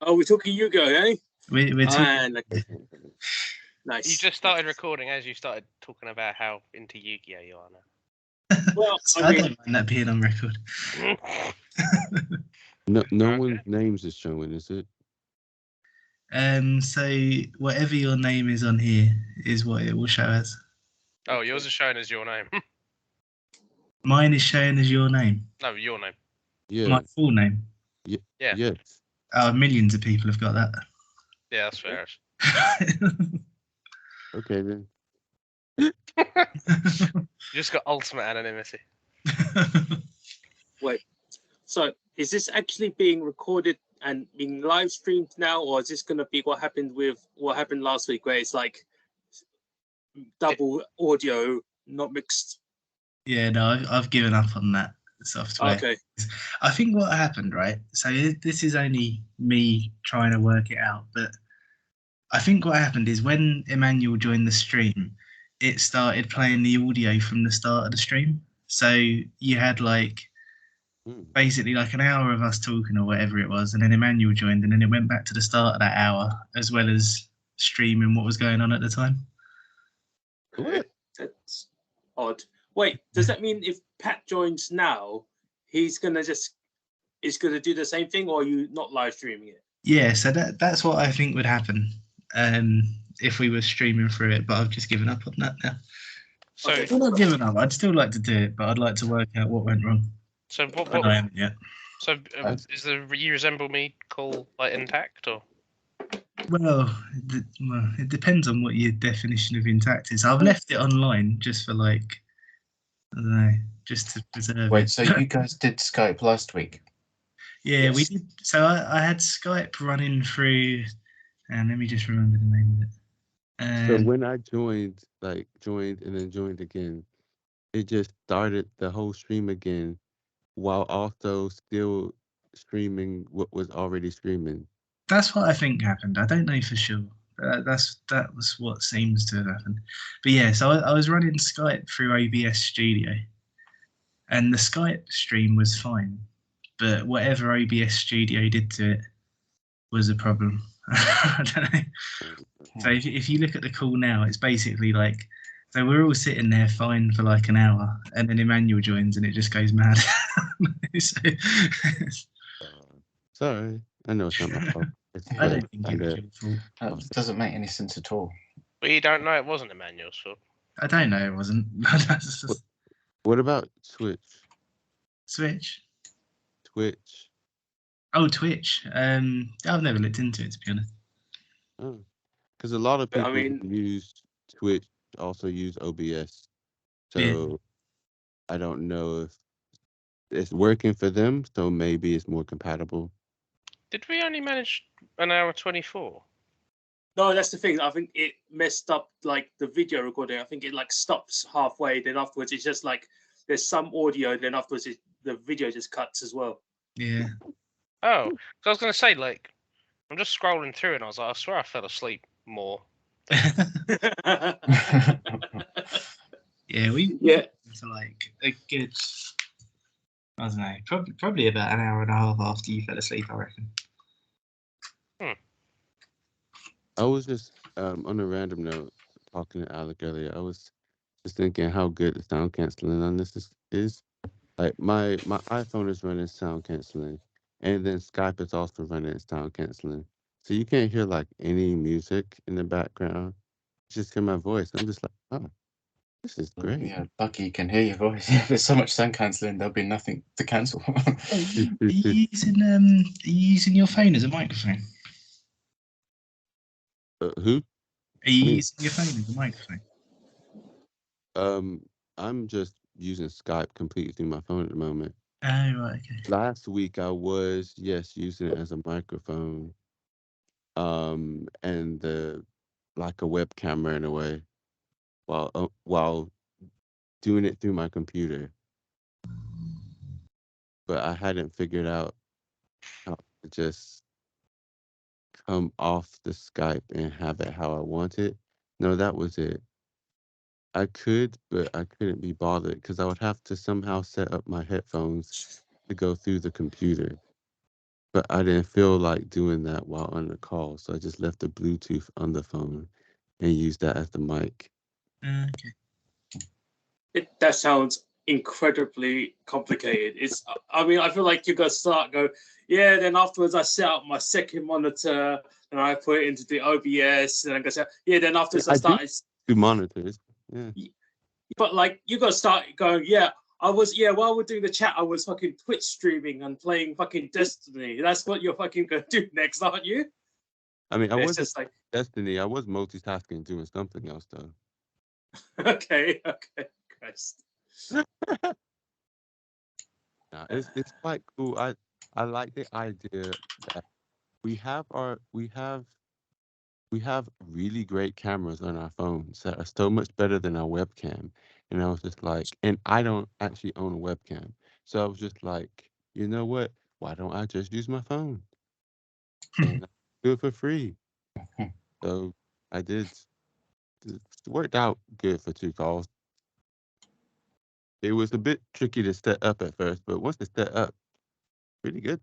Oh, we're talking Yu-Gi-Oh, eh? We're talking. And nice. You just started recording as you started talking about how into Yu-Gi-Oh you are Well, I don't mind that being on record. now. No Okay. one's names is showing, is it? So whatever your name is on here is what it will show as. Oh, yours is showing as your name. Mine is showing as your name. No, your name. Yeah. My full name. Yeah. Yeah. Yes. Millions of people have got that. Yeah, that's fair. Okay then. You just got ultimate anonymity. wait. So, is this actually being recorded and being live streamed now, or is this going to be what happened last week, where it's like double audio, not mixed? Yeah, no, I've given up on that software. Okay. I think what happened, right? So this is only me trying to work it out, but I think what happened is when Emmanuel joined the stream, it started playing the audio from the start of the stream. So you had like basically like an hour of us talking or whatever it was, and then Emmanuel joined, and then it went back to the start of that hour as well as streaming what was going on at the time. Okay. That's odd. Wait, does that mean if Pat joins now, he's gonna do the same thing, or are you not live streaming it? Yeah, so that's what I think would happen if we were streaming through it, but I've just given up on that now. So, Okay. I'm not giving up. I'd still like to do it, but I'd like to work out what went wrong. so And what? I haven't yet. So is the You Resemble Me call like intact or? Well, it depends on what your definition of intact is. I've left it online just for like, I don't know, just to preserve Wait, it. so you guys did Skype last week? Yeah, we Yes. did. So I had Skype running through, and let me just remember the name of it. So when I joined and then joined again, it just started the whole stream again, while also still streaming what was already streaming. That's what I think happened. I don't know for sure. That was what seems to have happened. But yeah, so I was running Skype through OBS Studio, and the Skype stream was fine, but whatever OBS Studio did to it was a problem. I don't know. So if you look at the call now, it's basically like, so we're all sitting there fine for like an hour, and then Emmanuel joins and it just goes mad. So, Sorry, I know it's not my fault. I don't think it was your fault. That doesn't make any sense at all. We don't know. It wasn't Emmanuel's fault. I don't know. It wasn't. That's just What about Twitch? Switch. Twitch. Oh, Twitch. I've never looked into it, to be honest. Because a lot of But, people I mean- who use Twitch also use OBS. So I don't know if it's working for them, so maybe it's more compatible. Did we only manage an hour 24? No, that's the thing. I think it messed up like the video recording. I think it like stops halfway. Then afterwards, it's just like there's some audio. Then afterwards, the video just cuts as well. Yeah. Oh, so I was going to say, like, I'm just scrolling through and I was like, I swear I fell asleep more. Yeah, we Yeah. for like a good, I don't know, probably about an hour and a half after you fell asleep, I reckon. I was just on a random note talking to Alec earlier. I was just thinking how good the sound canceling on this is. Like my iPhone is running sound canceling, and then Skype is also running sound canceling. So you can't hear like any music in the background. You just hear my voice. I'm just like, oh, this is great. Yeah, Bucky can hear your voice. If there's so much sound cancelling, there'll be nothing to cancel. Are you using your phone as a microphone? Who? Are you Me. using your phone as a microphone? I'm just using Skype completely through my phone at the moment. Oh, right, okay. Last week I was using it as a microphone, and like a web camera in a way, while doing it through my computer. But I hadn't figured out how to just come off the Skype and have it how I want it. No, that was it. I could, but I couldn't be bothered because I would have to somehow set up my headphones to go through the computer. I didn't feel like doing that while on the call, so I just left the Bluetooth on the phone and used that as the mic. Okay. That sounds incredibly complicated. I mean, I feel like you got to go, yeah, then afterwards I set up my second monitor and I put it into the OBS and I go, yeah, then afterwards I started. 2 monitors. Yeah. But like, you got to start going, yeah, while we're doing the chat, I was fucking Twitch streaming and playing fucking Destiny. That's what you're fucking going to do next, aren't you? I mean, I It's wasn't just like, Destiny. I was multitasking doing something else though. okay, Christ. Nah, it's quite cool. I like the idea that we have really great cameras on our phones that are so much better than our webcam. And I was just like, and I don't actually own a webcam. So I was just like, you know what? Why don't I just use my phone? And I do it for free. So I did. It worked out good for 2 calls. It was a bit tricky to set up at first, but once it's set up, pretty good.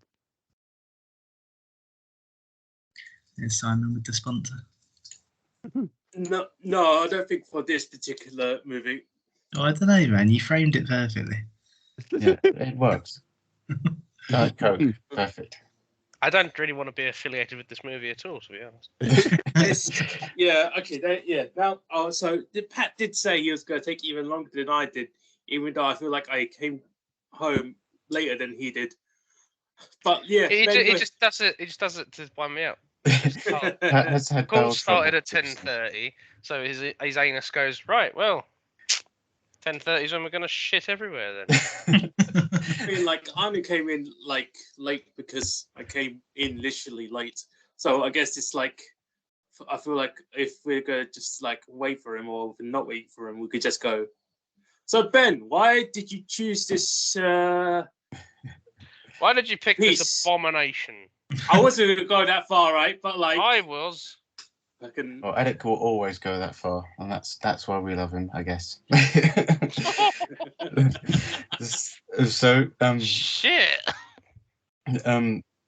There's Simon with the sponsor. No, I don't think for this particular movie. Oh, I don't know, man. You framed it perfectly. Yeah, it works. Diet Coke, perfect. I don't really want to be affiliated with this movie at all, to be honest. Yeah, okay, now, so Pat did say he was going to take even longer than I did, even though I feel like I came home later than he did. But yeah, He just does it. He just does it to wind me up. Pat has had Call bowel started at trouble. 10:30, so his anus goes right. Well, 10:30 is when we're gonna shit everywhere. Then I mean, like, I only came in like late because I came in literally late. So I guess it's like, I feel like if we're gonna just like wait for him or not wait for him, we could just go. So Ben, why did you choose this? Why did you pick piece? this abomination? I wasn't gonna go that far, right? But like, I was. Well, Eric will always go that far, and that's why we love him, I guess. So, Shit.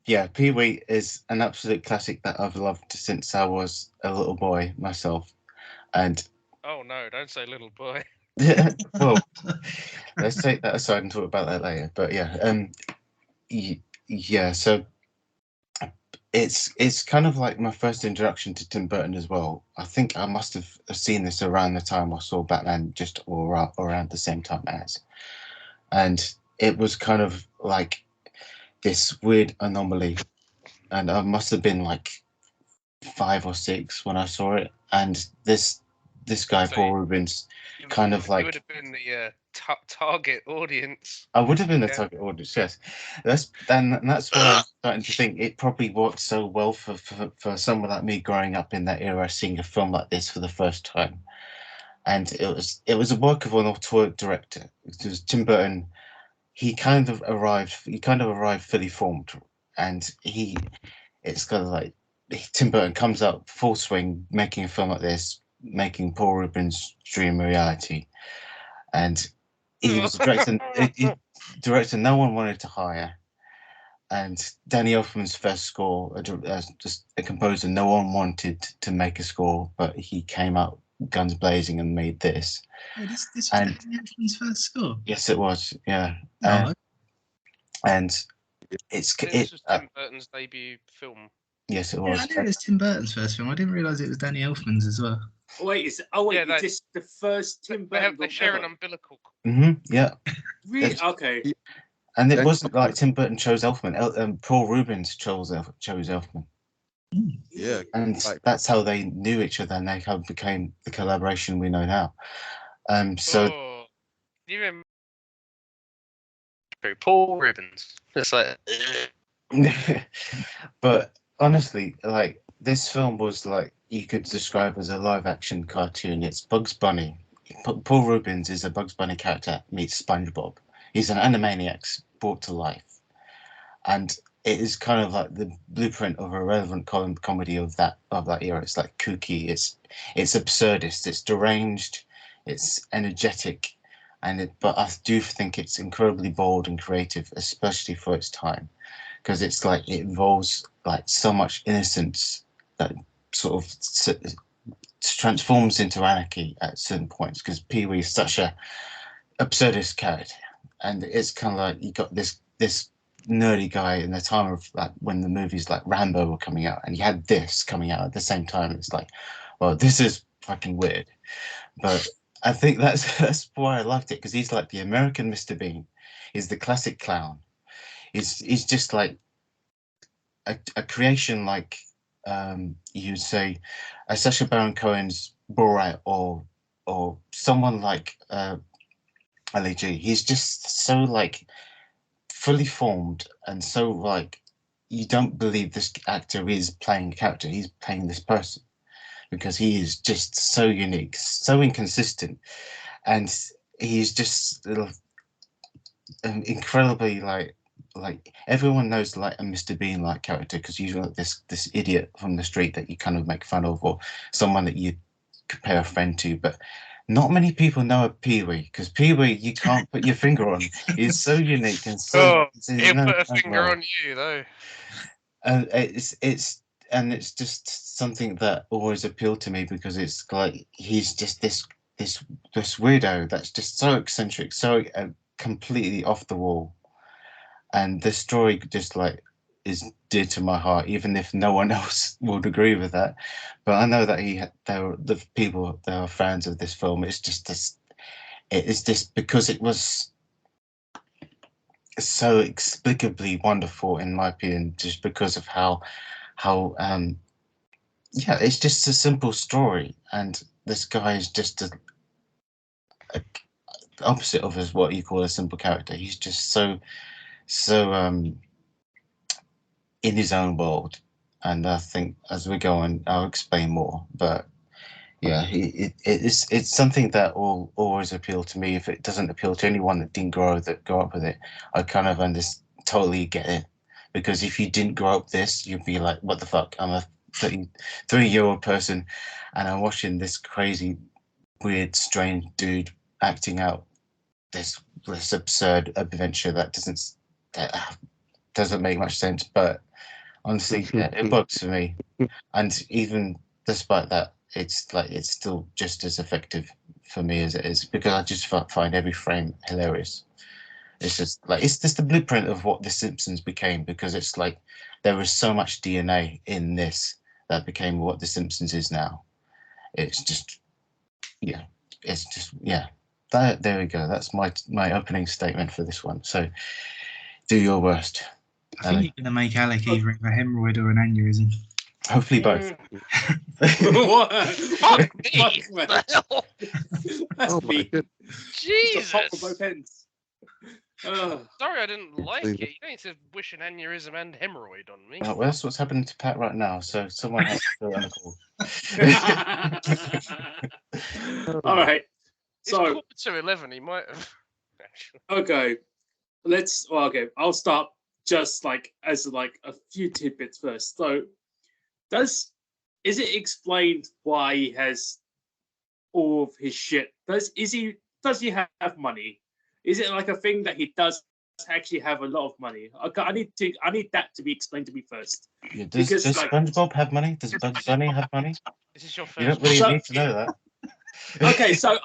yeah, Pee-wee is an absolute classic that I've loved since I was a little boy myself, and Oh no! Don't say little boy. well, let's take that aside and talk about that later. But yeah, yeah. So it's kind of like my first introduction to Tim Burton as well. I think I must have seen this around the time I saw Batman, just around the same time as, and it was kind of like this weird anomaly, and I must have been like 5 or 6 when I saw it, and this guy So Paul Rubens kind of like you would have been the target audience. I would have been the Yeah. target audience, yes. That's why I'm starting to think it probably worked so well for someone like me growing up in that era, seeing a film like this for the first time. And it was a work of an auteur director. It was Tim Burton. He kind of arrived fully formed, and it's kind of like Tim Burton comes up full swing, making a film like this, making Paul Rubens' dream a reality, and he was a director no one wanted to hire, and Danny Elfman's first score, just a composer no one wanted to make a score, but he came out guns blazing and made this. Wait, this was And- Danny Elfman's first score. Yes, it was. Yeah, Oh, and it's This was Tim Burton's debut film. yes, it yeah, was. I knew it was Tim Burton's first film. I didn't realise it was Danny Elfman's as well. wait, is this the first Tim Burton? They share an umbilical. Yeah, Really? It's- Okay. and it That's- wasn't like Tim Burton chose Elfman. Paul Rubens chose Elfman. Yeah. And Like- that's how they knew each other, and they kind of became the collaboration we know now. So Oh, you remember Paul Rubens? It's like, but honestly, like this film was like you could describe as a live action cartoon. It's Bugs Bunny. Paul Rubens is a Bugs Bunny character meets SpongeBob. He's an Animaniacs brought to life, and it is kind of like the blueprint of a relevant comedy of that era. It's like kooky, it's absurdist, it's deranged, it's energetic, but I do think it's incredibly bold and creative, especially for its time. because it's like it involves like so much innocence that sort of transforms into anarchy at certain points, because Pee-wee is such a absurdist character, and it's kind of like you got this nerdy guy in the time of like when the movies like Rambo were coming out, and you had this coming out at the same time. It's like, well, this is fucking weird, but I think that's why I loved it, because he's like the American Mr. Bean. He's the classic clown. He's just like a creation like you'd say a Sacha Baron Cohen's Borat, or someone like Ali G. He's just so like fully formed, and so like you don't believe this actor is playing a character. He's playing this person, because he is just so unique, so inconsistent, and he's just incredibly like everyone knows like a Mr. Bean like character, because you've got this idiot from the street that you kind of make fun of, or someone that you compare a friend to, but not many people know a Pee-wee, because Pee-wee you can't put your finger on. He's so unique and so. He'll put a finger on you though. And it's just something that always appealed to me, because it's like he's just this weirdo that's just so eccentric, so completely off the wall, and the story just like is dear to my heart, even if no one else would agree with that. But I know that the people that are fans of this film. It's just this. It's just because it was so explicably wonderful, in my opinion, just because of how yeah, it's just a simple story, and this guy is just a opposite of what you call a simple character. He's just so in his own world, and I think as we go on, I'll explain more. But yeah, it's something that will always appeal to me. If it doesn't appeal to anyone that didn't grow up with it, I kind of totally get it. Because if you didn't grow up this, you'd be like, what the fuck? I'm a 33-year-old person, and I'm watching this crazy, weird, strange dude acting out this absurd adventure that doesn't make much sense. But honestly, yeah, it works for me. And even despite that, it's still just as effective for me as it is, because I just find every frame hilarious. It's just the blueprint of what The Simpsons became, because it's like there was so much DNA in this that became what The Simpsons is now. It's just, yeah, there we go. That's my opening statement for this one. So do your worst. I think you're going to make Alec either have a hemorrhoid or an aneurysm. Hopefully both. What? Fuck me! Fuck, man. That's Oh my me. goodness. Jesus! Hot for both ends. Ugh. Sorry, I didn't like it. You don't need to wish an aneurysm and hemorrhoid on me. Well, that's what's happening to Pat right now. So someone has to go on the call. All right. It's So 11. He might have. Actually. okay, I'll start just as a few tidbits first. So is it explained why he has all of his shit? Does he have money? Is it like a thing that he does actually have a lot of money? Okay, I need that to be explained to me first. Yeah, does SpongeBob have money? Does Bugs Bunny have money? This is your first. You don't really need to know that. Okay, so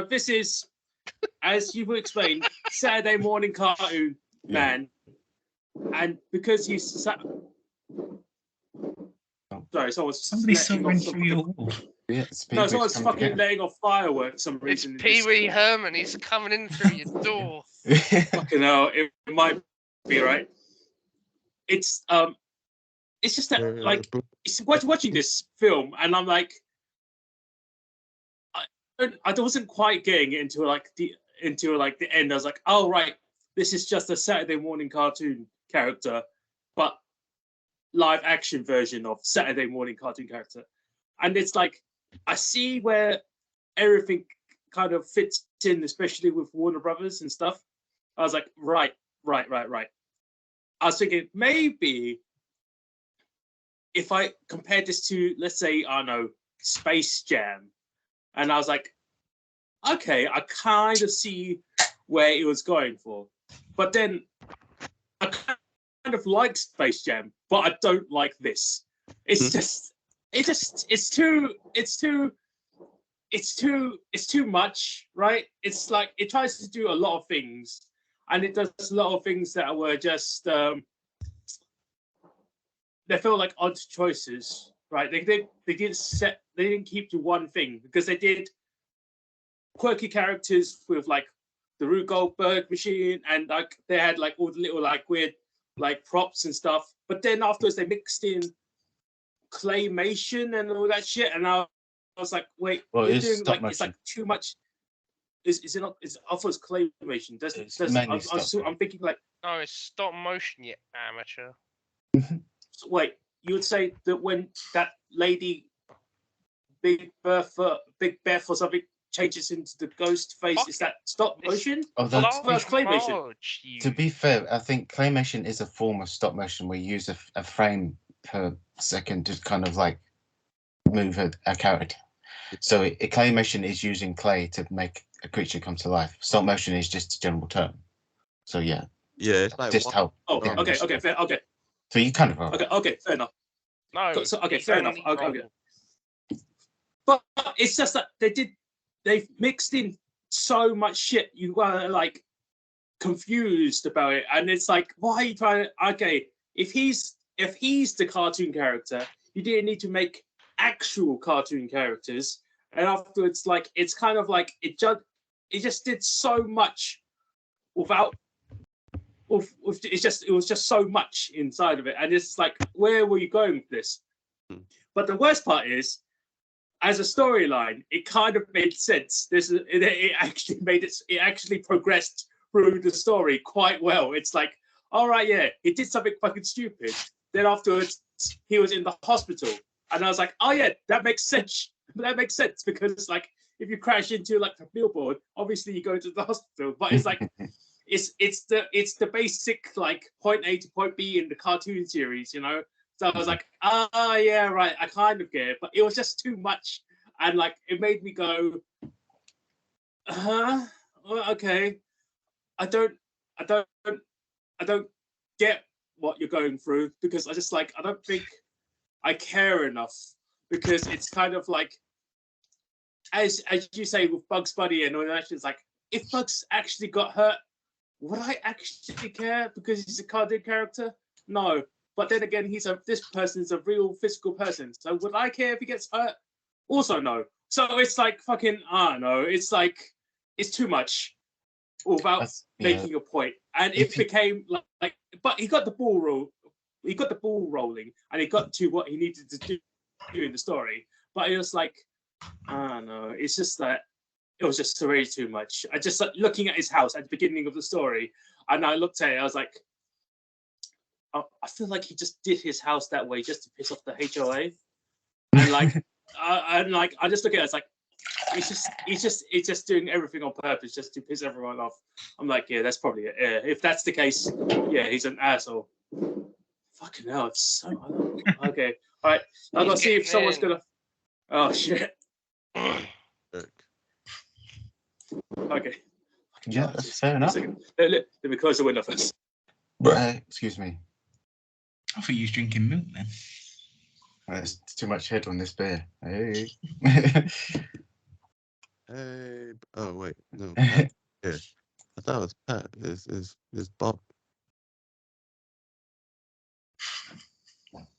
this is, as you will explain, Saturday morning cartoon man, and because he's sorry, Somebody still went through your wall. Yeah, no, someone's fucking letting off fireworks for some It's reason. Pee-wee Herman. He's coming in through your door. Fucking hell, it might be right. It's just that it's watching this film, and I'm like, I wasn't quite getting it until the end. I was like, oh right, this is just a Saturday morning cartoon character, but live action version of Saturday morning cartoon character. And it's like, I see where everything kind of fits in, especially with Warner Brothers and stuff. I was like, right. I was thinking maybe if I compared this to, let's say, I don't know, Space Jam, and I was like, okay, I kind of see where it was going for. But then I kind of like Space Jam, but I don't like this. It's too much, right? It's like it tries to do a lot of things, and it does a lot of things that were just they feel like odd choices, right? They didn't keep to one thing, because they did quirky characters with like the Rube Goldberg machine, and like they had like all the little like weird like props and stuff. But then afterwards they mixed in claymation and all that shit, and I was like, wait, Well, you're it's doing stop like it's like motion. too much. Is it not? It's offers claymation. It's mainly stop I'm thinking like, No, it's stop motion, you amateur. wait, you would say that when that lady, Big Beth or something, changes into the ghost face, Fuck is that stop motion? Although, Large claymation. Large, you- to be fair, I think claymation is a form of stop motion. We use a frame per second to kind of like move a character. So claymation is using clay to make a creature come to life. Stop motion is just a general term. So yeah, Yeah, it's like just how. Oh, yeah, okay, fair, okay, So you kind of are. okay, fair enough. No. So, okay, he's fair enough. only Okay. wrong. But it's just that they mixed in so much shit. You were like confused about it, and it's like, why are you trying to? Okay, if he's the cartoon character, you didn't need to make actual cartoon characters. And afterwards, like it's kind of like it just did so much without. It was just so much inside of it, and it's like, where were you going with this? But the worst part is, as a storyline, it kind of made sense. It actually progressed through the story quite well. It's like, all right, yeah, he did something fucking stupid. Then afterwards, he was in the hospital, and I was like, oh yeah, that makes sense. That makes sense, because like if you crash into like a billboard, obviously you go to the hospital. But it's like it's the basic like point A to point B in the cartoon series, you know. So I was like, yeah, right, I kind of get it, but it was just too much, and like it made me go, okay, I don't get what you're going through, because I just like I don't think I care enough, because it's kind of like, as you say with Bugs Bunny and all that, it's like, if Bugs actually got hurt, would I actually care because he's a cartoon character? No. But then again, this person's a real physical person. So would I care if he gets hurt? Also no. So it's like fucking, I don't know. It's like, it's too much without making a point. And it became like, but he got the ball rolling, and he got to what he needed to do in the story. But it was like, I don't know. It's just that it was just way too much. I just like looking at his house at the beginning of the story, and I looked at it. I was like, I feel like he just did his house that way just to piss off the HOA, and like, I just look at it. It's like, it's just doing everything on purpose just to piss everyone off. I'm like, yeah, that's probably it. Yeah, if that's the case, yeah, he's an asshole. Fucking hell, it's so okay. All right, I'm gonna see if someone's gonna. Oh shit. Okay. Yeah, that's fair enough. Let me close the window first. Excuse me. I thought you was drinking milk then. There's too much head on this beer. Hey. Hey, oh wait, no, Pat. Yeah, I thought it was Pat. It's Bob.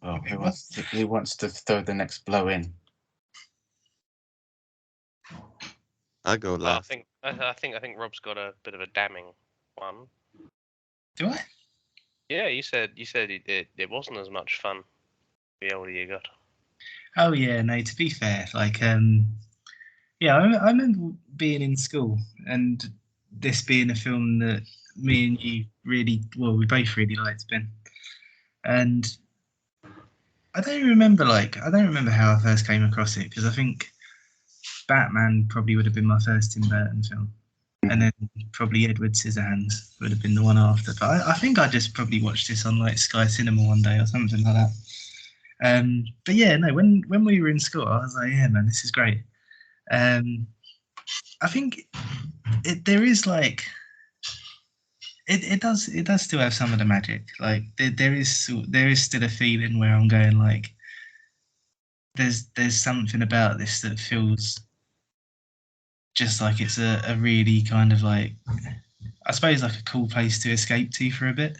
Oh, who wants to throw the next blow in? I go Well, last. I think Rob's got a bit of a damning one. Do I? Yeah, you said it wasn't as much fun the older you got. Oh yeah, no. To be fair, like yeah, I remember being in school and this being a film that me and you really, well, we both really liked, Ben. And I don't remember how I first came across it, because I think Batman probably would have been my first Tim Burton film, and then probably Edward Scissorhands would have been the one after. But I think I just probably watched this on like Sky Cinema one day or something like that. But yeah, no, when we were in school, I was like, yeah, man, this is great. I think there is like, It does still have some of the magic. Like there is still a feeling where I'm going like there's something about this that feels just like it's a really kind of like, I suppose, like a cool place to escape to for a bit.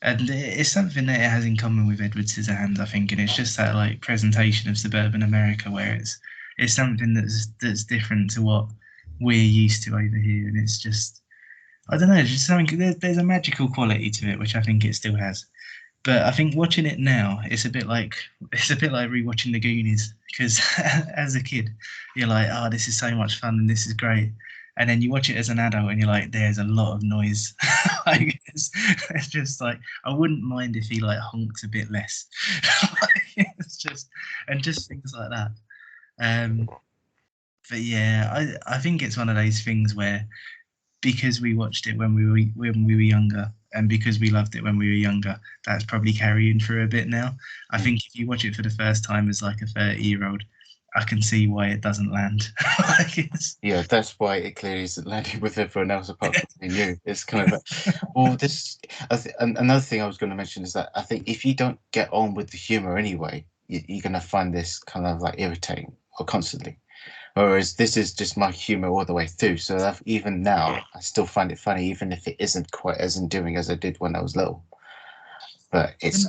And it's something that it has in common with Edward Scissorhands, I think, and it's just that like presentation of suburban America where it's something that's different to what we're used to over here, and it's just, I don't know, it's just something. There's a magical quality to it, which I think it still has. But I think watching it now, it's a bit like rewatching The Goonies, because as a kid, you're like, oh, this is so much fun and this is great. And then you watch it as an adult and you're like, there's a lot of noise. Like it's just like, I wouldn't mind if he like honked a bit less. Like, it's just things like that. But yeah, I think it's one of those things where, because we watched it when we were younger, and because we loved it when we were younger, that's probably carrying through a bit now. I think if you watch it for the first time as like a 30-year-old, I can see why it doesn't land. Like Yeah, that's why it clearly isn't landing with everyone else apart from you. It's kind of well, another thing I was going to mention is that I think if you don't get on with the humor anyway, you're going to find this kind of like irritating or constantly. Whereas this is just my humor all the way through. So that even now, I still find it funny, even if it isn't quite as endearing as I did when I was little. But it's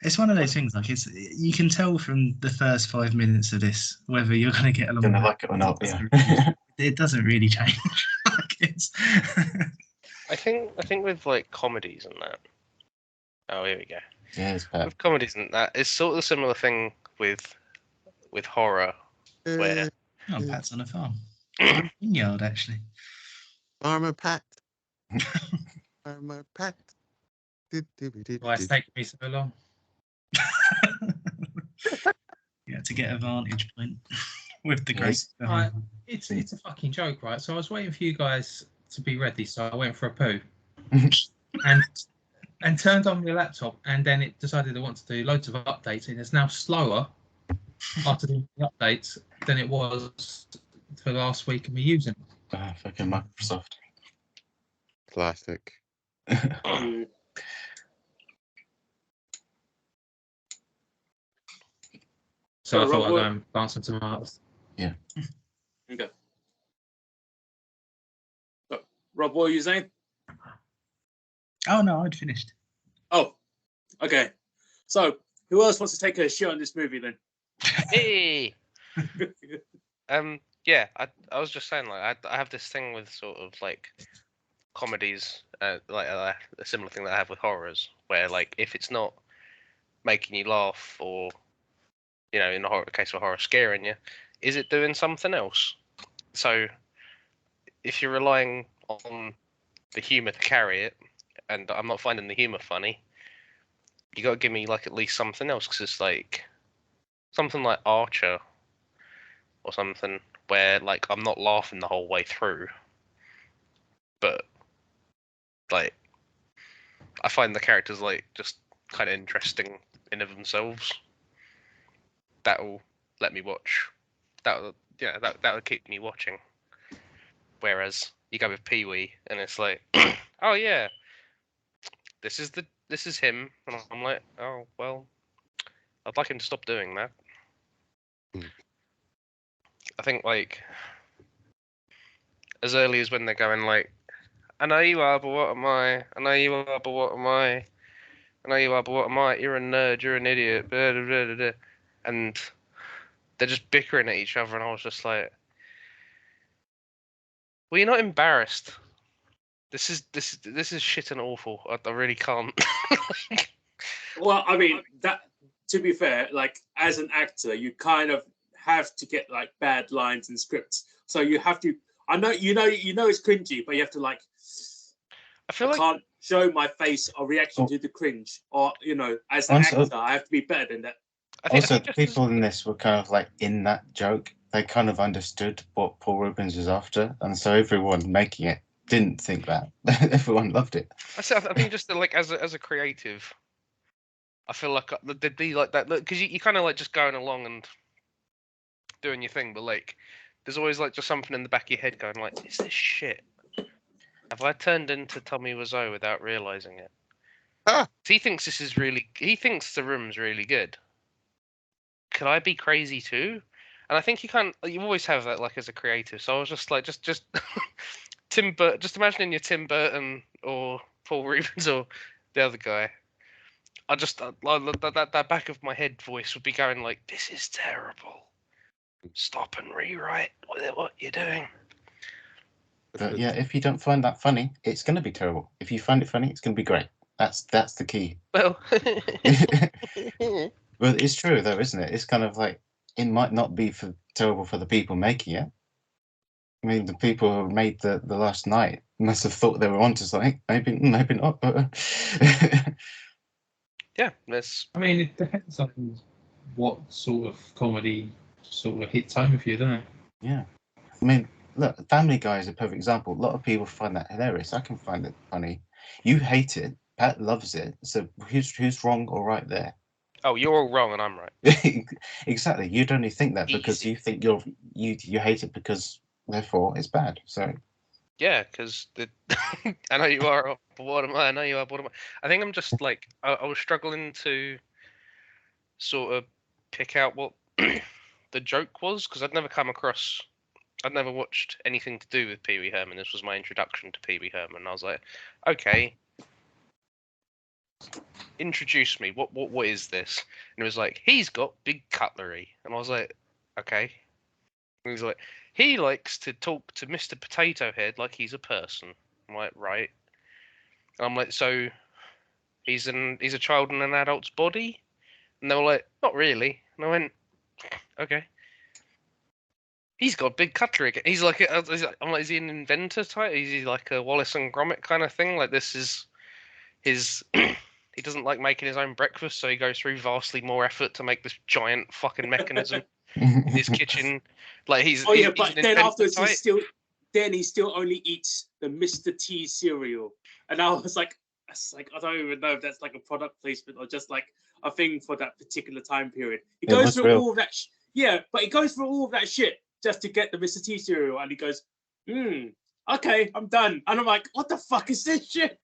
it's one of those things. Like you can tell from the first 5 minutes of this whether you're going to get along. Gonna with like it or not. Yeah. It doesn't really change. Like I think with like comedies and that. Oh, here we go. Yeah, it's bad. With comedies and that, it's sort of a similar thing with horror. Where Pat's on a farm. Yard, actually. Farmer Pat. Farmer Pat. Why it's taking me so long? Yeah, to get a vantage point with the great. Right, it's a fucking joke, right? So I was waiting for you guys to be ready, so I went for a poo, and turned on my laptop, and then it decided it wanted to do loads of updates, and it's now slower after doing the updates than it was for last week of me using it. Fucking Microsoft. Classic. So I thought I'd go and bounce into Mars. Yeah. Okay. Rob, what were you saying? Oh no, I'd finished. Oh, okay. So who else wants to take a shit on this movie then? Hey. Yeah, I was just saying, like, I have this thing with sort of like comedies, like a similar thing that I have with horrors, where like if it's not making you laugh, or in the case of horror, scaring you, is it doing something else? So if you're relying on the humor to carry it, and I'm not finding the humor funny, you got to give me like at least something else, because it's like something like Archer or something where like I'm not laughing the whole way through, but like I find the characters like just kind of interesting in of themselves. That'll let me watch. That would keep me watching. Whereas you go with Pee-wee and it's like, oh yeah, this is him, and I'm like, oh well, I'd like him to stop doing that. I think like as early as when they're going like, I know you are, but what am I? I know you are, but what am I? I know you are, but what am I? You're a nerd, you're an idiot, blah, blah, blah, blah. And they're just bickering at each other, and I was just like, well, you're not embarrassed. This is shit and awful. I really can't. Well, I mean, that, to be fair, like as an actor, you kind of have to get like bad lines in scripts. So you have to. I know you know it's cringy, but you have to like. I feel like can't show my face or reaction to the cringe, or as an actor, I have to be better than that. Also, the people in this were kind of like in that joke. They kind of understood what Paul Rubens was after, and so everyone making it didn't think that. Everyone loved it. I think just like as a creative, I feel like there'd be like that because you kind of like just going along and doing your thing, but like there's always like just something in the back of your head going like, is this shit? Have I turned into Tommy Wiseau without realizing it? Ah! He thinks this is really. He thinks the room's really good. Could I be crazy too? And I think you can't. You always have that, like as a creative. So I was just like, just Tim Burton. Just imagining your Tim Burton or Paul Rubens or the other guy. I just that back of my head voice would be going like, "This is terrible. Stop and rewrite what you're doing." But yeah, if you don't find that funny, it's going to be terrible. If you find it funny, it's going to be great. That's the key. Well, Well, it's true though, isn't it? It's kind of like it might not be terrible for the people making it. I mean, the people who made the last night must have thought they were onto something. Maybe not. But yeah, that's. I mean, it depends on what sort of comedy sort of hits home with you, doesn't it? yeah, I mean, look, Family Guy is a perfect example. A lot of people find that hilarious. I can find it funny. You hate it. Pat loves it. So who's wrong or right there? Oh, you're all wrong and I'm right. Exactly. You'd only think that because Easy. you think you hate it because therefore it's bad. So Yeah, because I know you are, but what am I? I know you are, but what am I? I think I'm just like I was struggling to sort of pick out what the joke was because I'd never watched anything to do with Pee Wee Herman. This was my introduction to Pee Wee Herman. I was like, okay, introduce me. What is this? And it was like, he's got big cutlery, and I was like, okay. And he's like, he likes to talk to Mr. Potato Head like he's a person. I'm like, right. And I'm like, so he's a child in an adult's body? And they were like, not really. And I went, okay. He's got big cutlery. He's like, I'm like, is he an inventor type? Is he like a Wallace and Gromit kind of thing? Like this is his. He doesn't like making his own breakfast, so he goes through vastly more effort to make this giant fucking mechanism in his kitchen. Like he's. Oh yeah, he's but an then inventor afterwards type. he still only eats the Mr. T cereal, and I was like, I don't even know if that's like a product placement or just like a thing for that particular time period. He goes through all of that. But he goes through all of that shit just to get the Mr. T cereal, and he goes, okay, I'm done. And I'm like, what the fuck is this shit?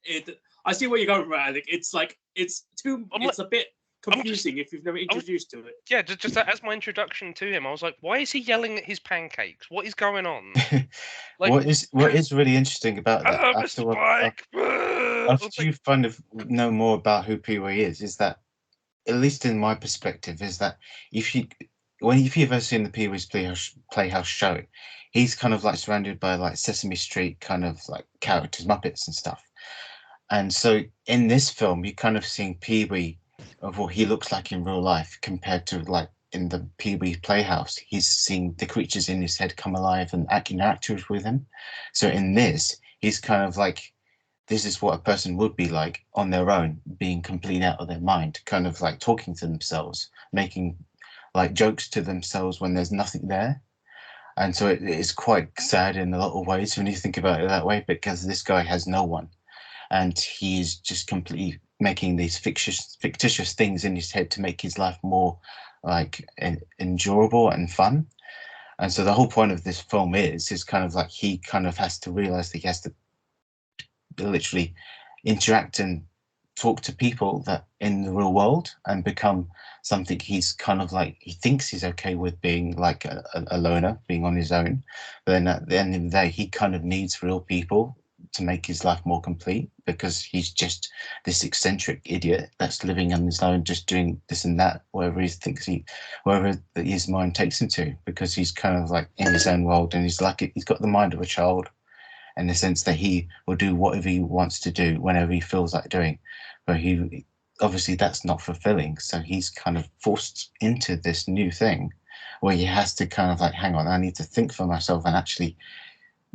I see where you're going, Alec. It's like it's a bit confusing if you've never introduced to it. Yeah, just as my introduction to him, I was like, why is he yelling at his pancakes? What is going on? Like, what is really interesting about that after you kind of know more about who Pee Wee is that, at least in my perspective, is that if you've ever seen the Pee Wee's Playhouse show, he's kind of like surrounded by like Sesame Street kind of like characters, Muppets and stuff. And so in this film, you're kind of seeing Pee Wee of what he looks like in real life compared to like in the Pee Wee Playhouse. He's seeing the creatures in his head come alive and interacting with him. So in this, he's kind of like, this is what a person would be like on their own, being completely out of their mind, kind of like talking to themselves, making like jokes to themselves when there's nothing there. And so it is quite sad in a lot of ways when you think about it that way, because this guy has no one. And he's just completely making these fictitious things in his head to make his life more like endurable and fun. And so the whole point of this film is kind of like he kind of has to realize that he has to literally interact and talk to people that in the real world and become something he's kind of like, he thinks he's okay with being like a loner, being on his own. But then at the end of the day, he kind of needs real people to make his life more complete, because he's just this eccentric idiot that's living on his own, just doing this and that, wherever his mind takes him to, because he's kind of like in his own world, and he's got the mind of a child in the sense that he will do whatever he wants to do whenever he feels like doing. But he obviously that's not fulfilling, so he's kind of forced into this new thing where he has to kind of like, hang on, I need to think for myself and actually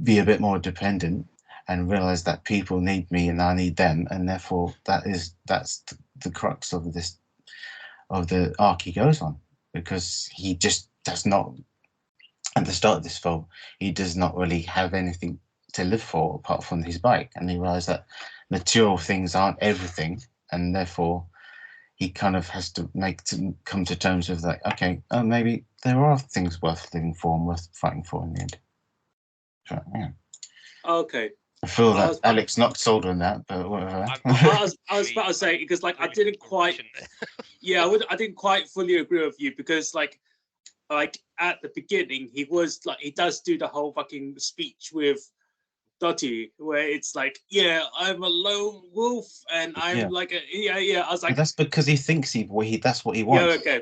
be a bit more dependent and realize that people need me and I need them, and therefore that's the crux of the arc he goes on, because he just does not, at the start of this film, he does not really have anything to live for apart from his bike, and he realizes that material things aren't everything, and therefore he kind of has to come to terms with like, okay, maybe there are things worth living for and worth fighting for in the end. So, yeah. Okay, I feel I that was- Alex not sold on that, but whatever. I was about to say because like I didn't quite. Yeah, I didn't quite fully agree with you because like at the beginning he was like he does do the whole fucking speech with Dottie where it's like I'm a lone wolf and I'm Yeah. like I was But like that's because he thinks that's what he wants. okay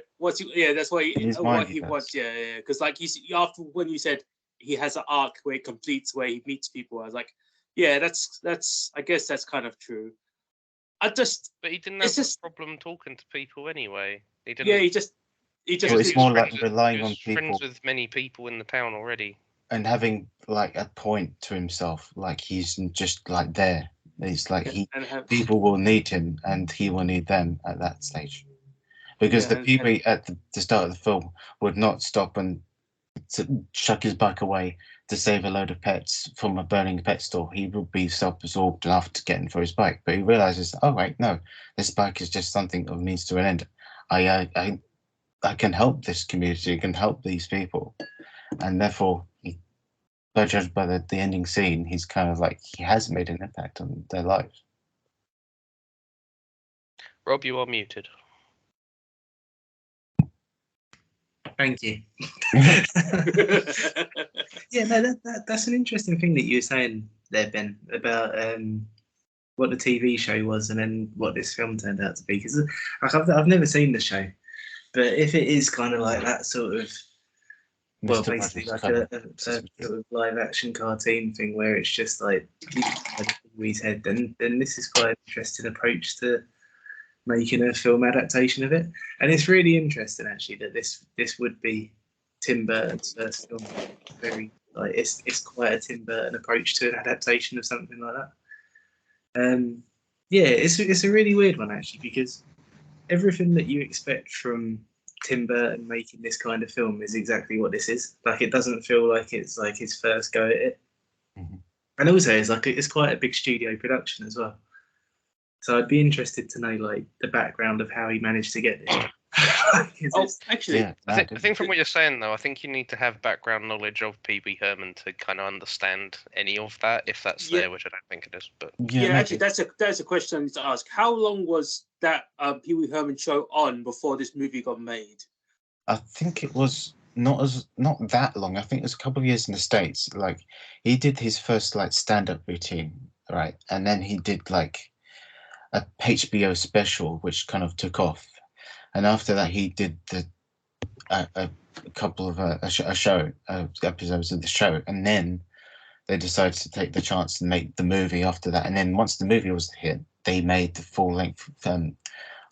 that's what In his what mind, he he does. wants because like after when you said he has an arc where he completes where he meets people I was like that's I guess that's kind of true. But he didn't it's have just- a problem talking to people anyway. He didn't. yeah he just Well, it's he was more friends like with- relying he on was people friends with many people in the town already. and having like a point to himself, like he's just like there. It's like and have, people will need him and he will need them at that stage. Because Yeah, the and- people at the start of the film would not stop and to chuck his bike away to save a load of pets from a burning pet store. He would be self-absorbed enough to get in for his bike, but he realizes, oh wait, no, this bike is just something of means to an end. I can help this community, I can help these people, and therefore, by judged by the ending scene, he's kind of like he has made an impact on their lives. Rob, you are muted. Thank you. Yeah, no, that's an interesting thing that you were saying there, Ben, about what the TV show was and then what this film turned out to be. Because I've never seen the show, but if it is kind of like that sort of, well, Mr. basically Rogers like kind a of- sort of live action cartoon thing where it's just like his head, then this is quite an interesting approach to making a film adaptation of it. And it's really interesting actually that this would be Tim Burton's first film. Very like it's quite a Tim Burton approach to an adaptation of something like that. Yeah, it's a really weird one actually because everything that you expect from Tim Burton making this kind of film is exactly what this is. Like it doesn't feel like it's like his first go at it. Mhm. And also it's quite a big studio production as well. So I'd be interested to know like the background of how he managed to get this. 'Cause oh, it's- actually, Yeah, I think from what you're saying though, I think you need to have background knowledge of Pee-wee Herman to kind of understand any of that, if that's Yeah. there, which I don't think it is. But yeah, actually, maybe. that's a question I need to ask. How long was that Pee Wee Herman show on before this movie got made? I think it was not that long. I think it was a couple of years in the States. Like he did his first like stand-up routine, right? And then he did like a HBO special, which kind of took off. And after that, he did a couple of episodes of the show, and then they decided to take the chance and make the movie after that. And then once the movie was a hit, they made the full-length,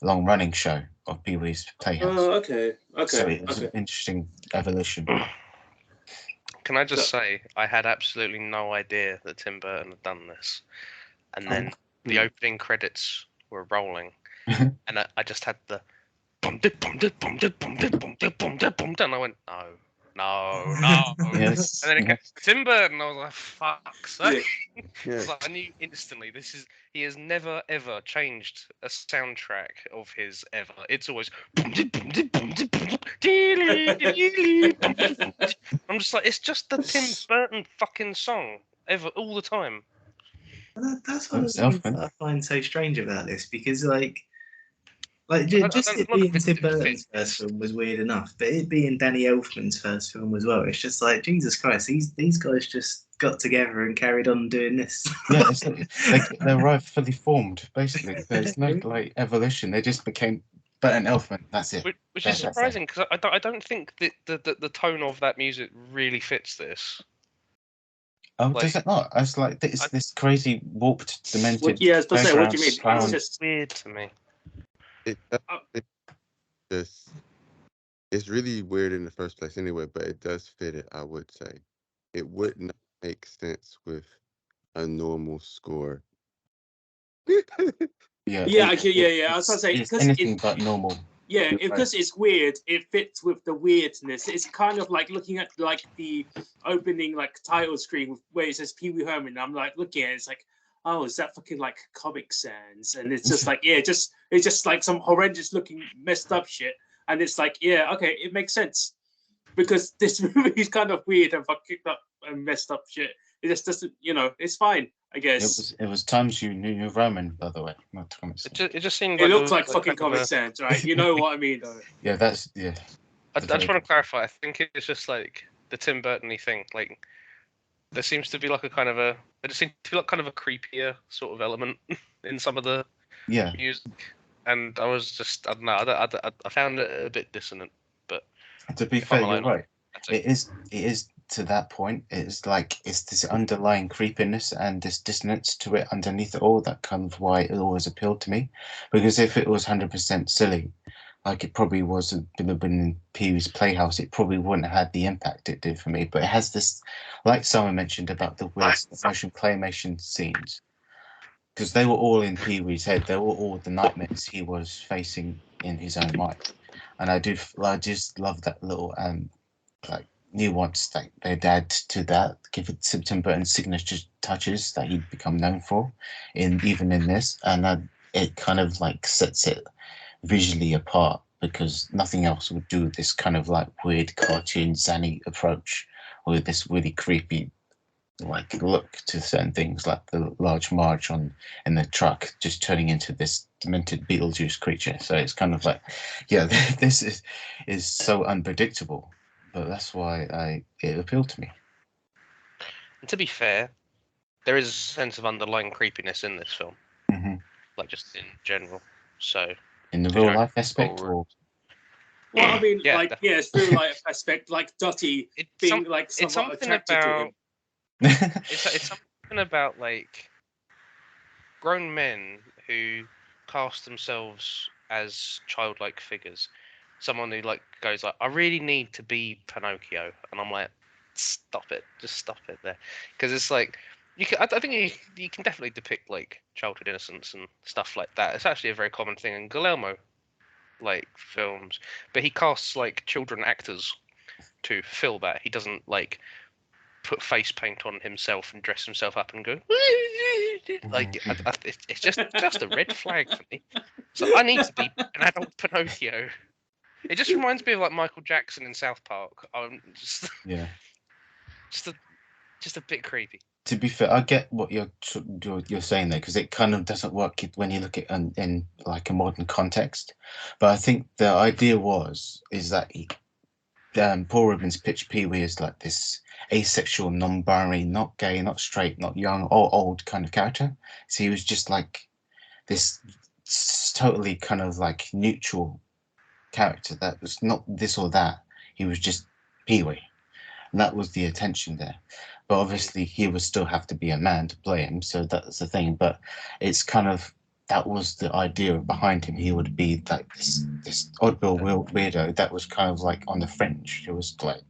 long-running show of Pee Wee's Playhouse. Oh, okay, So okay, it was okay. an interesting evolution. can I just say, I had absolutely no idea that Tim Burton had done this. And then the Hmm. opening credits were rolling, and I just had the bum dip bum dip bum dip bum dip bum dip bum dip bum dip, and I went no. Yes. And then it came Tim Burton. I was like, fuck's sake. Yeah. Yeah. It's like I knew instantly. He has never ever changed a soundtrack of his ever. It's always. I'm just like, it's just the Tim Burton fucking song ever all the time. That's one of the That's things Elfman. that I find so strange about this because like I don't- just I it don't- not being that Tim it Burton's fits. first film was weird enough, but it being Danny Elfman's first film as well, it's just like Jesus Christ, these guys just got together and carried on doing this. Yeah, it's they arrived fully formed. Basically, there's no like evolution. They just became Burton Elfman. That's it. Which is That's it. surprising because I don't think that the tone of that music really fits this. Oh, like- does it not? It's like this crazy warped, demented. Yeah, I was supposed to say, what do you mean? playground It's clown. just Weird to me. It's really weird in the first place anyway, but it does fit it, I would say. It would not make sense with a normal score. Yeah, Yeah, actually, yeah. I was gonna say, it's because anything it- but normal. yeah, Right. because it's weird. It fits with the weirdness. It's kind of like looking at like the opening like title screen where it says Pee Wee Herman. I'm like looking at it, it's like, oh, is that fucking like Comic Sans? And it's just like, yeah, it's just like some horrendous looking messed up shit. And it's like, yeah, okay, it makes sense because this movie is kind of weird and fucking up and messed up shit. It just doesn't, it's fine, I guess. It was times you knew Roman, by the way, not Thomas. It just seemed It like looks there like was, fucking kind of Comic Sans, right? You know what I mean, though. Yeah, that's yeah. I just want to clarify. I think it's just like the Tim Burton-y thing. Like, there seems to be like a kind of a. It just seems to be like kind of a creepier sort of element in some of the Yeah. music, and I was just, I don't know. I found it a bit dissonant. But To be if fair, I'm you're alone, right. that's It is to that point. It's like it's this underlying creepiness and this dissonance to it underneath it all that kind of why it always appealed to me. Because if it was 100% silly, like it probably wasn't been in Pee-wee's Playhouse, it probably wouldn't have had the impact it did for me. But it has this, like someone mentioned about the weird motion claymation scenes, because they were all in Pee-wee's head. They were all the nightmares he was facing in his own mind, and I just love that little like nuance that they'd add to that, give it Tim Burton's signature touches that he'd become known for, even in this, and it kind of like sets it visually apart because nothing else would do this kind of like weird cartoon zany approach with this really creepy like look to certain things, like the large Marge in the truck just turning into this demented Beetlejuice creature. So it's kind of like, yeah, this is so unpredictable, but that's why it appealed to me. And to be fair, there is a sense of underlying creepiness in this film, Mm-hmm. like just in general. So In the You real know, life aspect, or- or Well, I mean, Yeah, it's real life aspect, like Dottie it's being like it's somewhat something attracted to him. about it's something about like grown men who cast themselves as childlike figures. Someone who like goes like, I really need to be Pinocchio, and I'm like, stop it, just stop it there, because it's like you can. I think you can definitely depict like childhood innocence and stuff like that. It's actually a very common thing in Guillermo like films, but he casts like children actors to fill that. He doesn't like put face paint on himself and dress himself up and go like it's just a red flag for me. So I need to be an adult Pinocchio. It just reminds me of like Michael Jackson in South Park. I'm just yeah. just a bit creepy. To be fair, I get what you're saying there, because it kind of doesn't work when you look at it in like a modern context. But I think the idea is that Paul Rubens pitched Pee-wee as like this asexual, non-binary, not gay, not straight, not young or old kind of character. So he was just like this totally kind of like neutral character that was not this or that. He was just Pee-wee, and that was the attention there. But obviously he would still have to be a man to play him, so that's the thing. But it's kind of, that was the idea behind him. He would be like this oddball weirdo that was kind of like on the fringe. It was like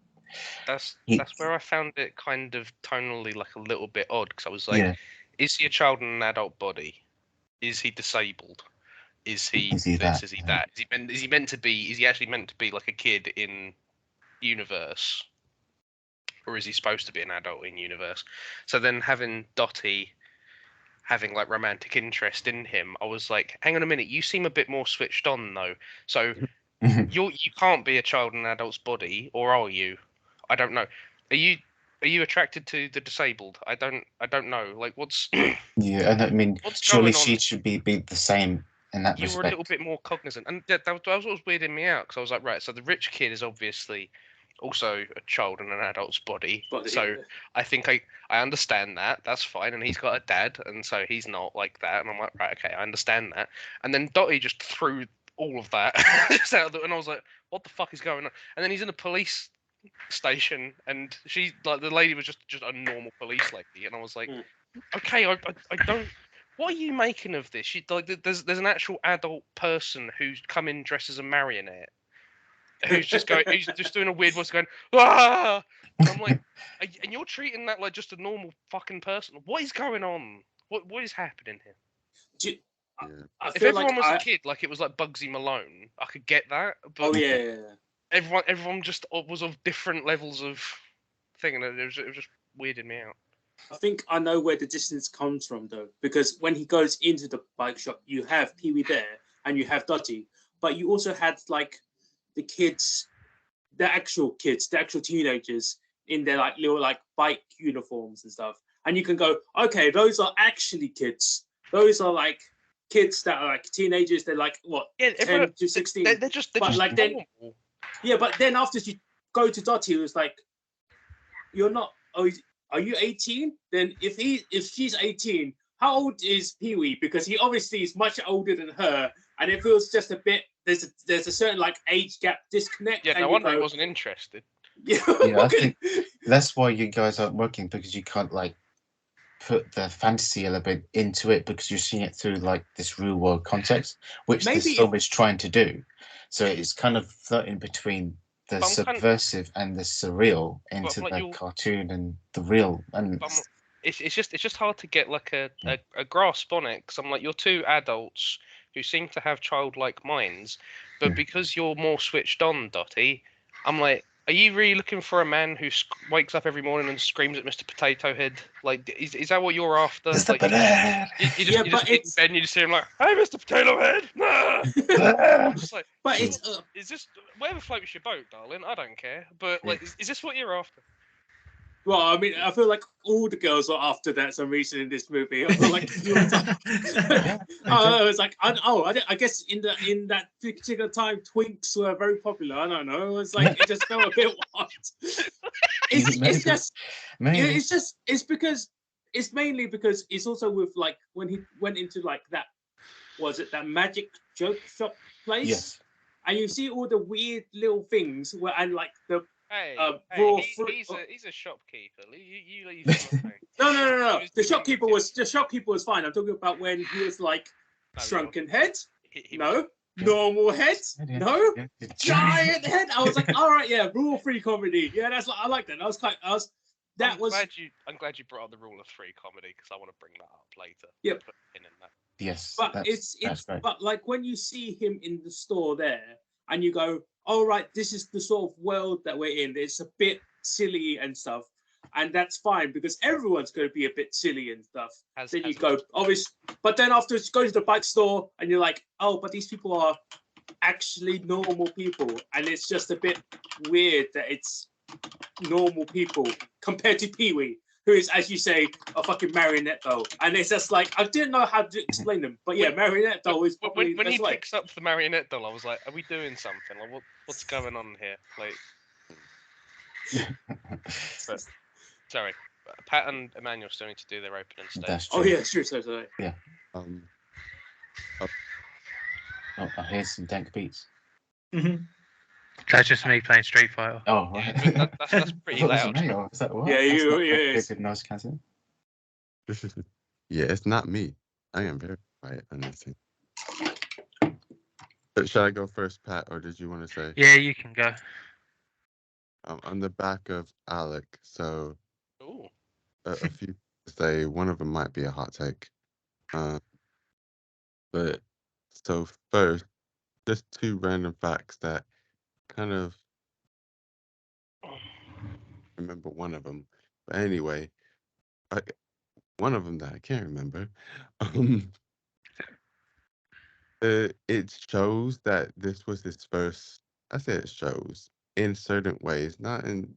That's where I found it kind of tonally like a little bit odd, because I was like, yeah, is he a child in an adult body? Is he disabled? Is he Is he this? that? Is he that? Is he meant to be? Is he actually meant to be like a kid in universe, or is he supposed to be an adult in universe? So then having Dottie having like romantic interest in him, I was like, hang on a minute, you seem a bit more switched on though. So you can't be a child in an adult's body, or are you? I don't know. Are you attracted to the disabled? I don't know. Like what's yeah. And I mean, what's surely going on? she should be the same in that You respect. were a little bit more cognizant, and that was what was weirding me out, because I was like, right, so the rich kid is obviously also a child in an adult's body. So I think I understand that. That's fine, and he's got a dad, and so he's not like that. And I'm like, right, okay, I understand that. And then Dottie just threw all of that just out of the, and I was like, what the fuck is going on? And then he's in a police station, and she like the lady was just a normal police lady, and I was like, okay, I don't. What are you making of this? Like, there's an actual adult person who's come in dressed as a marionette, who's just doing a weird voice, going ah. And I'm like, and you're treating that like just a normal fucking person. What is going on? What is happening here? I If feel everyone like was a kid, like it was like Bugsy Malone, I could get that. But oh yeah. everyone just was of different levels of thing, and it was just weirding me out. I think I know where the distance comes from, though, because when he goes into the bike shop, you have Pee-wee there and you have Dottie, but you also had like the kids, the actual teenagers in their like little like bike uniforms and stuff, and you can go, okay, those are actually kids. Those are like kids that are like teenagers. They're like what, Yeah, 10 to 16. They're just But, like, then- normal. Yeah, but then after you go to Dottie, it was like, you're not. Oh, are you 18? Then if she's 18, how old is Pee-wee? Because he obviously is much older than her, and it feels just a bit. There's a certain like age gap disconnect. Yeah, and no you wonder go, he wasn't interested. Yeah, Yeah, I think that's why you guys aren't working, because you can't like put the fantasy element into it, because you're seeing it through like this real world context, which Maybe this film is trying to do. So it's kind of floating between the But I'm kind of- subversive and the surreal into like, the you'll- cartoon and the real. And But it's just hard to get like a grasp on it, because I'm like, you're two adults who seem to have childlike minds, but Yeah. because you're more switched on, Dottie, I'm like, are you really looking for a man who wakes up every morning and screams at Mr. Potato Head? Like, is that what you're after? Mr. Like, Banana! you Yeah, just but get in it's- bed and you just hear him like, hey, Mr. Potato Head! Nah! I'm just like, but sure, it's is this whatever floats your boat, darling? I don't care. But like, is this what you're after? well, I mean, I feel like all the girls are after that some reason in this movie. I feel like you were I was like, I guess in that particular time, twinks were very popular. I don't know. It was like it just felt a bit wild. It's just Maybe. it's mainly because it's also with like when he went into like that, was it that magic joke shop place? Yes. And you see all the weird little things where and like the Hey, raw hey, fruit- he's a shopkeeper. You leave him alone. no. He The was doing shopkeeper was fine. I'm talking about when he was like No, shrunken head. he No, Yeah. normal head. Yeah. No, Yeah. giant head. I was like, all right, yeah, rule free comedy. Yeah, I like that. I'm glad you brought up the rule of three comedy, because I want to bring that up later. Yep. Put a pin in that. Yes. But that's it's great. but like when you see him in the store there and you go, all right, this is the sort of world that we're in. It's a bit silly and stuff, and that's fine because everyone's going to be a bit silly and stuff. Then you go, obviously, but then after you go to the bike store and you're like, oh, but these people are actually normal people, and it's just a bit weird that it's normal people compared to Pee-wee, who is, as you say, a fucking marionette doll. And it's just like, I didn't know how to explain them, but yeah, marionette doll is probably when the he best way. picks up the marionette doll, I was like, are we doing something? Like, what's going on here? Like, sorry, Pat and Emmanuel still need to do their opening statement. That's true. Oh yeah, sure, sorry. Um, Oh, I hear some dank beats. That's just me playing Street Fighter. Oh, Yeah, right. but that's pretty I thought it was loud. me, or is that what? Yeah, That's you- not yeah, a it's- good noise cancelling. yeah, it's not me. I am very quiet on this thing. But should I go first, Pat, or did you want to say? Yeah, you can go. On the back of Alec, so Ooh. a few say one of them might be a hot take. But so first, just two random facts that kind of remember one of them. But anyway, one of them that I can't remember. It shows that this was his first. I say it shows in certain ways, not in.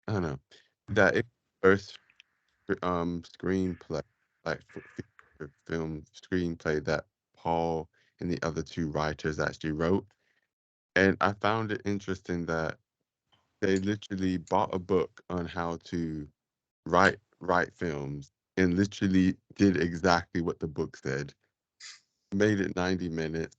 I don't know that it first screenplay, like film screenplay that Paul and the other two writers actually wrote. And I found it interesting that they literally bought a book on how to write films and literally did exactly what the book said. Made it 90 minutes,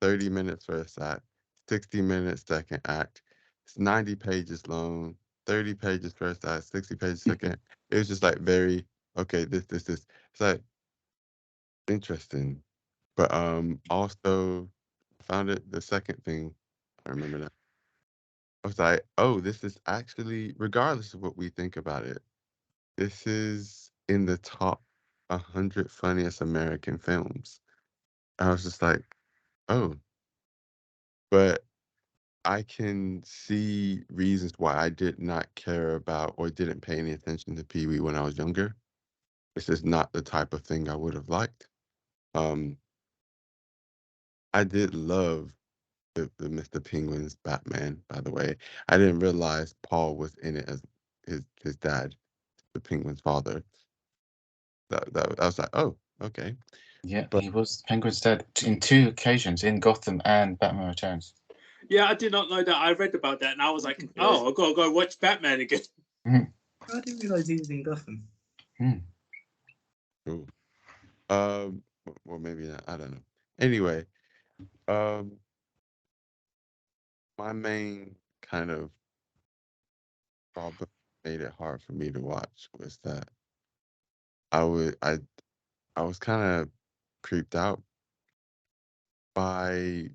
30 minutes first act, 60 minutes second act. It's 90 pages long, 30 pages first act, 60 pages second. It was just like very okay, this. It's like interesting. But also found it the second thing, I remember that. I was like, oh, this is actually, regardless of what we think about it, this is in the top 100 funniest American films. I was just like, oh. But I can see reasons why I did not care about or didn't pay any attention to Pee-wee when I was younger. This is not the type of thing I would have liked. I did love the Mr. Penguin's Batman, by the way. I didn't realize Paul was in it as his dad, the Penguin's father. That I was like, oh, okay. Yeah, But- he was Penguin's dad in 2 occasions in Gotham and Batman Returns. Yeah, I did not know that. I read about that, and I was like, oh, I've got to go watch Batman again. I didn't realise he was in Gotham. Cool. Well, maybe not. I don't know. Anyway, my main kind of problem made it hard for me to watch was that I was kind of creeped out by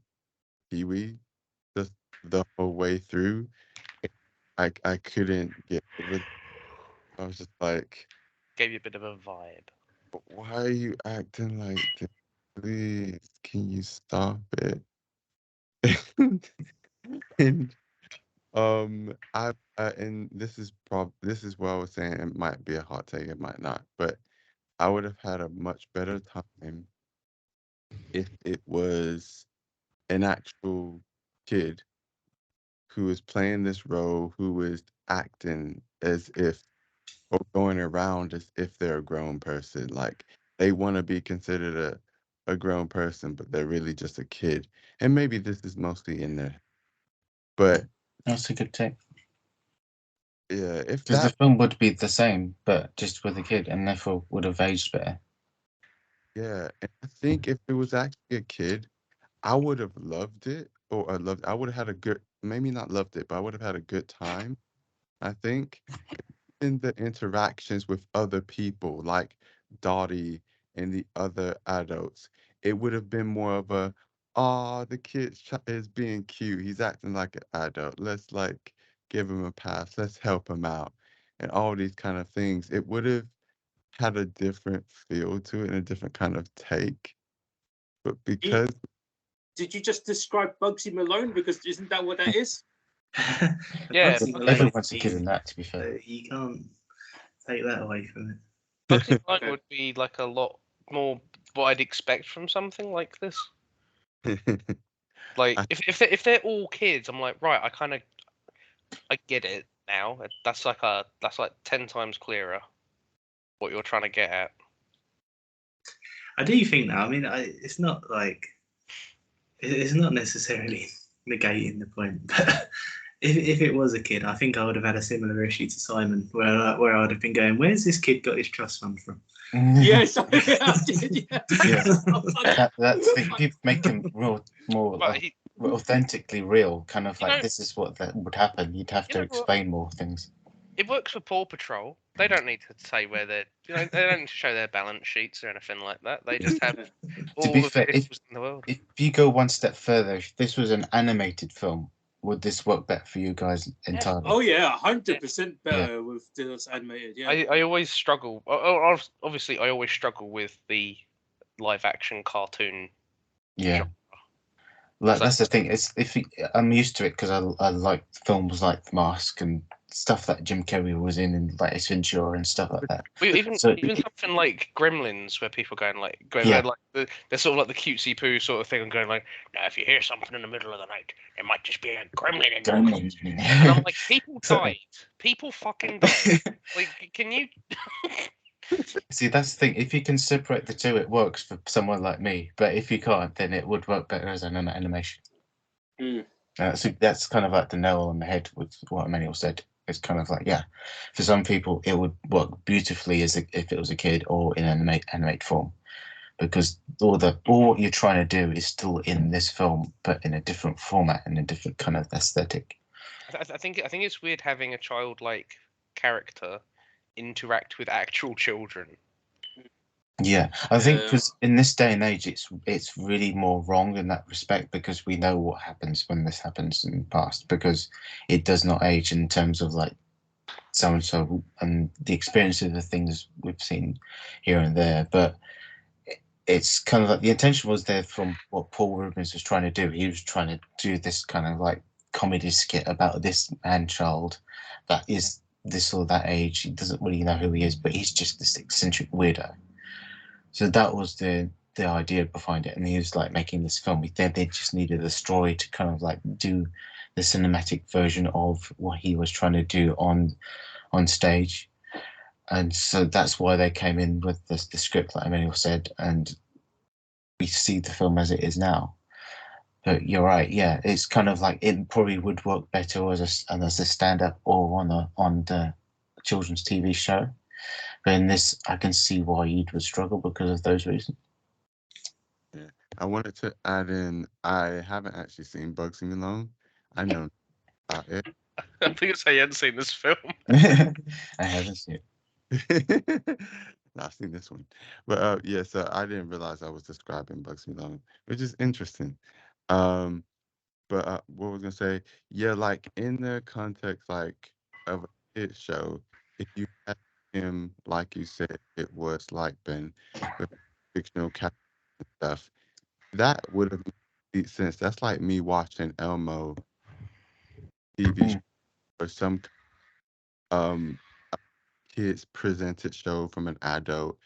Pee-wee the whole way through. I couldn't get over it. I was just like, Gave you a bit of a vibe. why are you acting like this? Please, can you stop it? And and this is what I was saying. It might be a hot take, it might not, but I would have had a much better time if it was an actual kid who was playing this role, who was acting as if, or going around as if they're a grown person. Like they want to be considered a grown person, but they're really just a kid. And maybe this is mostly in there. But That's a good take. yeah, if Because the that, film would be the same, but just with a kid, and therefore would have aged better. yeah, and I think if it was actually a kid, I would have loved it, or I would have had a good, maybe not loved it, but I would have had a good time, I think, in the interactions with other people, like Dottie and the other adults. It would have been more of a, the kid is being cute. He's acting like an adult. Let's like give him a pass. Let's help him out. And all these kind of things. It would have had a different feel to it and a different kind of take. But because Did you just describe Bugsy Malone? Because isn't that what that is? Yeah, Bugsy but Malone, Everyone's a kid in that, to be fair. you can't take that away from it. Bugsy Malone Okay. would be like a lot more what I'd expect from something like this. Like I- if they're all kids, I'm like, right, I get it now. That's like 10 times clearer what you're trying to get at. I do think that. I mean, it's not like it's not necessarily negating the point, but if it was a kid, I think I would have had a similar issue to Simon, where I would have been going, "Where's this kid got his trust fund from?" Yes, I did. Yeah. Yeah. That's the people make him more But he, authentically real, kind of You like know- this is what that would happen. You'd have You to know what? explain more things. it works for Paw Patrol. They don't need to say where they're, they don't need to show their balance sheets or anything like that. They just have all be the fair, vehicles in the world. If you go one step further, if this was an animated film, would this work better for you guys entirely? Oh yeah, 100% better with this animated. Yeah. I always struggle. Obviously, I always struggle with the live action cartoon. Yeah. genre. That's the thing. I'm used to it because I like films like The Mask and stuff that Jim Carrey was in, and like Ace Ventura and stuff like that. Even So- something like Gremlins, where people going like, Yeah. they're sort of like the cutesy poo sort of thing, and going like, now if you hear something in the middle of the night, it might just be a gremlin in your house. And I'm like, people died. People fucking died. Like, can you? See, that's the thing. If you can separate the two, it works for someone like me. But if you can't, then it would work better as an animation. Mm. So that's kind of like the nail on the head with what Emmanuel said. It's kind of like, yeah, for some people, it would work beautifully if it was a kid or in animate form, because all what you're trying to do is still in this film, but in a different format and a different kind of aesthetic. I think it's weird having a childlike character interact with actual children. Yeah, I think Yeah. because in this day and age, it's really more wrong in that respect, because we know what happens when this happens in the past, because it does not age in terms of like so and so and the experience of the things we've seen here and there. But it's kind of like the intention was there from what Paul Rubens was trying to do. He was trying to do this kind of like comedy skit about this man-child that is this or that age. He doesn't really know who he is, but he's just this eccentric weirdo. So that was the idea behind it, and he was like making this film. They just needed a story to kind of like do the cinematic version of what he was trying to do on on stage, and so that's why they came in with the script, like Emmanuel said, and we see the film as it is now. But you're right, yeah, it's kind of like it probably would work better as a stand-up or on the children's TV show. But in this, I can see why you would struggle because of those reasons. Yeah. I wanted to add in, I haven't actually seen Bugsy Malone. I know about it. I think it's how you hadn't seen this film. I haven't seen it. No, I've seen this one. But yeah, so I didn't realize I was describing Bugsy Malone, which is interesting. But what was I gonna say? Yeah, like in the context like of a kid show, if you had him, like you said, it was like Ben with fictional characters and stuff, that would have made sense. That's like me watching Elmo TV show or some um kids presented show from an adult.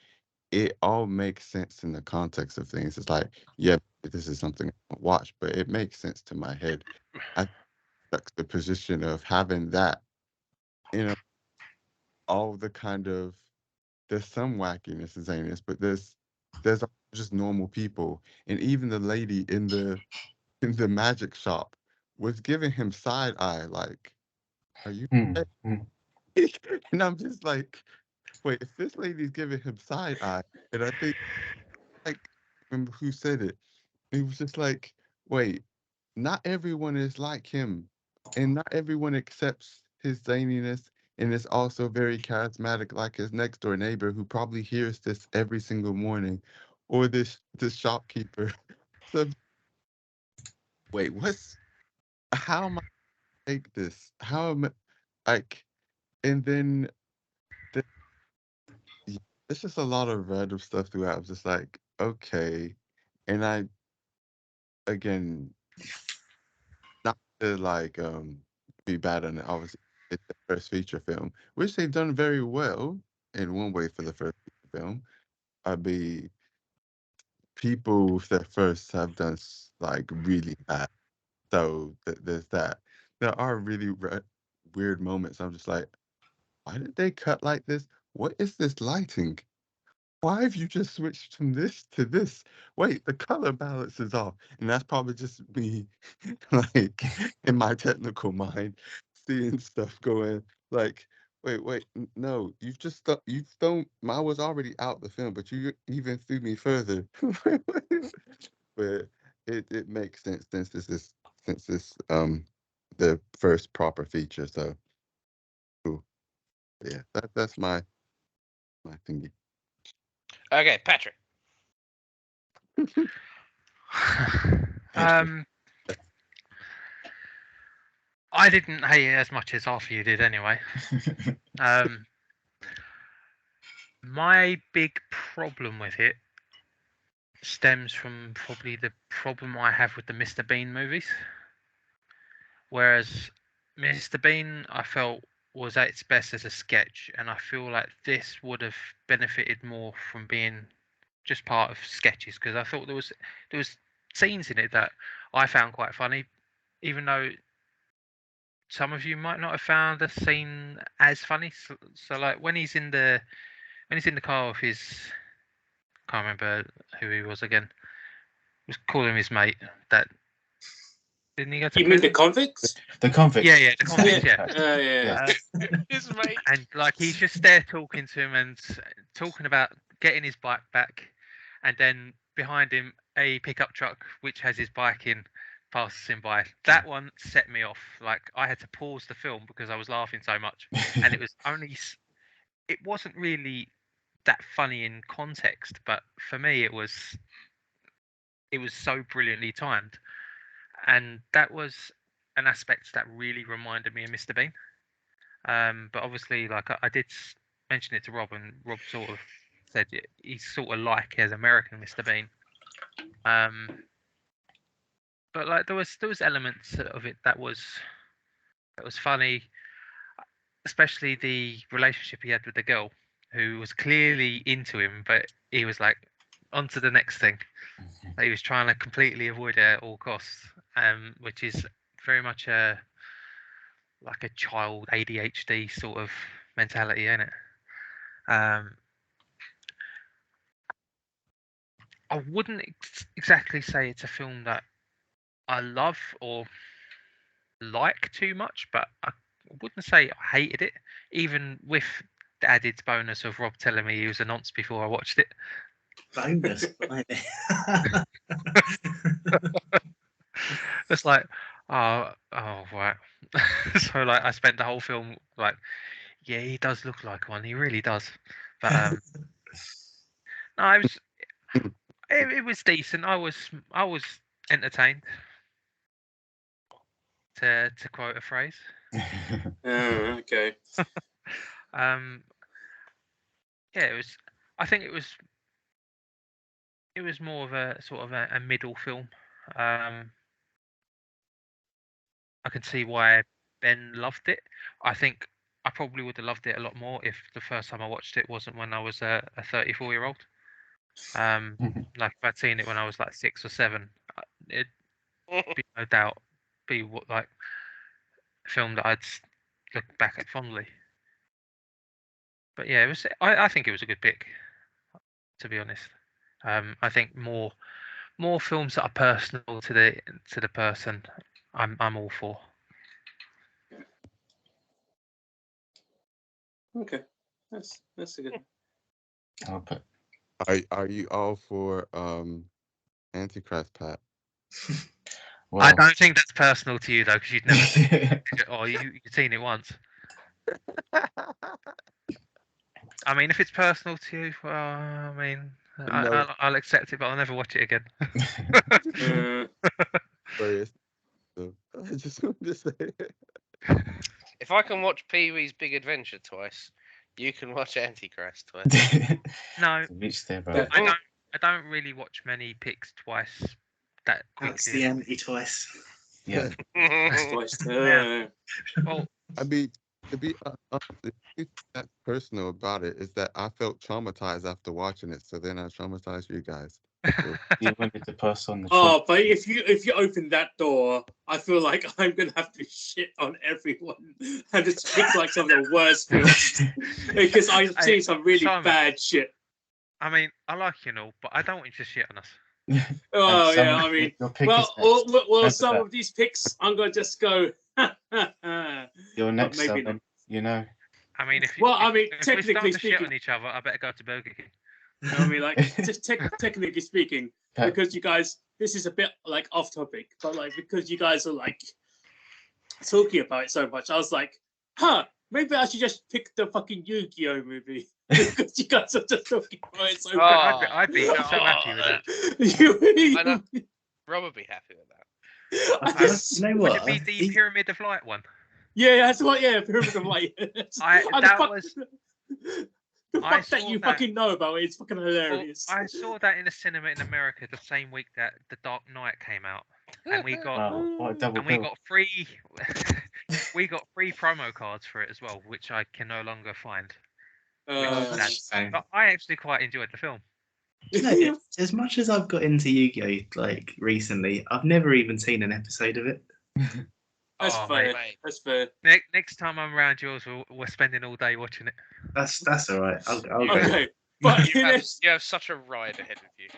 It all makes sense in the context of things. It's like, yeah, this is something I watch, but it makes sense to my head. I that's the position of having that, you know, all the kind of there's some wackiness and zaniness, but there's just normal people. And even the lady in the magic shop was giving him side eye, like, are you okay? And I'm just like, wait, if this lady's giving him side eye, and I think like remember who said it. He was just like, wait, not everyone is like him, and not everyone accepts his zaniness and is also very charismatic like his next door neighbor who probably hears this every single morning, or this shopkeeper. So wait, how am I take this? How am I like and then the, yeah, it's just a lot of random stuff throughout. I was just like, okay. And I again not to like be bad on it. Obviously, it's the first feature film, which they've done very well in one way for the first feature film. I be people that first have done like really bad. So there's that. There are really weird moments. I'm just like, why did they cut like this? What is this lighting? Why have you just switched from this to this? Wait, the color balance is off. And that's probably just me, like, in my technical mind, seeing stuff going, like, wait, no, you've just, you've thrown, I was already out the film, but you even threw me further. But it makes sense since this, the first proper feature. So, cool. Yeah, that's my thingy. Okay, Patrick. I didn't hate it as much as half of you did anyway. My big problem with it stems from probably the problem I have with the Mr. Bean movies. Whereas Mr. Bean, I felt, was at its best as a sketch, and I feel like this would have benefited more from being just part of sketches, because I thought there was scenes in it that I found quite funny, even though some of you might not have found the scene as funny. So like when he's in the car with his, can't remember who he was again. Was calling him his mate. That didn't he go to You mean the prison? convicts? The convicts. Yeah, the convicts. Yeah. Yeah. His mate. And like he's just there talking to him and talking about getting his bike back, and then behind him a pickup truck which has his bike in passes him by. That one set me off. Like I had to pause the film because I was laughing so much, and it wasn't really that funny in context, but for me it was so brilliantly timed, and that was an aspect that really reminded me of Mr. Bean. But obviously, like I did mention it to Rob, and Rob sort of said he's sort of like his American Mr. Bean. But like there was elements of it that was funny, especially the relationship he had with the girl, who was clearly into him, but he was like on to the next thing. Like, he was trying to completely avoid it at all costs, which is very much like a child ADHD sort of mentality, ain't it? I wouldn't exactly say it's a film that I love or like too much, but I wouldn't say I hated it, even with the added bonus of Rob telling me he was a nonce before I watched it. Bonus. Blimey. It's like, oh right. So like, I spent the whole film like, yeah, he does look like one. He really does. But no, it was decent. I was entertained. To quote a phrase. Okay. Yeah, it was. I think it was more of a sort of a middle film. I can see why Ben loved it. I think I probably would have loved it a lot more if the first time I watched it wasn't when I was a 34-year-old. Like if I'd seen it when I was like 6 or 7, it'd be no doubt be like a film that I'd look back at fondly. But yeah, it was. I think it was a good pick, to be honest. I think more films that are personal to the person, I'm all for. Okay, that's a good one. Okay. Are you all for Antichrist, Pat? Well, I don't think that's personal to you though, because you'd never seen it, or you've seen it once. I mean, if it's personal to you, well, I mean, No. I'll accept it, but I'll never watch it again. Sorry, so I just wanted to say. If I can watch Pee-wee's Big Adventure twice, you can watch Antichrist twice. No, reach there, bro. Yeah. I don't really watch many picks twice that That's quickly. the anti-twice. Yeah. That's twice. Yeah. Well, I mean, to be that personal about it is that I felt traumatized after watching it, so then I traumatized you guys. You wanted to pass on the Oh, but if you open that door, I feel like I'm gonna have to shit on everyone and just pick like some of the worst films because I've seen some really Simon, bad shit. I mean, I like you and all, but I don't want you to shit on us. Oh And yeah, some- I mean, your pick well, is next. Remember some that. of these picks I'm gonna just go. You're next, maybe Simon. You know. I mean, Well, I mean, if we technically start to shit speaking, on each other, I better go to Burger King. you know what I mean, like just technically speaking, Pat, because you guys, this is a bit like off topic, but like because you guys are like talking about it so much, I was like, maybe I should just pick the fucking Yu-Gi-Oh movie because you guys are just talking about it so Oh, much. I'd be so happy with that. I know. Rob would be happy with that. I You just, know Would what? it be the Pyramid of Light one? yeah, that's what. Yeah, Pyramid of Light. The I fact that saw you that. fucking know about it, it's fucking Well, hilarious. I saw that in a cinema in America the same week that The Dark Knight came out, and we got wow, what a double bill. free we got free promo cards for it as well, which I can no longer find. That's So, But I actually quite enjoyed the film. you know, as much as I've got into Yu-Gi-Oh like recently, I've never even seen an episode of it. Oh, fair. Mate. That's fair. Next time I'm around yours, we're spending all day watching it. That's all right. I'll go. Okay, but You have such a ride ahead of you.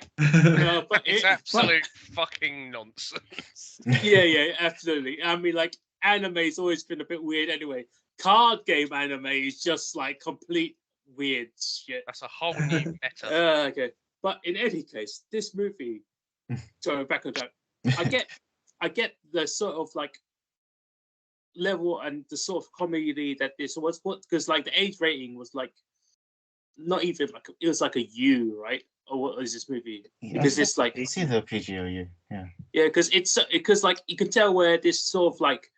but It's absolute fucking nonsense. yeah, absolutely. I mean, like, anime's always been a bit weird anyway. Card game anime is just like complete weird shit. That's a whole new meta. Okay, but in any case, this movie. So back on track. I get the sort of like level and the sort of comedy that this was, because like the age rating was like not even like, it was like a U, right? Or what is this movie? Because it's like, It's either PG or U. Yeah. yeah, because like you can tell where this sort of like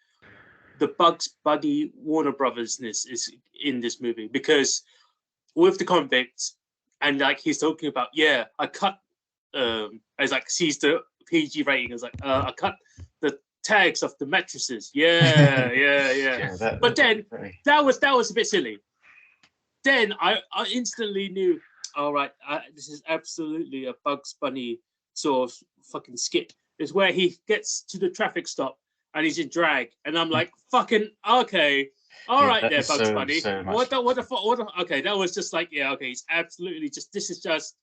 the Bugs Bunny Warner Brothersness is in this movie, because with the convicts and like he's talking about, yeah, I cut as like sees the PG rating as like I cut the tags of the mattresses. Yeah. But then that was a bit silly. Then I instantly knew, all right, this is absolutely a Bugs Bunny sort of fucking skit. Is where he gets to the traffic stop and he's in drag, and I'm like, fucking okay. All Yeah, right, that there, was Bugs so- Bunny. so much What the fuck? Okay, that was just like, yeah, okay, it's absolutely just, this is just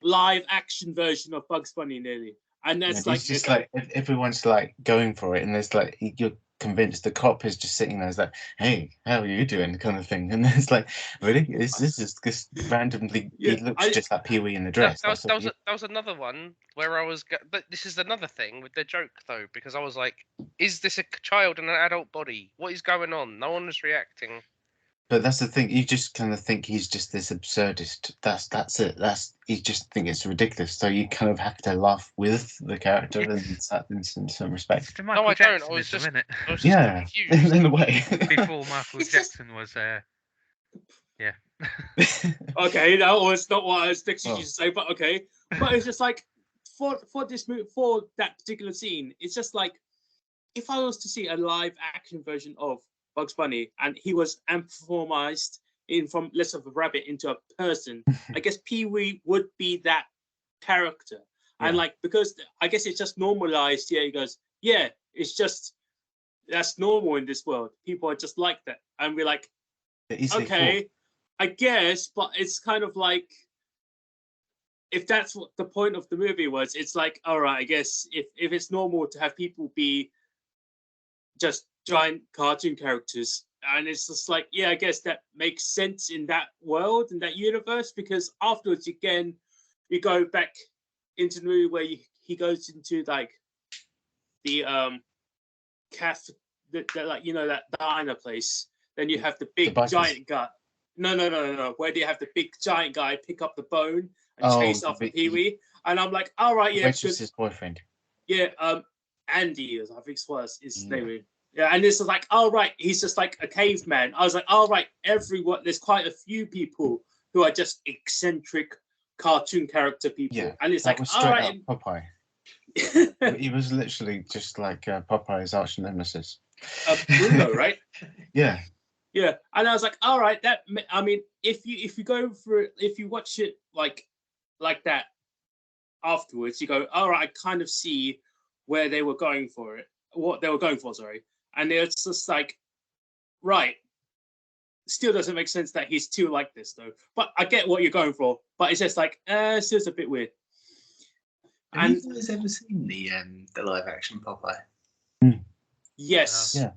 live action version of Bugs Bunny nearly. And Yeah, that's it's just like everyone's like going for it, and there's like you're convinced the cop is just sitting there, it's like, "Hey, how are you doing?" kind of thing, and it's like, really, is this just randomly? Yeah, he looks just like Pee Wee in the That, dress. that was That's all that was another one where I was. But this is another thing with the joke though, because I was like, "Is this a child in an adult body? What is going on?" No one was reacting. But that's the thing. You just kind of think he's just this absurdist. That's it. You just think it's ridiculous. So you kind of have to laugh with the character in some respect. It's the Michael I don't. I was Jacksonism, just- isn't it? I was just Yeah, confused. in a way. Before Michael It's just- Jackson was, yeah. okay, that was not what I was expecting Well. you to say, but okay. But it's just like for this movie, for that particular scene, it's just like if I was to see a live action version of Bugs Bunny and he was amplified from less of a rabbit into a person, I guess Pee Wee would be that character. And Yeah. like, because I guess it's just normalized. Yeah, he goes, yeah, it's just that's normal in this world. People are just like that, and we're like, Easily okay, I guess, but it's kind of like if that's what the point of the movie was, it's like, all right, I guess if it's normal to have people be just giant cartoon characters, and it's just like, yeah, I guess that makes sense in that world, in that universe, because afterwards, again, you go back into the movie where he goes into like the cafe, like, you know, that diner place. Then you have the big bikers. giant guy. No. Where do you have the big giant guy pick up the bone and Oh, chase the after big- Pee Wee? And I'm like, all right, yeah, because Waitress's boyfriend. yeah, Andy, I think it was his Yeah. name. Yeah, and this is like, all right, he's just like a caveman. I was like, all right, there's quite a few people who are just eccentric cartoon character people. Yeah, And it's that like, was all straight right. up Popeye. He was literally just like Popeye's arch nemesis. Bruno, right? Yeah, Yeah, and I was like, all right, I mean, if you go for it, if you watch it like that afterwards, you go, all right, I kind of see where they were going for it, what they were going for, sorry, and it's just like, right, still doesn't make sense that he's too like this though, but I get what you're going for, but it's just like, it's just a bit weird. Have And you guys ever seen the live action Popeye? yes, yeah.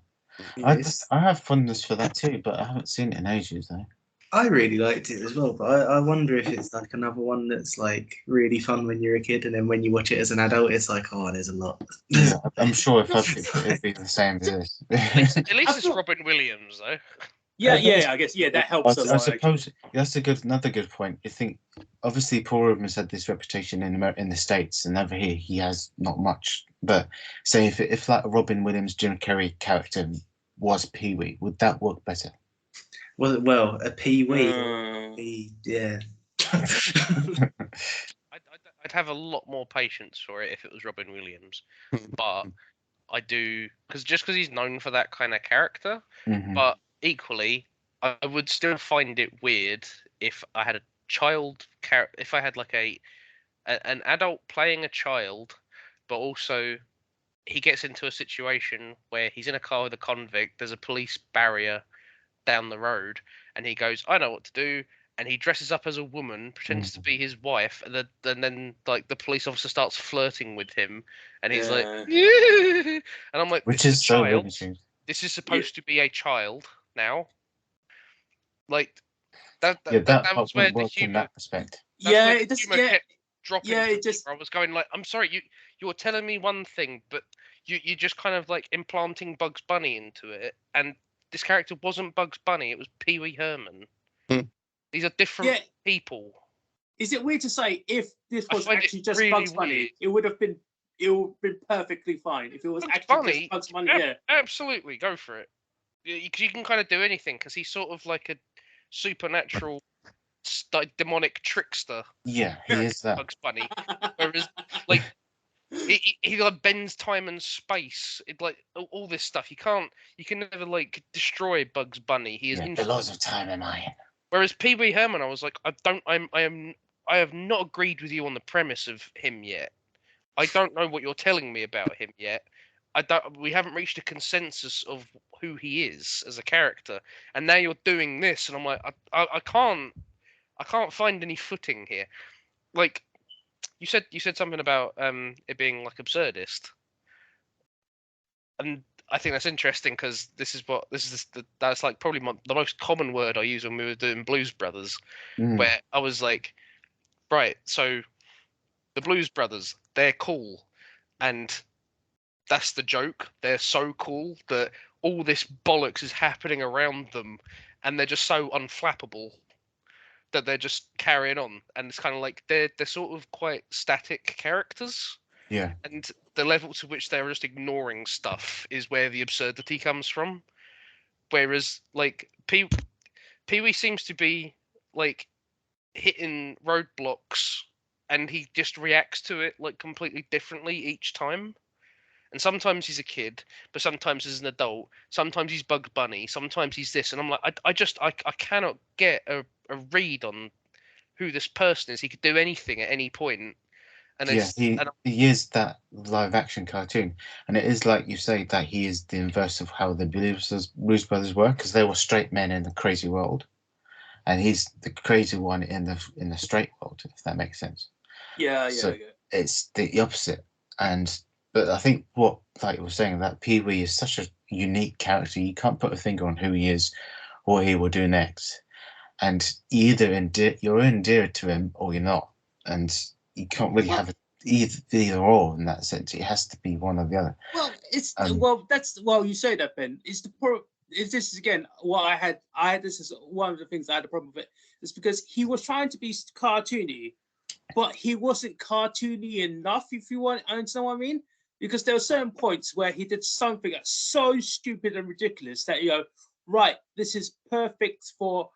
Yes. I have fondness for that too, but I haven't seen it in ages though. I really liked it as well, but I wonder if it's like another one that's like really fun when you're a kid, and then when you watch it as an adult, it's like, oh, there's a lot. Yeah, I'm sure if I picked it, it'd be the same as this. At least I it's thought- Robin Williams though. yeah, I I guess, yeah, that helps a I lot. suppose that's another good point. I think obviously Paul Rubens had this reputation in the States, and over here he has not much. But say if like a Robin Williams, Jim Carrey character was Pee Wee, would that work better? Well, a Pee Wee, yeah. I'd have a lot more patience for it if it was Robin Williams, but I do because he's known for that kind of character. Mhm. But equally, I would still find it weird if I had a child if I had like an adult playing a child, but also he gets into a situation where he's in a car with a convict. There's a police barrier down the road, and he goes, "I know what to do." And he dresses up as a woman, pretends to be his wife, and then like the police officer starts flirting with him, and he's like, "Yeah." And I'm like, Which "This is a so child. Looney Tunes. This is supposed to be a child now." Like that Yeah, that was part where wouldn't the work in humor. that respect. That's Yeah, where it the just humor yeah. kept dropping. yeah, for it me, just- where I was going like, "I'm sorry, you're telling me one thing, but you're just kind of like implanting Bugs Bunny into it, and this character wasn't Bugs Bunny; it was Pee Wee Herman. Hmm. These are different Yeah. people." Is it weird to say if this I was find it actually just really Bugs Bunny, weird. it would have been perfectly fine. If it was Bugs actually Bunny, just Bugs Bunny, ab- yeah. absolutely, go for it. You can kind of do anything because he's sort of like a supernatural, demonic trickster. Yeah, he is that. Bugs Bunny, whereas like he like bends time and space. It like all this stuff. You can never like destroy Bugs Bunny. He is Yeah, the infinite. laws of time am I. Whereas Pee Wee Herman, I was like, I have not agreed with you on the premise of him yet. I don't know what you're telling me about him yet. we haven't reached a consensus of who he is as a character, and now you're doing this, and I'm like, I can't find any footing here. Like you said something about it being like absurdist, and I think that's interesting because that's like probably the most common word I use when we were doing Blues Brothers, where I was like, right, so the Blues Brothers, they're cool, and that's the joke. They're so cool that all this bollocks is happening around them, and they're just so unflappable that they're just carrying on. And it's kind of like they're sort of quite static characters. Yeah. And the level to which they're just ignoring stuff is where the absurdity comes from. Whereas, like, Pee-wee seems to be, like, hitting roadblocks, and he just reacts to it, like, completely differently each time. And sometimes he's a kid, but sometimes he's an adult. Sometimes he's Bugs Bunny. Sometimes he's this. And I'm like, I cannot get a read on who this person is. He could do anything at any point. And yeah, he is that live action cartoon, and it is like you say that he is the inverse of how the Blues Brothers were, because they were straight men in the crazy world, and he's the crazy one in the straight world, if that makes sense. Yeah. It's the opposite, but I think what, like you were saying, that Pee-wee is such a unique character. You can't put a finger on who he is or what he will do next, and you're endeared to him or you're not, and you can't really have either or in that sense. It has to be one or the other. Well, you say that, Ben. This is again what I had. This is one of the things I had a problem with it. Is because he was trying to be cartoony, but he wasn't cartoony enough. If you understand what I mean? Because there were certain points where he did something that's so stupid and ridiculous that right, this is perfect for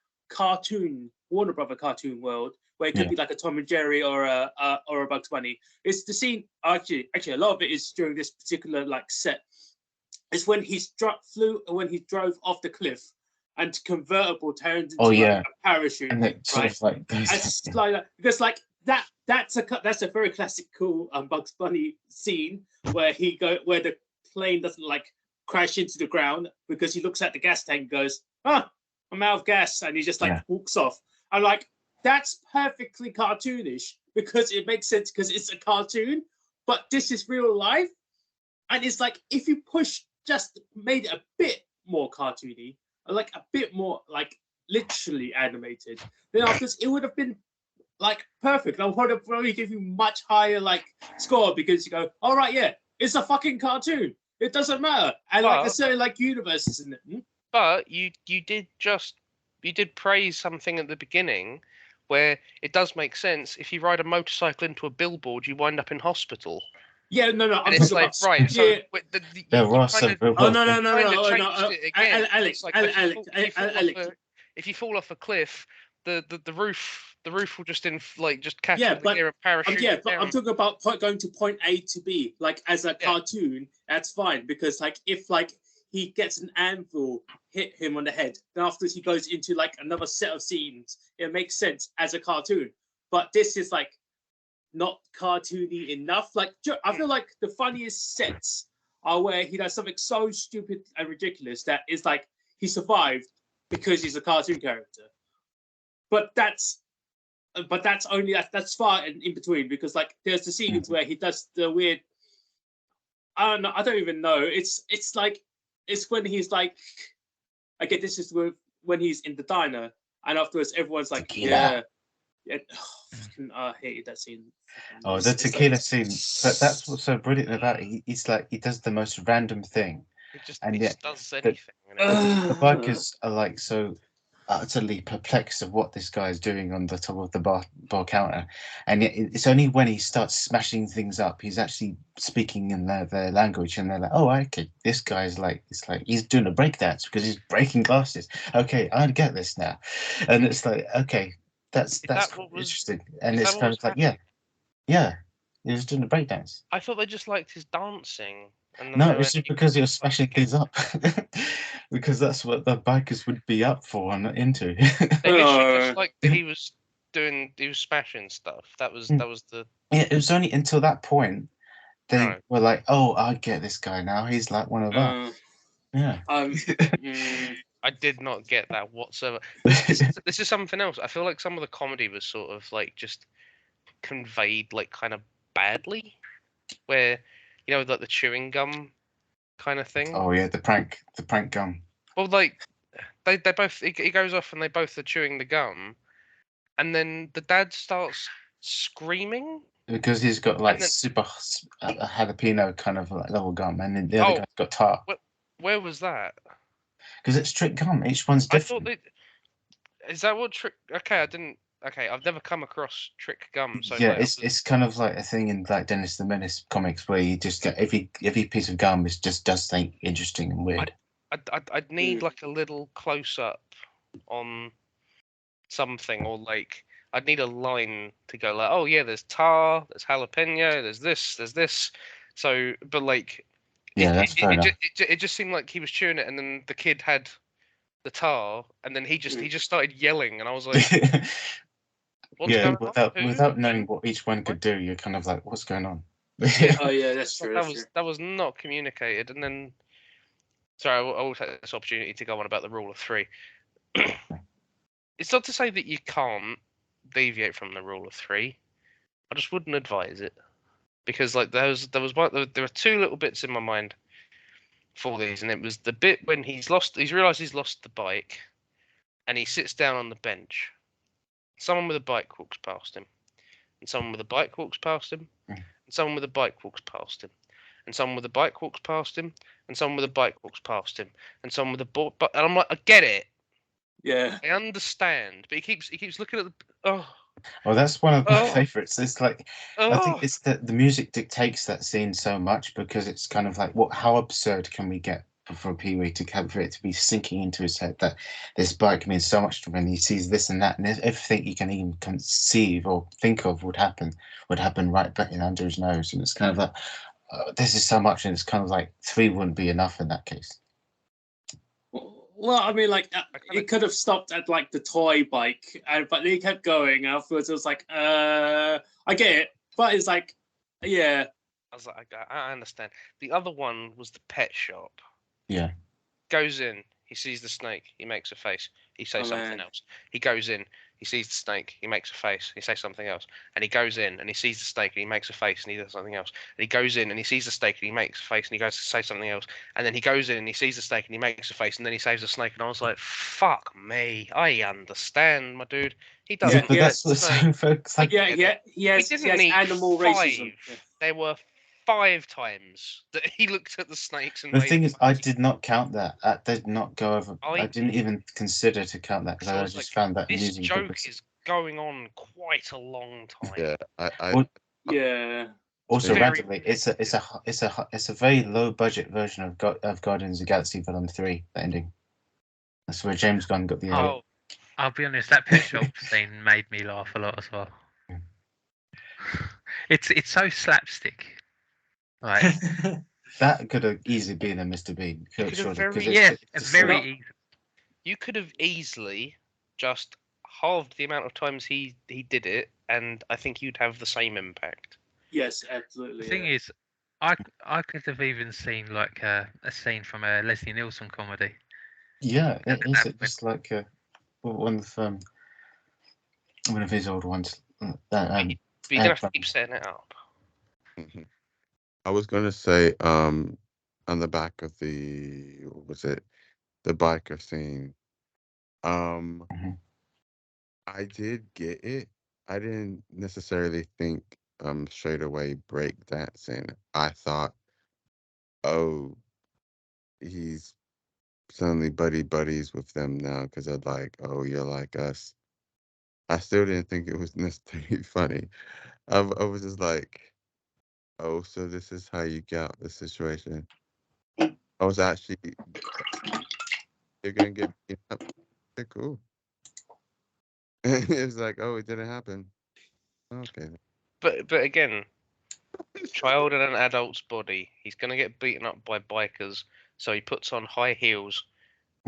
Warner Brother cartoon world, where it could be like a Tom and Jerry or a Bugs Bunny. It's the scene. Actually, a lot of it is during this particular set. It's when he drove off the cliff, and convertible turned into a parachute. And it sort of like because that's a very classic cool Bugs Bunny scene where where the plane doesn't crash into the ground because he looks at the gas tank and goes, I'm out of gas, and he just walks off. I'm like, that's perfectly cartoonish because it makes sense because it's a cartoon, but this is real life. And it's like, if you just made it a bit more cartoony, a bit more literally animated, then afterwards it would have been perfect. I would have probably give you much higher score because you go, all right, yeah, it's a fucking cartoon. It doesn't matter. And a certain universes in it. But you did praise something at the beginning where it does make sense. If you ride a motorcycle into a billboard, you wind up in hospital. Yeah, no. And it's like, right, so Alex. If you fall off a cliff, the roof will just catch you in the air and parachute. But I'm talking about going to point A to B, as a cartoon. That's fine because if he gets an anvil hit him on the head, then afterwards he goes into another set of scenes. It makes sense as a cartoon, but this is not cartoony enough. I feel like the funniest sets are where he does something so stupid and ridiculous that is he survived because he's a cartoon character. But that's far in between because there's the scenes where he does the weird. I don't know. I don't even know. It's when he's this is when he's in the diner and afterwards everyone's yeah. I hated that scene. Oh, the tequila scene. But that's what's so brilliant about it. He's he does the most random thing. He just does anything. The bikers are so utterly perplexed of what this guy is doing on the top of the bar counter, and yet it's only when he starts smashing things up he's actually speaking in their language, and they're like, oh, okay, this guy's he's doing a breakdance because he's breaking glasses. Okay, I get this now. And it's okay, that's interesting. And it's kind of yeah, he was doing a breakdance. I thought they just liked his dancing. No, it's just because he was smashing things up. Because that's what the bikers would be up for and into. He was smashing stuff. That was the. Yeah, it was only until that point they No. were like, "Oh, I get this guy now. He's like one of us." Yeah. I did not get that whatsoever. This is something else. I feel like some of the comedy was sort of like just conveyed like kind of badly, where like the chewing gum kind of thing. Oh yeah, the prank gum. Well, like they both he goes off and they both are chewing the gum, and then the dad starts screaming. Because he's got like And then- super a jalapeno kind of like level gum, and then the other Oh. guy's got tar. Where was that? Because it's strict gum. Each one's I thought different. is that what trick? Okay, I didn't. Okay, I've never come across trick gum. So Yeah, like, it's kind of like a thing in like Dennis the Menace comics where you just get every piece of gum is just does something interesting and weird. I'd need like a little close up on something, or like I'd need a line to go like, oh yeah, there's tar, there's jalapeno, there's this. So, but like, Yeah, that's fair enough. it just seemed like he was chewing it, and then the kid had the tar, and then he just started yelling, and I was like, what's Yeah, going on? without knowing what each one could do, you're kind of like, what's going on? Oh yeah, that's true. That was not communicated, and then. Sorry, I will take this opportunity to go on about the rule of three. It's not to say that you can't deviate from the rule of three. I just wouldn't advise it, because like there were two little bits in my mind for these, and it was the bit when he's realised he's lost the bike, and he sits down on the bench. Someone with a bike walks past him, and someone with a bike walks past him, and someone with a bike walks past him, and someone with a bike walks past him, and someone with a bike walks past him, and someone with a but and I'm like, I get it. Yeah. I understand, but he keeps looking at the Well, that's one of my favorites. It's like I think oh. it's that the music dictates that scene so much because it's kind of like how absurd can we get for Pee-wee for it to be sinking into his head that this bike means so much to him, and he sees this and that, and everything he can even conceive or think of would happen right back in under his nose, and it's kind of like this is so much, and it's kind of like 3 wouldn't be enough in that case. Well, I mean, like it could have stopped at like the toy bike, but he kept going. Afterwards, it was like, I get it, but it's like, yeah. I was like, I understand. The other one was the pet shop. Yeah. Goes in, he sees the snake, he makes a face, he says something else. He goes in, he sees the snake, he makes a face, he says something else. And he goes in and he sees the snake and he makes a face and he does something else. And he goes in and he sees the snake and he makes a face and he goes to say something else. And then he goes in and he sees the snake and he makes a face and then he saves the snake. And I was like, fuck me, I understand, my dude. He doesn't. Yeah, but that's the same, folks. Like, he has animal racism. There were 5 times that he looked at the snakes and the thing is, I did not count that. That did not go over. I didn't even consider to count that because I just like, found that this amusing. Joke is going on quite a long time. Yeah, yeah. Also, randomly, it's a very low budget version of Guardians of the Galaxy Volume 3. The ending. That's where James Gunn got the. I'll be honest. That pet shop scene made me laugh a lot as well. It's so slapstick. Right. That could have easily been a Mr. Bean. Very easy. You could have easily just halved the amount of times he did it, and I think you'd have the same impact. Yes, absolutely. The thing is, I could have even seen like a scene from a Leslie Nielsen comedy. Yeah, it's just like one of his old ones. But you're gonna have to keep setting it up. Mm-hmm. I was gonna say, on the back of the the biker scene. I did get it. I didn't necessarily think straight away break dancing. I thought, oh, he's suddenly buddies with them now because they're like, oh, you're like us. I still didn't think it was necessarily funny. I was just like, oh, so this is how you get out of the situation. I was actually, you're gonna get beat up. Okay, cool. And it was like, oh, it didn't happen. Okay. But again, child in an adult's body, he's gonna get beaten up by bikers, so he puts on high heels,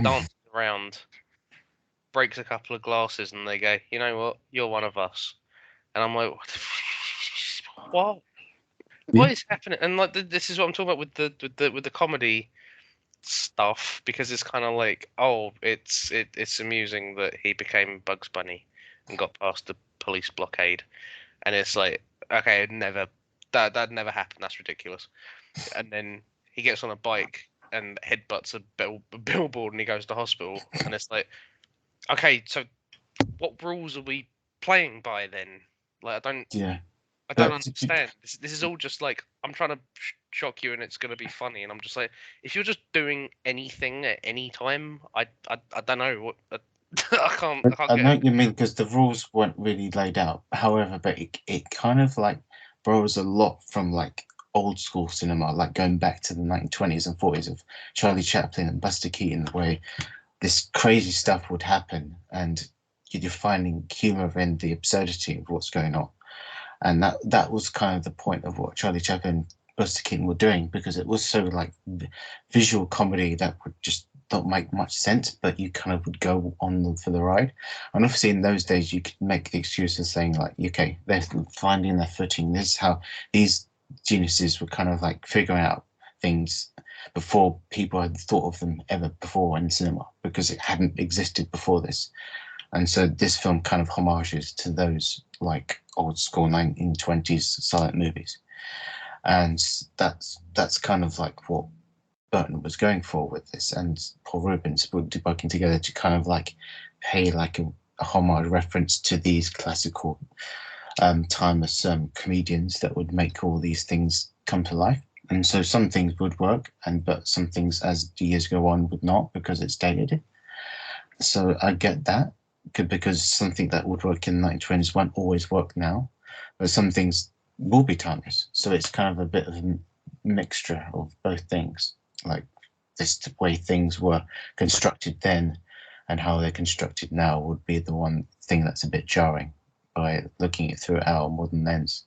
dances around, breaks a couple of glasses, and they go, you know what, you're one of us. And I'm like, what? what is happening? And like this is what I'm talking about with the comedy stuff, because it's kind of like, oh, it's amusing that he became Bugs Bunny and got past the police blockade, and it's like, okay, that never happened. That's ridiculous. And then he gets on a bike and headbutts a billboard, and he goes to hospital, and it's like, okay, so what rules are we playing by then? Like, I Yeah. don't But- understand. This is all just like, I'm trying to shock you and it's gonna be funny, and I'm just like, if you're just doing anything at any time, I don't know what. I can't I get know it. what you mean, because the rules weren't really laid out. However, but it kind of like borrows a lot from like old school cinema, like going back to the 1920s and 40s of Charlie Chaplin and Buster Keaton, where this crazy stuff would happen and you're finding humor in the absurdity of what's going on. And that was kind of the point of what Charlie Chaplin and Buster Keaton were doing, because it was so like visual comedy that would just not make much sense, but you kind of would go on for the ride. And obviously in those days you could make the excuse of saying like, okay, they're finding their footing. This is how these geniuses were kind of like figuring out things before people had thought of them ever before in cinema, because it hadn't existed before this. And so this film kind of homages to those like old school 1920s silent movies. And that's kind of like what Burton was going for with this, and Paul Rubens were working together to kind of like pay like a homage reference to these classical timeless comedians that would make all these things come to life. And so some things would work, but some things as the years go on would not, because it's dated. So I get that, because something that would work in the 1920s won't always work now, but some things will be timeless. So it's kind of a bit of a mixture of both things, like this way things were constructed then and how they're constructed now would be the one thing that's a bit jarring by looking it through our modern lens.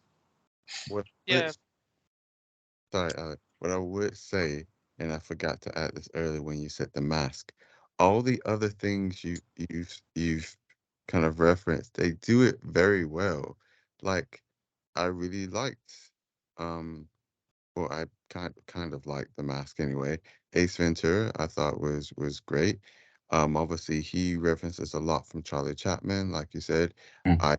What Yeah. Sorry, Alex. What I would say, and I forgot to add this earlier when you said the mask, all the other things you've kind of referenced, they do it very well. Like, I really liked, um, well, I kind of liked the mask anyway. Ace Ventura, I thought was great. Obviously he references a lot from Charlie Chaplin, like you said. Mm.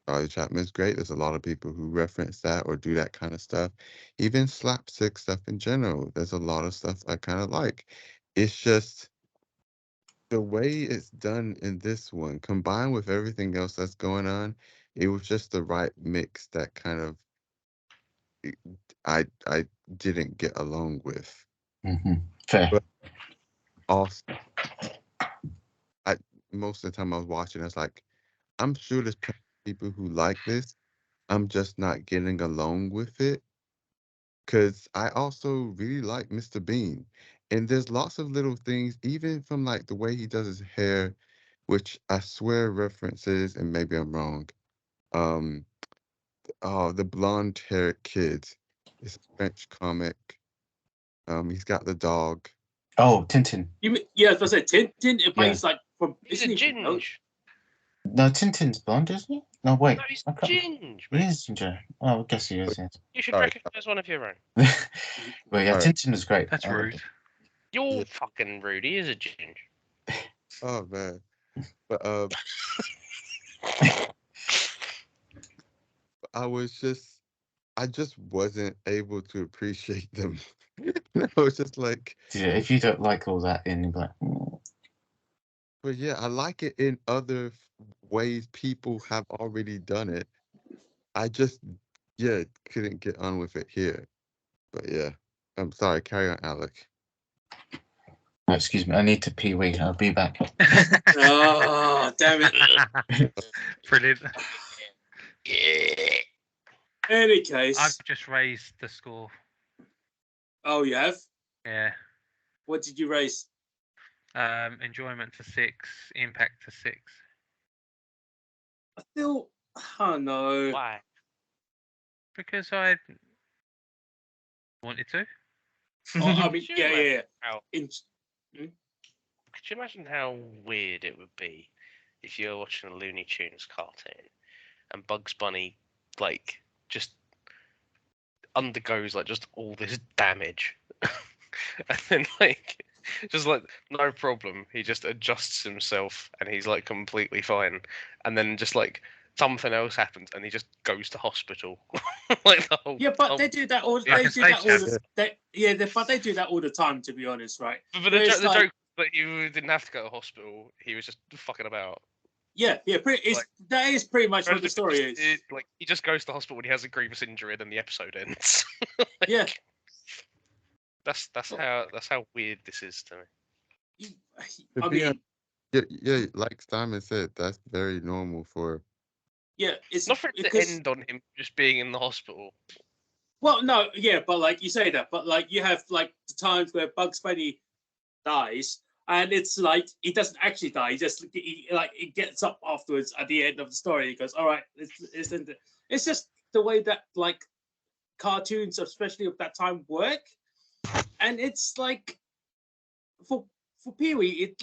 Charlie Chapman's great. There's a lot of people who reference that or do that kind of stuff. Even slapstick stuff in general. There's a lot of stuff I kind of like. It's just the way it's done in this one, combined with everything else that's going on, it was just the right mix that kind of I didn't get along with. Mm-hmm. Fair. But also, I most of the time I was watching, I was like, I'm sure there's plenty of people who like this. I'm just not getting along with it. Because I also really like Mr. Bean. And there's lots of little things, even from like the way he does his hair, which I swear references, and maybe I'm wrong. Um, the blonde haired kid. It's a French comic. He's got the dog. Oh, Tintin. Yeah, as I said, Tintin, but Yeah. he's like from. He's Isn't a he from Belgium? ginge. No, Tintin's blonde, isn't he? No, wait. No, he's I can't- ginge. He Man. is ginger. Oh, I guess he is. Yes. You should Sorry. recognize one of your own. But yeah, Alright. Tintin was great. That's I loved rude. it. You're Yeah. fucking rude. He is a ginge. Oh man. But I just wasn't able to appreciate them. I was just like, Yeah, if you don't like all that, then you're like, but yeah, I like it in other ways people have already done it. I just, yeah, couldn't get on with it here. But yeah, I'm sorry. Carry on, Alec. oh, excuse me, I need to pee wee. I'll be back. Oh, damn it. Brilliant. Any case. I've just raised the score. Oh, you have? Yeah. What did you raise? Enjoyment to 6, impact to 6. I feel. Oh, no. Why? Because I wanted to. Oh, I mean, Could you yeah. imagine how- In, Could you imagine how weird it would be if you were watching a Looney Tunes cartoon and Bugs Bunny, like, just undergoes like just all this damage, and then like just like no problem, he just adjusts himself and he's like completely fine, and then just like something else happens and he just goes to hospital. Like the whole Yeah, but they do that all. Like They a do that all. space But they do that all the time. To be honest, right? But the, It's the like- joke that you didn't have to go to hospital, he was just fucking about. Yeah. That is pretty much what the story is. Like he just goes to hospital when he has a grievous injury, and then the episode ends. Yeah. That's how weird this is to me. To I be mean, Yeah, like Simon said, that's very normal for. yeah, it's Not for it to because end on him just being in the hospital. well, no, yeah, but like you say that, but like you have like the times where Bugs Bunny dies, and it's like he doesn't actually die. He gets up afterwards at the end of the story. He goes, "All right, it's just the way that like cartoons, especially of that time, work." And it's like for Pee-wee,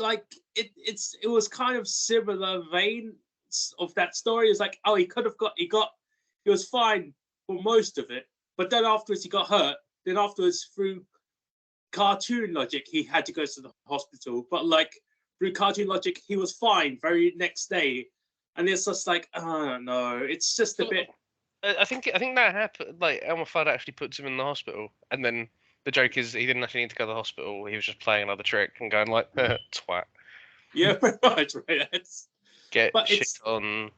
it was kind of similar vein of that story. It's like, oh, he was fine for most of it, but then afterwards he got hurt. Then afterwards, through cartoon logic, he had to go to the hospital. But like through cartoon logic, he was fine very next day. And it's just like, oh no, it's just a bit. I think that happened. Like Elmer Fudd actually puts him in the hospital, and then the joke is he didn't actually need to go to the hospital. He was just playing another trick and going like, twat. Yeah, pretty much, right? Get But shit it's- on.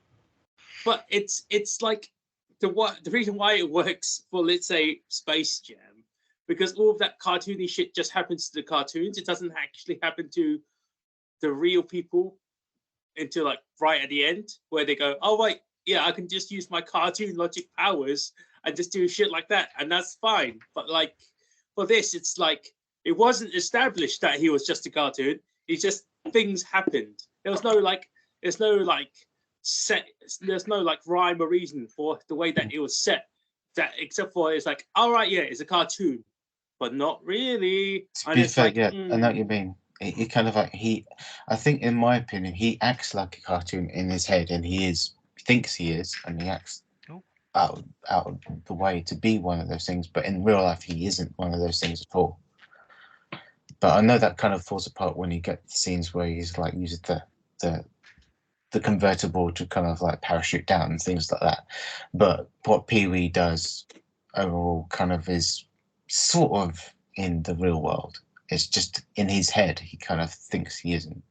But it's like the reason why it works for, let's say, Space Jam, because all of that cartoony shit just happens to the cartoons. It doesn't actually happen to the real people until like right at the end, where they go, oh wait, yeah, I can just use my cartoon logic powers and just do shit like that, and that's fine. But like for this, it's like it wasn't established that he was just a cartoon. It's just things happened. There's no like rhyme or reason for the way that it was set. That except for it's like, all right, yeah, it's a cartoon, but not really. To And be it's fair, like, yeah, I know what you mean. He kind of like I think, in my opinion, he acts like a cartoon in his head, and thinks he is, and he acts out of the way to be one of those things. But in real life, he isn't one of those things at all. But I know that kind of falls apart when you get the scenes where he's like uses the convertible to kind of like parachute down and things like that. But what Pee-wee does overall kind of is sort of in the real world. It's just in his head, he kind of thinks he isn't.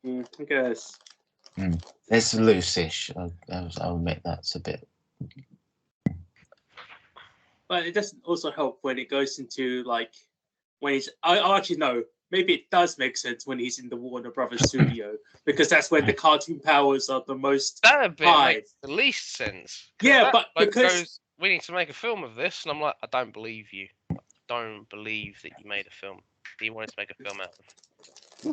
I guess. It's loose-ish. I'll admit that's a bit. But it doesn't also help when it goes into like when he's. I actually know. Maybe it does make sense when he's in the Warner Brothers studio, because that's when the cartoon powers are the most That bit high. makes the least sense. 'Cause Yeah, that but bloke because goes, we need to make a film of this, and I'm like, I don't believe you. I don't believe that you made a film. He wanted to make a film out of it.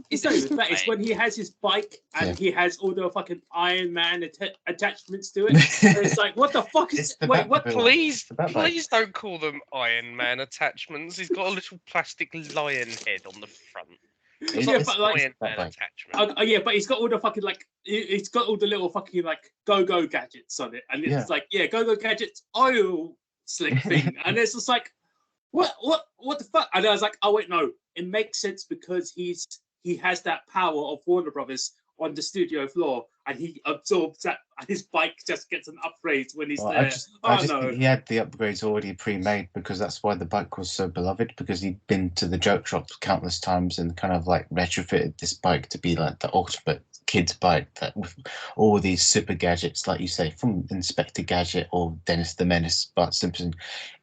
it's not even that. It's when he has his bike and Yeah. he has all the fucking Iron Man attachments to it. And it's like, what the fuck It's is? the Wait, what? Batmobile. Please, About that. please don't call them Iron Man attachments. He's got a little plastic lion head on the front. It's Yeah, not but an like- Iron Man That attachment. Yeah, but he's got all the fucking like, he's got all the little fucking like go-go gadgets on it, and it's Yeah. like, yeah, go-go gadgets oil slick thing, and it's just like, what the fuck? And I was like, oh wait, no, it makes sense because he has that power of Warner Brothers on the studio floor, and he absorbs that, and his bike just gets an upgrade when he's Well, there. I just no. think he had the upgrades already pre-made, because that's why the bike was so beloved, because he'd been to the joke shops countless times and kind of like retrofitted this bike to be like the ultimate kid's bike, that with all these super gadgets, like you say, from Inspector Gadget or Dennis the Menace, Bart Simpson,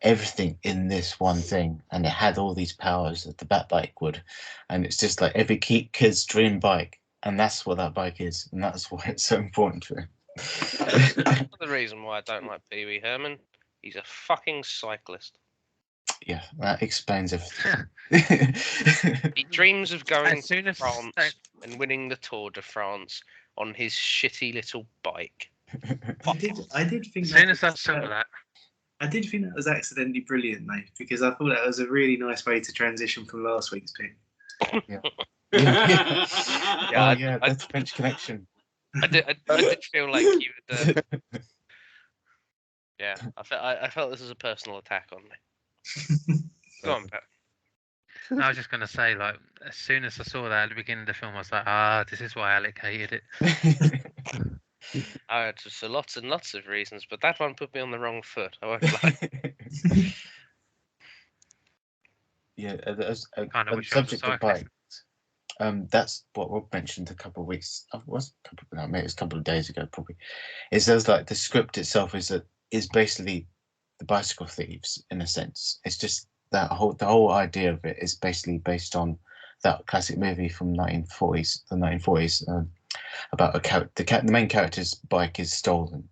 everything in this one thing, and it had all these powers that the Bat Bike would, and it's just like every kid's dream bike. And that's what that bike is, and that's why it's so important to him. That's the reason why I don't like Pee Wee Herman. He's a fucking cyclist. Yeah, that explains everything. He dreams of going As soon to as France and winning the Tour de France on his shitty little bike. I did think as soon that as I was, saw that, I did think that was accidentally brilliant, though, because I thought that was a really nice way to transition from last week's pick. Yeah, Oh yeah, that's French connection. I did feel like you would. Yeah, I felt this was a personal attack on me. Go on, Pat. I was just gonna say, like, as soon as I saw that at the beginning of the film, I was like, this is why Alec hated it. I had just lots and lots of reasons, but that one put me on the wrong foot. I won't lie. Yeah, Kinda on wish the I was a subject of cyclist. bikes, that's what Rob mentioned a couple of weeks. Was maybe it was a couple of days ago, probably. It says like the script itself is basically the bicycle thieves in a sense. It's just the whole idea of it is basically based on that classic movie from the 1940s, about the main character's bike is stolen,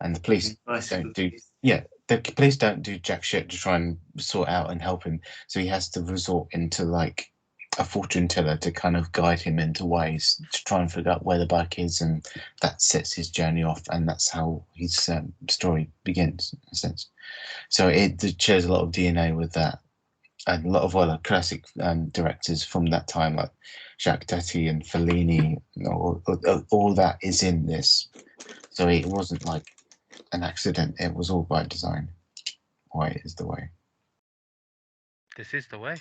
and the police don't do the police don't do jack shit to try and sort out and help him. So he has to resort into like a fortune teller to kind of guide him into ways to try and figure out where the bike is, and that sets his journey off, and that's how his story begins in a sense. So it shares a lot of DNA with that, and a lot of classic directors from that time, like Jacques Tati and Fellini, all that is in this. So it wasn't like an accident; it was all by design. Why it is the way. This is the way.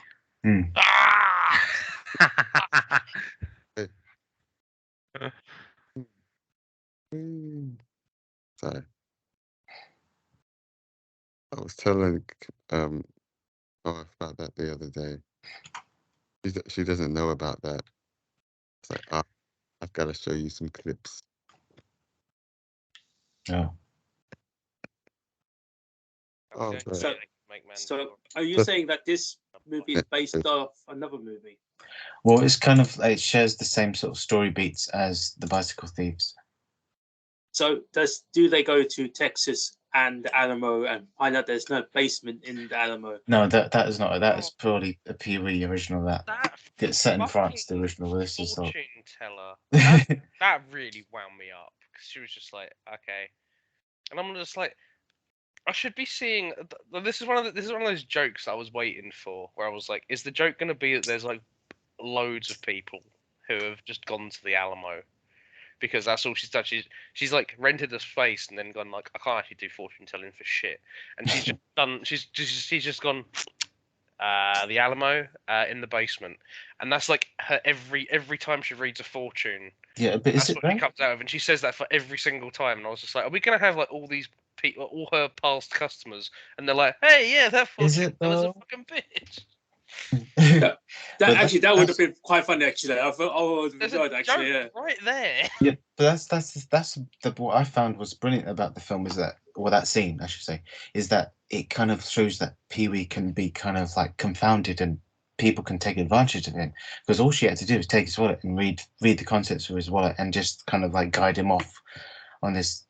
Sorry. I was telling my wife about that the other day. She doesn't know about that. It's like, I've got to show you some clips. Oh. Okay. So- Yeah, make man So, talk. are you saying that this movie is based off another movie? Well, it's kind of it shares the same sort of story beats as the Bicycle Thieves. So, do they go to Texas and the Alamo and find out there's no basement in the Alamo? No, that is not. That is purely a Pee-wee original. That gets set in France. The fucking original. This is fortune teller. That really wound me up because she was just like, okay, and I'm just like, I should be seeing. This is one of those jokes I was waiting for, where I was like, is the joke going to be that there's like loads of people who have just gone to the Alamo because that's all she's done. She's like rented a space and then gone like, I can't actually do fortune telling for shit, and she's just done. She's just gone. The Alamo in the basement, and that's like her every time she reads a fortune. Yeah, but is That's it what she right? comes out of, and she says that for every single time. And I was just like, are we gonna have like all these people, all her past customers, and they're like, hey, yeah, that Is fortune it teller's a though? fucking bitch. That But actually, that would have that's- been quite funny. Actually, I thought, oh, There's God, a actually, yeah. joke right there. Yeah, but that's what I found was brilliant about the film is that, well, that scene I should say, is that it kind of shows that Pee-wee can be kind of like confounded and people can take advantage of him, because all she had to do was take his wallet and read the contents of his wallet and just kind of like guide him off on this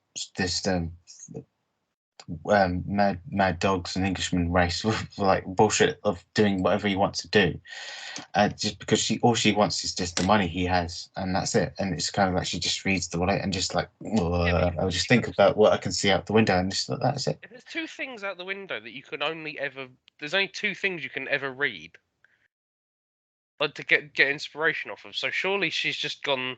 mad dogs and Englishmen race with like bullshit of doing whatever he wants to do, just because all she wants is just the money he has, and that's it. And it's kind of like she just reads the wallet and just like, I'll just think about what I can see out the window, and just that's it. If there's two things out the window that you can only ever, there's only two things you can ever read, like to get inspiration off of. So surely she's just gone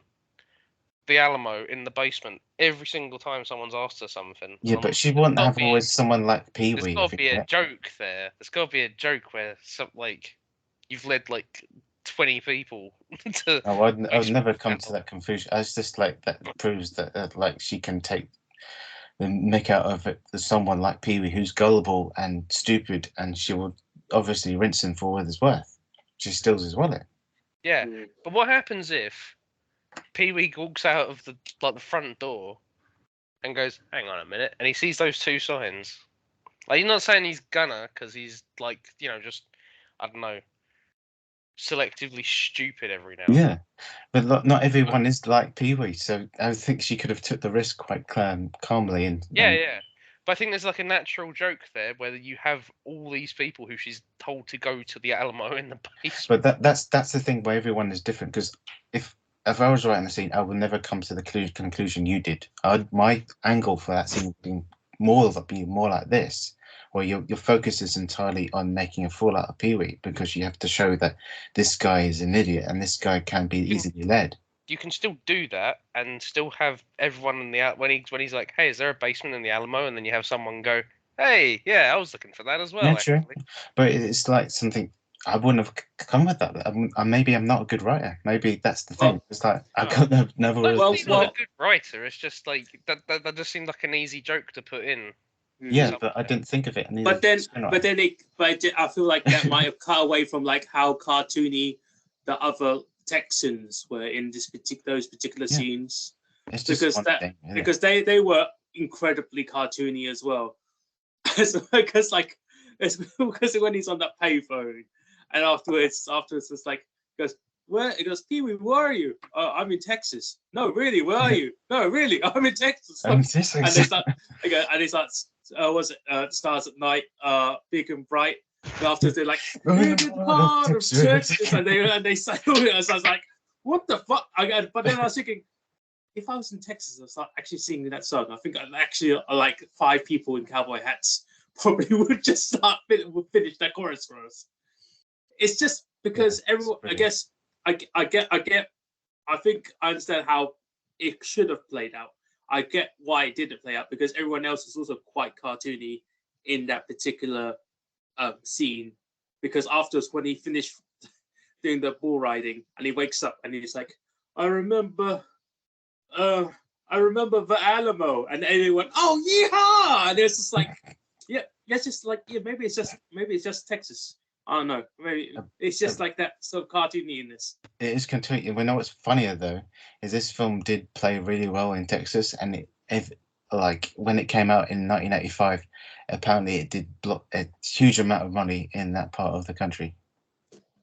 the Alamo in the basement every single time someone's asked her something. Yeah, Um, but she wouldn't gotta have be- always someone like There's Pee-wee. got if to it- be a joke there. There's got to be a joke where some like you've led like 20 people to. Oh, I'd Basement never come to level. that conclusion. I was just like that proves that like she can take the nick out of it. There's someone like Pee-wee who's gullible and stupid, and she will obviously rinse him for what his worth. She steals his wallet. Yeah, Mm. but what happens if Pee-wee walks out of the front door and goes, "Hang on a minute," and he sees those two signs? Like, he's not saying he's gonna, because he's like, just I don't know, selectively stupid every now. and Yeah, but not everyone is like Pee-wee, so I think she could have took the risk quite calmly. And Yeah. But I think there's like a natural joke there where you have all these people who she's told to go to the Alamo in the basement. But that's the thing where everyone is different. Because if I was writing the scene, I would never come to the conclusion you did. My angle for that scene would be more like this, where your focus is entirely on making a fool out of Pee-wee, because you have to show that this guy is an idiot and this guy can be easily led. you can still do that and still have everyone in the when he's like, hey, is there a basement in the Alamo? And then you have someone go, hey, yeah, I was looking for that as well. Yeah, true. Actually. But it's like something I wouldn't have come with that. Maybe I'm not a good writer. Maybe that's the thing. Well, It's like I no. got never. Not Well, that he's really- not a good writer. It's just like that just seemed like an easy joke to put in. yeah, some- but I didn't think of it. And But then I feel like that might have cut away from like how cartoony the other Texans were in those particular Yeah. scenes, it's just because one that- thing, isn't it? because they were incredibly cartoony as well. Because when he's on that payphone, and afterwards it's like goes, where it goes, Pee-wee, where are you? I'm in Texas. No, really, where are you? No, really, I'm in Texas. And they start again, and it's like, was it Stars at Night, Big and Bright. And after they're like, vivid part of Texas, and they say, so I was like, what the fuck? But then I was thinking, if I was in Texas and I start actually singing that song, I think I'd actually like 5 people in cowboy hats probably would just finish that chorus for us. It's just because everyone, I guess, I think I understand how it should have played out. I get why it didn't play out, because everyone else is also quite cartoony in that particular scene. Because afterwards, when he finished doing the bull riding and he wakes up and he's like, I remember the Alamo, and everyone, oh yeehaw! And it's just like, maybe it's just Texas. I don't know. Maybe it's just like that sort of cartooniness. It is continuing. We know what's funnier though is this film did play really well in Texas, and when it came out in 1985, apparently it did block a huge amount of money in that part of the country.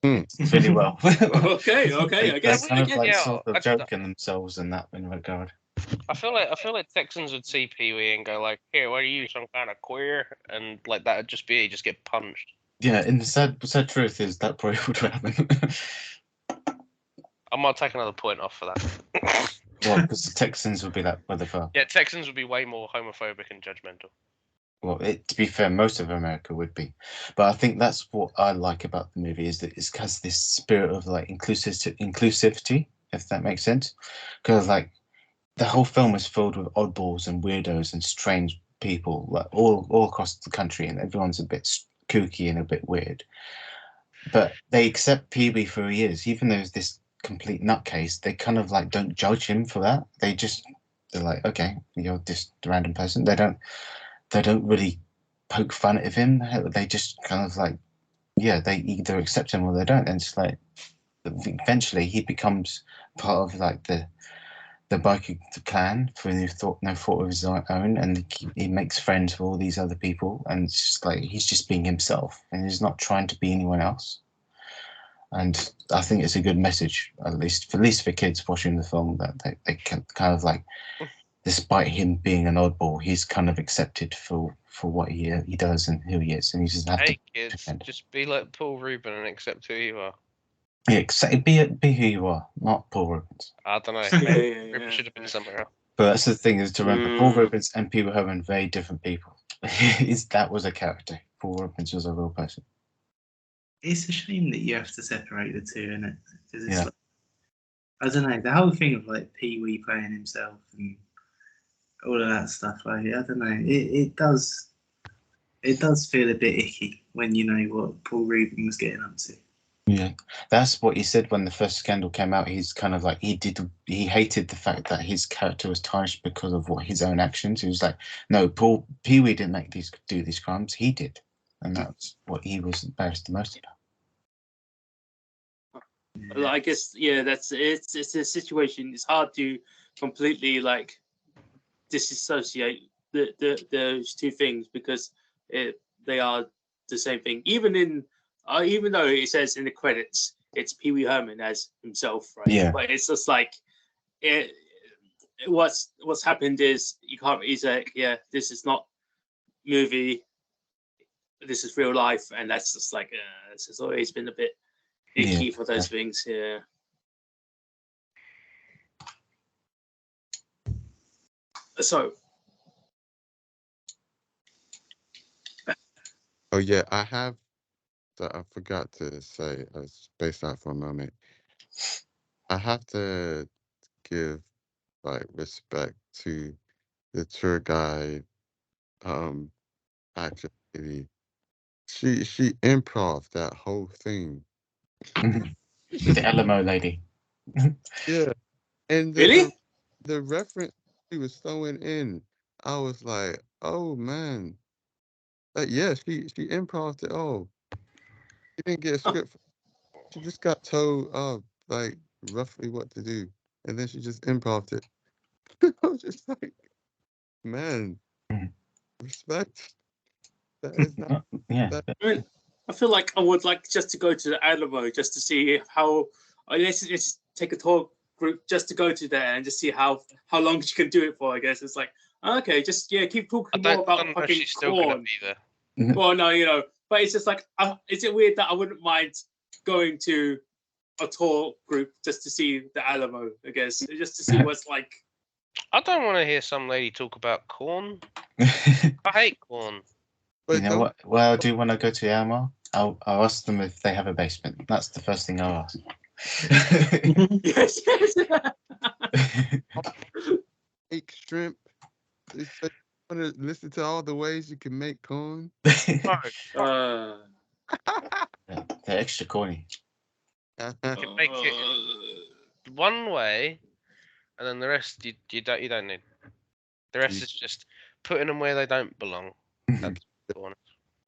Really well. Okay, I guess. They're kind of like yeah, sort of I- joking themselves in that regard. I feel like Texans would see Pee-wee and go like, "Here, what are you, some kind of queer?" And like that would just be he just get punched. Yeah, and the sad truth is that probably would happen. I might take another point off for that. Well, because the Texans would be like, what the fuck? Yeah, Texans would be way more homophobic and judgmental. Well, to be fair, most of America would be, but I think that's what I like about the movie is that it has this spirit of like inclusivity, if that makes sense. Because like the whole film is filled with oddballs and weirdos and strange people, like all across the country, and everyone's a bit kooky and a bit weird. But they accept Pee-wee for who he is, even though he's this complete nutcase. They kind of like don't judge him for that. They're like, okay, you're just a random person. They don't really poke fun at him. They just kind of like, yeah, they either accept him or they don't. And it's like, eventually he becomes part of like the biker clan for no thought of his own, and he makes friends with all these other people, and it's just like he's just being himself, and he's not trying to be anyone else. And I think it's a good message, at least for kids watching the film, that they can kind of like, despite him being an oddball, he's kind of accepted for what he does and who he is, and he doesn't have Hey to kids, defend. just be like Paul Rubin and accept who you are. Yeah, be who you are, not Paul Rubens. I don't know. Yeah, Maybe yeah, Rubin yeah. should have been somewhere else. But that's the thing is to remember, Paul Mm. Rubens and Pee-wee Herman, very different people. That was a character. Paul Rubens was a real person. It's a shame that you have to separate the two, isn't it? Because it's Yeah. like, I don't know, the whole thing of like Pee-wee playing himself and all of that stuff. Like, I don't know, it does feel a bit icky when you know what Paul Rubin was getting up to. Yeah, that's what he said when the first scandal came out. He's kind of like he hated the fact that his character was tarnished because of his own actions. He was like, no, Pee-wee didn't do these crimes. He did, and that's what he was embarrassed the most about. I guess it's a situation. It's hard to completely like disassociate those two things, because they are the same thing. Even though it says in the credits it's Pee-wee Herman as himself, right? Yeah. But it's just like what's happened is you can't. He's like, yeah, this is not movie. This is real life, and that's just like this has always been a bit icky for those things. Yeah. So. Oh yeah, I have. That I forgot to say. Space out for a moment. I have to give like respect to the tour guide, actress lady. She improv that whole thing. The Alamo lady. Yeah, and Really? the reference she was throwing in, I was like, oh man, like yeah, she improved it all. She didn't get a script. She just got told, like roughly what to do, and then she just improved it. I was just like, man, Mhm. respect. That is not Yeah. that. I mean, I feel like I would like just to go to the Alamo just to see how. Let's just take a tour group just to go to there and just see how long you can do it for. I guess it's like okay, just keep I talking more don't, about know if fucking she's still gonna corn. be there. Well, no, but it's just like, is it weird that I wouldn't mind going to a tour group just to see the Alamo? I guess just to see what's like. I don't want to hear some lady talk about corn. I hate corn. You But know don't what? Well, I do when I go to Alamo. I'll ask them if they have a basement. That's the first thing I'll ask. Yes. make shrimp. They say you want to listen to all the ways you can make corn. No, They're extra corny. you can make it one way, and then the rest you don't need. The rest is just putting them where they don't belong. That's corn.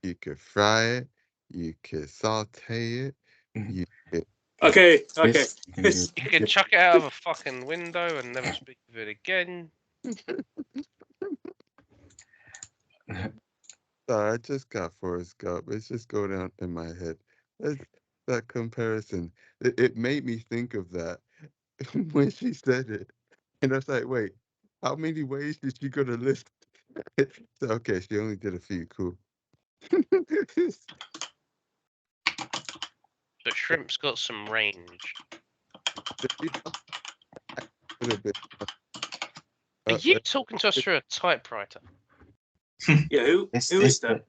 You could fry it. You could saute it. Mhm. You could Okay. This- You can chuck it out of a fucking window and never speak of it again. Sorry, I just got Forrest Gump. It's just going down in my head. That's, that comparison. It made me think of that when she said it. And I was like, wait, how many ways did she go to list? So, okay, she only did a few. Cool. But shrimp's got some range. A little bit. Are you talking to us through a typewriter? Yeah. Who is that?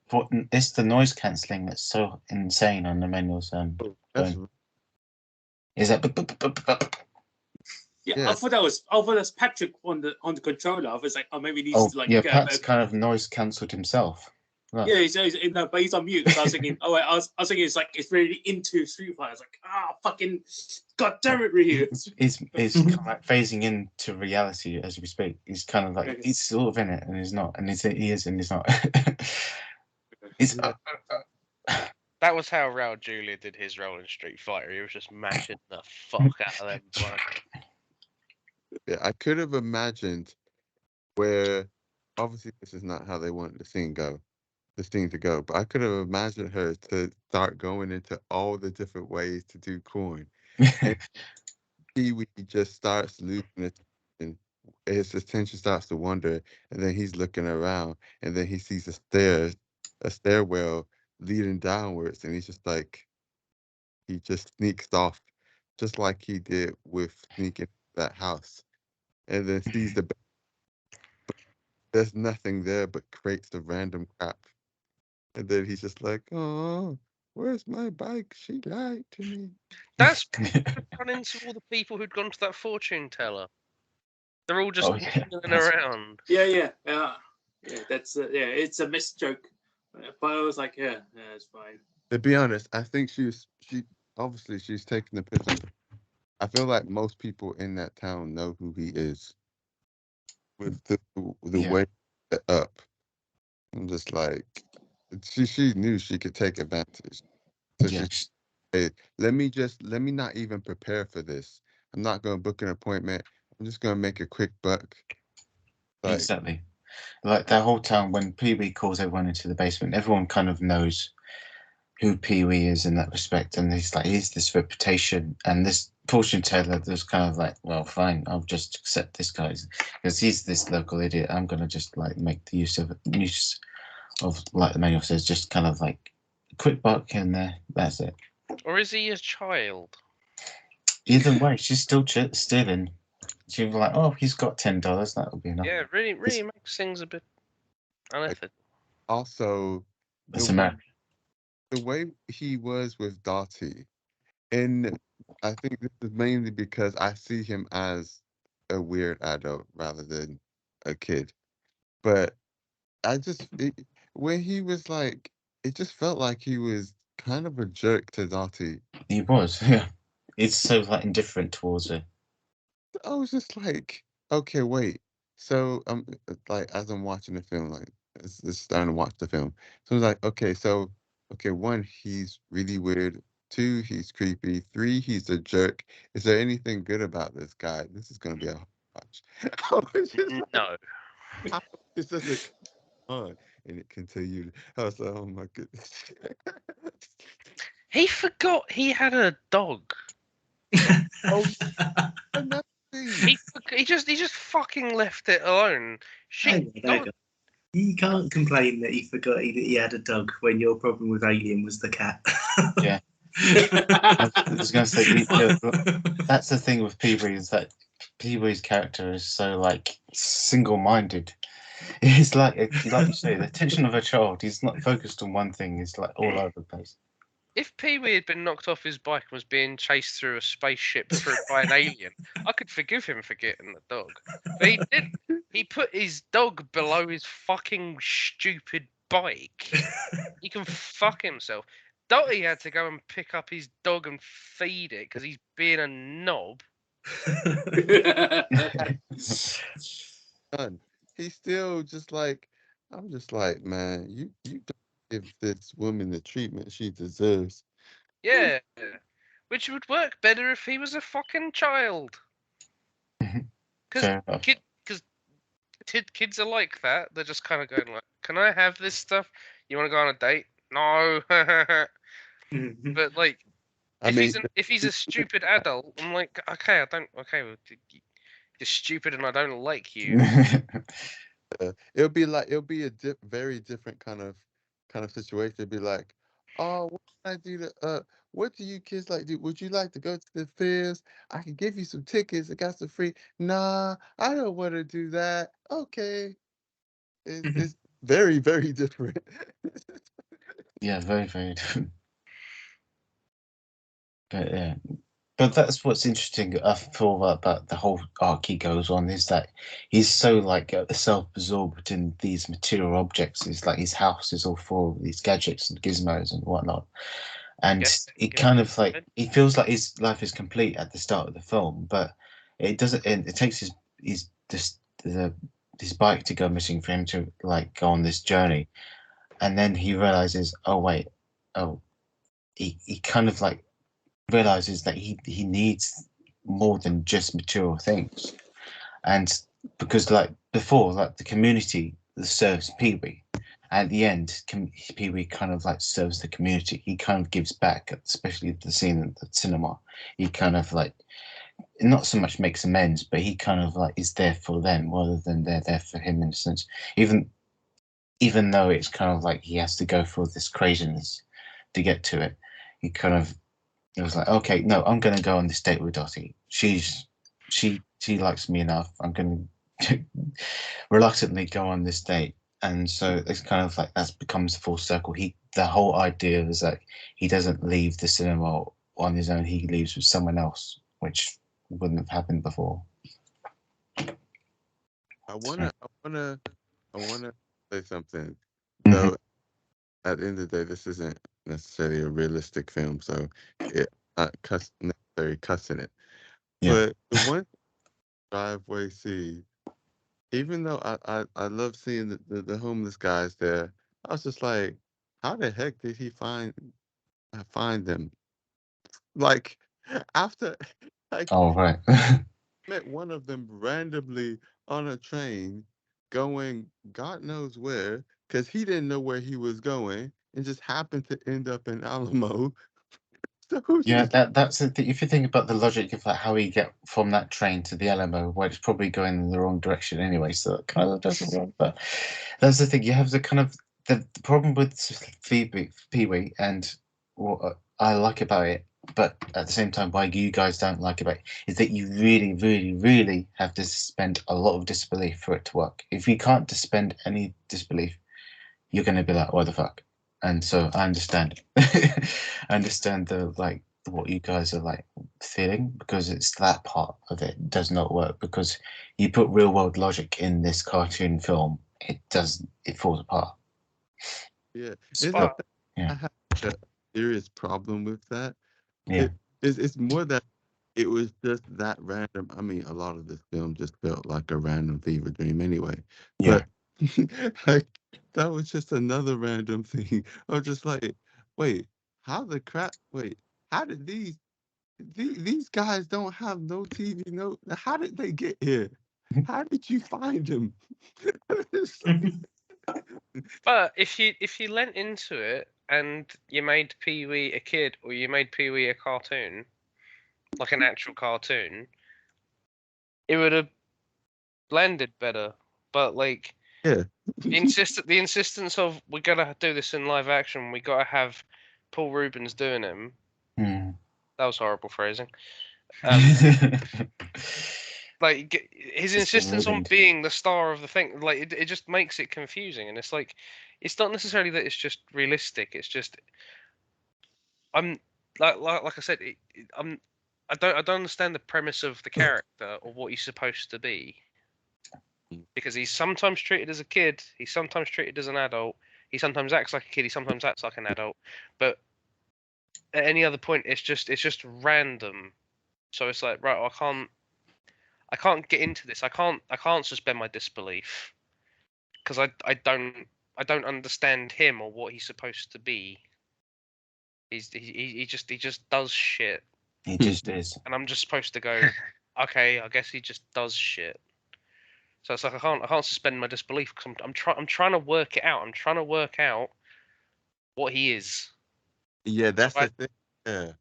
It's the noise cancelling that's so insane on the manuals. That's Is that? Yeah, Yeah. I thought that's Patrick on the controller. I was like, oh, maybe he needs Oh, to like. yeah. Pat's kind of noise cancelled himself. Right. Yeah, no, but he's on mute. So I was thinking, I was thinking it's like it's really into Street Fighter. I was like, fucking, god damn it, Ryu. He's kind of like phasing into reality as we speak. He's kind of like Okay. he's sort of in it and he's not, and he is and he's not. He's That was how Raul Julia did his role in Street Fighter. He was just mashing the fuck out of them. Yeah, I could have imagined where, obviously, this is not how they wanted the scene to go, but I could have imagined her to start going into all the different ways to do corn. And he just starts losing attention. His attention starts to wander, and then he's looking around, and then he sees a stairwell leading downwards, and he's just like, he just sneaks off, just like he did with sneaking that house, and then sees there's nothing there but crates of random crap. And then he's just like, oh, where's my bike? She lied to me. That's run into all the people who'd gone to that fortune teller. They're all just milling around. Yeah. That's it's a missed joke, but I was like, yeah, it's fine. To be honest, I think she obviously she's taking the piss. I feel like most people in that town know who he is. With the way up, I'm just like, she knew she could take advantage. So hey, let me not even prepare for this. I'm not gonna book an appointment. I'm just gonna make a quick buck. Like, exactly. Like that whole town, when Pee Wee calls everyone into the basement, everyone kind of knows who Pee Wee is in that respect, and he's like, he's this reputation, and this fortune teller was kind of like, well, fine, I'll just accept this guy because he's this local idiot. I'm gonna just like make the use of like the manual says, just kind of like a quick buck in there. That's it. Or is he a child? Either way, she's still stealing. She was like, oh, he's got $10. That will be enough. Yeah, really makes things a bit unethical. also, It's American. the way he was with Dottie, and I think this is mainly because I see him as a weird adult rather than a kid. But when he was like, it just felt like he was kind of a jerk to Dottie. He was, yeah. It's so like indifferent towards her. I was just like, okay, wait. So like as I'm watching the film, like it's starting to watch the film. So I was like, okay, one, he's really weird. Two, he's creepy. Three, he's a jerk. Is there anything good about this guy? This is gonna be a hard watch. I was just like, No. this doesn't come on. And it continued. I was like, oh my goodness. He forgot he had a dog. Another He thing. just fucking left it alone. Hang on. You can't complain that he forgot that he had a dog when your problem with Alien was the cat. Yeah. I was going to say, that's the thing with Peabody, is that Peabody's character is so like single-minded. He's like you say, the attention of a child. He's not focused on one thing. He's like all over the place. If Pee-wee had been knocked off his bike and was being chased through a spaceship by an alien, I could forgive him for getting the dog. But he didn't. He put his dog below his fucking stupid bike. He can fuck himself. Dottie had to go and pick up his dog and feed it because he's being a knob. Son, he's still just like, I'm just like, man, you don't give this woman the treatment she deserves. Yeah. Which would work better if he was a fucking child. Fair enough. Because kids are like that. They're just kind of going like, can I have this stuff? You want to go on a date? No. But like, if he's a stupid adult, I'm like, okay, well, you're stupid and I don't like you. It'll be a very different kind of situation. It'd be like, oh, what can I do to what do you kids like do? Would you like to go to the fairs? I can give you some tickets. I got some free. Nah, I don't want to do that. Okay. It's very, very different. Yeah, very, very different. But yeah, but that's what's interesting. I feel about the whole arc he goes on is that he's so like self-absorbed in these material objects. It's like his house is all full of these gadgets and gizmos and whatnot, and it kind of like he feels like his life is complete at the start of the film, but it doesn't. It takes his bike to go missing for him to like go on this journey, and then he realizes, he kind of like realizes that he needs more than just material things, and because like before, like the community serves Pee-wee, at the end Pee-wee kind of like serves the community. He kind of gives back, especially the scene at the cinema. He kind of like not so much makes amends, but he kind of like is there for them rather than they're there for him, in a sense, even though it's kind of like he has to go through this craziness to get to it. He kind of, it was like, okay, no, I'm going to go on this date with Dottie. She likes me enough. I'm going to reluctantly go on this date. And so it's kind of like that becomes full circle. The whole idea is that he doesn't leave the cinema on his own. He leaves with someone else, which wouldn't have happened before. I wanna say something. Mhm. So at the end of the day, this isn't necessarily a realistic film, so it's not necessarily cussing it. Yeah. But the one driveway scene, even though I love seeing the homeless guys there, I was just like, how the heck did he find them? Like after like Oh, right. met one of them randomly on a train going God knows where, because he didn't know where he was going and just happened to end up in Alamo. So Yeah, that's the thing. If you think about the logic of like how he get from that train to the Alamo, where it's probably going in the wrong direction anyway, so it kind of doesn't work. But that's the thing. You have the kind of the problem with Pee-wee, and what I like about it, but at the same time, why you guys don't like about it, is that you really, really, really have to suspend a lot of disbelief for it to work. If you can't suspend any disbelief, you're going to be like, what the fuck? And so I understand. I understand the what you guys are like feeling, because it's that part of it does not work, because you put real world logic in this cartoon film, it falls apart. Yeah, Spot. Yeah. I have a serious problem with that. Yeah. It's more that it was just that random. I mean, a lot of this film just felt like a random fever dream anyway. Yeah. But like, that was just another random thing. I was just like, wait, how the crap? Wait, how did these guys don't have no TV? No, how did they get here? How did you find them? But if you lent into it and you made Pee Wee a kid, or you made Pee Wee a cartoon, like an actual cartoon, it would have blended better. But like Yeah. the insistence of we gotta do this in live action, we gotta have Paul Rubens doing him. Mm. That was horrible phrasing. Like his Just insistence on ruined. being the star of the thing, like it just makes it confusing. And it's like, it's not necessarily that it's just realistic. It's just I'm like I said, I don't understand the premise of the character or what he's supposed to be, because he's sometimes treated as a kid, he's sometimes treated as an adult, he sometimes acts like a kid, he sometimes acts like an adult, but at any other point it's just random. So it's like, right, I can't get into this. I can't suspend my disbelief because I don't understand him or what he's supposed to be. He just does shit, He just is. and I'm just supposed to go, okay, I guess he just does shit. So it's like I can't suspend my disbelief because I'm trying to work it out. I'm trying to work out what he is. Yeah, that's I- the thing. Yeah.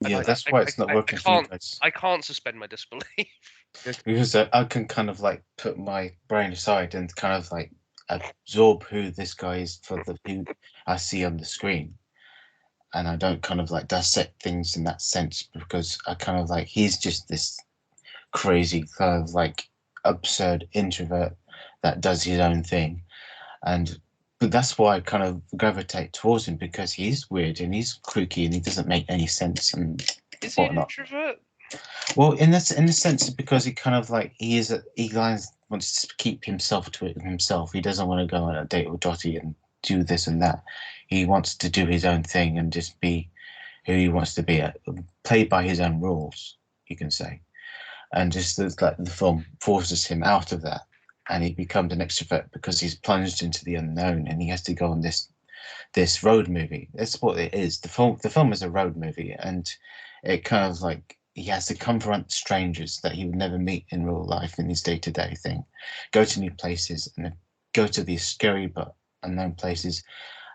Yeah, that's why it's not working for you guys. I can't suspend my disbelief. Because I can kind of like put my brain aside and kind of like absorb who this guy is for the who I see on the screen, and I don't kind of like dissect things in that sense, because I kind of like he's just this crazy kind of like absurd introvert that does his own thing, but that's why I kind of gravitate towards him, because he's weird and he's kooky and he doesn't make any sense and Is he an whatnot. introvert? Well, in the sense, because he kind of like he wants to keep himself to it himself. He doesn't want to go on a date with Dottie and do this and that. He wants to do his own thing and just be who he wants to be, play by his own rules, you can say. And just like the film forces him out of that, and he becomes an extrovert because he's plunged into the unknown and he has to go on this road movie. That's what it is. The film is a road movie, and it kind of like he has to confront strangers that he would never meet in real life in his day-to-day thing, go to new places and go to these scary but unknown places,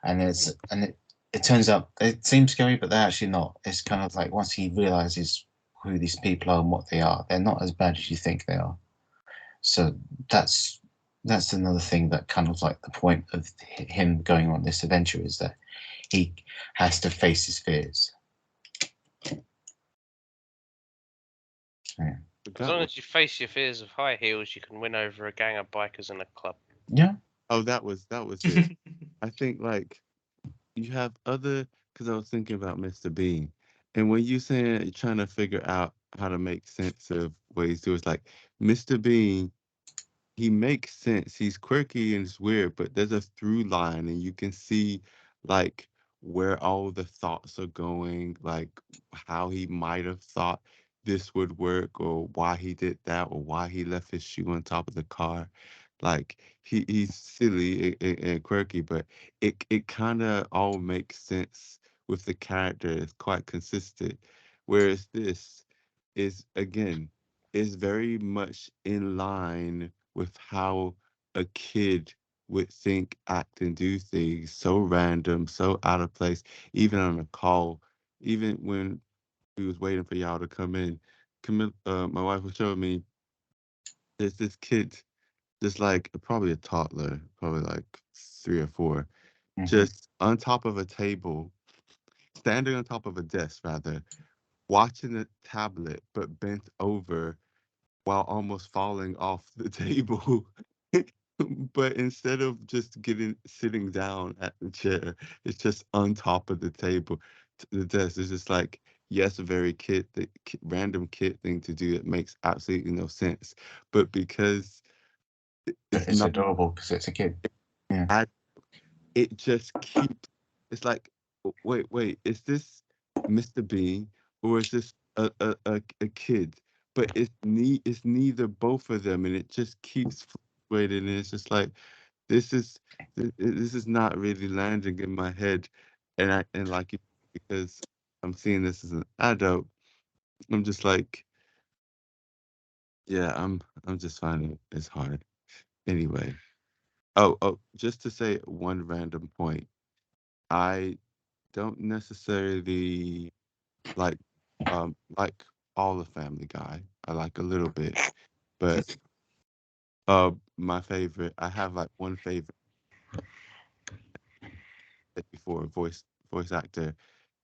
and it turns out it seems scary, but they're actually not. It's kind of like once he realizes who these people are and what they are, they're not as bad as you think they are. So that's another thing that kind of like the point of him going on this adventure is that he has to face his fears. Yeah. As long as you face your fears of high heels, you can win over a gang of bikers in a club. Yeah. Oh, that was it. I think like you have other, because I was thinking about Mr. Bean, and when you saying you're trying to figure out how to make sense of what he's doing, it's like Mr. Bean, he makes sense. He's quirky and it's weird, but there's a through line, and you can see like where all the thoughts are going, like how he might have thought this would work, or why he did that, or why he left his shoe on top of the car. Like he's silly and quirky, but it kind of all makes sense with the character. It's quite consistent. Whereas this is again is very much in line with how a kid would think, act, and do things. So random, so out of place. Even on a call, even when we was waiting for y'all to come in, my wife was showing me there's this kid, just like probably a toddler, probably like 3 or 4, just on top of a table, standing on top of a desk rather, watching a tablet but bent over while almost falling off the table. But instead of just sitting down at the chair, it's just on top of the table. to death. It's just like, yes, a very random kid thing to do that makes absolutely no sense. But because It's not, adorable because it's a kid. Yeah. it just keeps. It's like, wait, is this Mr. Bean or is this a kid? But it's neither both of them, and it just keeps fluctuating. And it's just like, this is not really landing in my head, and like, because I'm seeing this as an adult, I'm just like, yeah, I'm just finding it's hard. Anyway, oh, just to say one random point, I don't necessarily like all the Family Guy. I like a little bit, but my favorite, I have like one favorite before voice actor.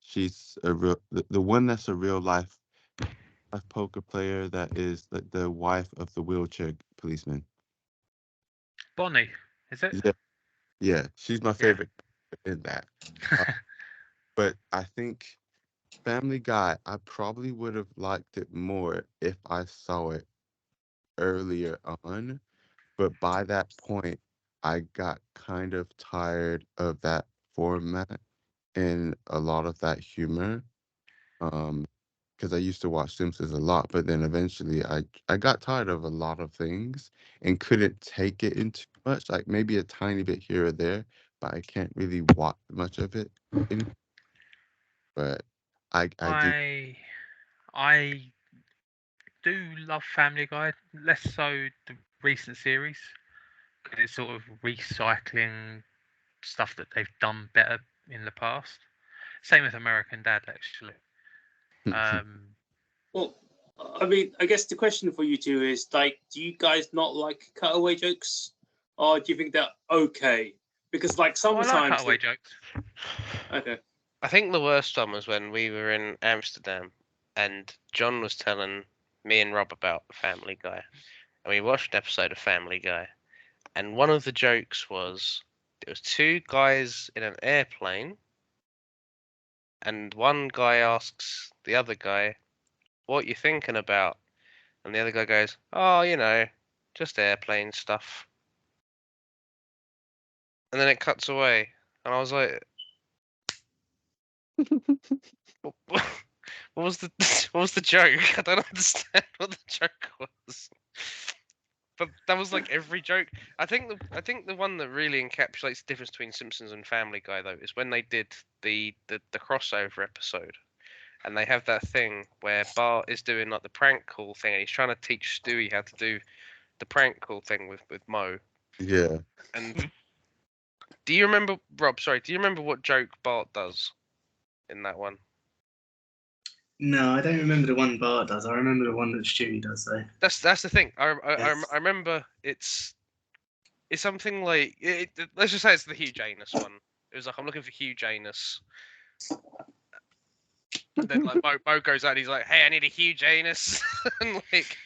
She's the one that's a real life poker player that is the wife of the wheelchair policeman. Bonnie, is it? Yeah, she's my favorite in that. But I think Family Guy, I probably would have liked it more if I saw it earlier on. But by that point, I got kind of tired of that format and a lot of that humor. Because I used to watch Simpsons a lot, but then eventually I got tired of a lot of things and couldn't take it in too much, like maybe a tiny bit here or there, but I can't really watch much of it anymore. But I do. I do love Family Guy, less so the recent series, because it's sort of recycling stuff that they've done better in the past. Same with American Dad, actually. Well, I mean, I guess the question for you two is like, do you guys not like cutaway jokes, or do you think they're okay? Because like I like sometimes, cutaway jokes. okay, I think the worst one was when we were in Amsterdam and John was telling me and Rob about Family Guy. And we watched an episode of Family Guy. And one of the jokes was there was two guys in an airplane. And one guy asks the other guy, "What you thinking about?" And the other guy goes, "Oh, just airplane stuff." And then it cuts away. And I was like, what was the what was the joke? I don't understand what the joke was. But that was like every joke. I think the one that really encapsulates the difference between Simpsons and Family Guy though is when they did the crossover episode, and they have that thing where Bart is doing like the prank call thing, and he's trying to teach Stewie how to do the prank call thing with Mo. Yeah. And do you remember, Rob? Sorry, do you remember what joke Bart does in that one? No, I don't remember the one Bart does. I remember the one that Stewie does, though. That's the thing. I Yes. remember it's something like let's just say it's the Hugh Janus one. It was like, I'm looking for Hugh Janus. And then like Mo goes out and he's like, "Hey, I need a Hugh Janus." And like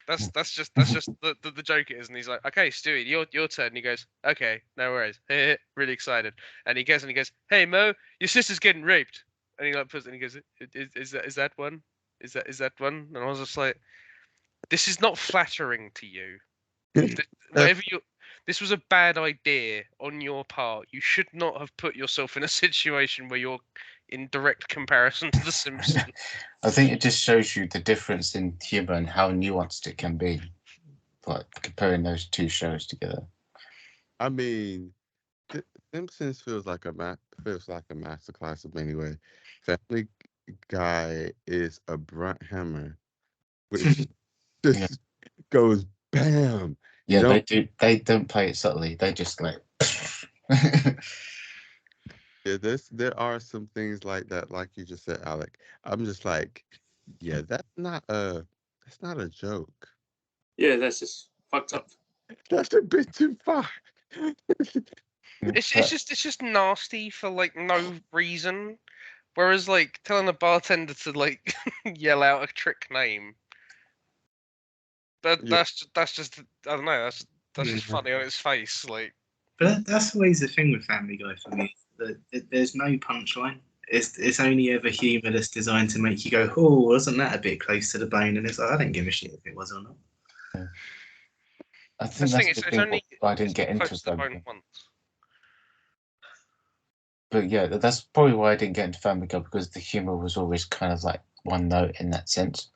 that's just the joke it is. And he's like, "Okay, Stewie, your turn." And he goes, "Okay, no worries." Really excited. And he goes, "Hey Mo, your sister's getting raped." And he like puts and he goes, "Is that one? Is that one?" And I was just like, "This is not flattering to you. Whatever you." This was a bad idea on your part. You should not have put yourself in a situation where you're in direct comparison to The Simpsons. I think it just shows you the difference in humor and how nuanced it can be, like comparing those two shows together. I mean, Simpsons feels like a masterclass of many ways. Family Guy is a brunt hammer, which just goes bam. Yeah, they do. They don't play it subtly. They just like. Yeah, there are some things like that, like you just said, Alec. I'm just like, yeah, that's not a joke. yeah, that's just fucked up. That's a bit too far. It's just nasty for like no reason. Whereas like telling a bartender to like yell out a trick name, that's just I don't know, that's just funny on its face. Like, But that's always the thing with Family Guy for me. That there's no punchline. it's only ever humour that's designed to make you go, oh, wasn't that a bit close to the bone? And it's like, I don't give a shit if it was or not. I think The thing that's is, the it's thing only why I didn't it's get into close to the bone Family Guy. once. But yeah, that's probably why I didn't get into Family Guy, because the humor was always kind of like one note in that sense.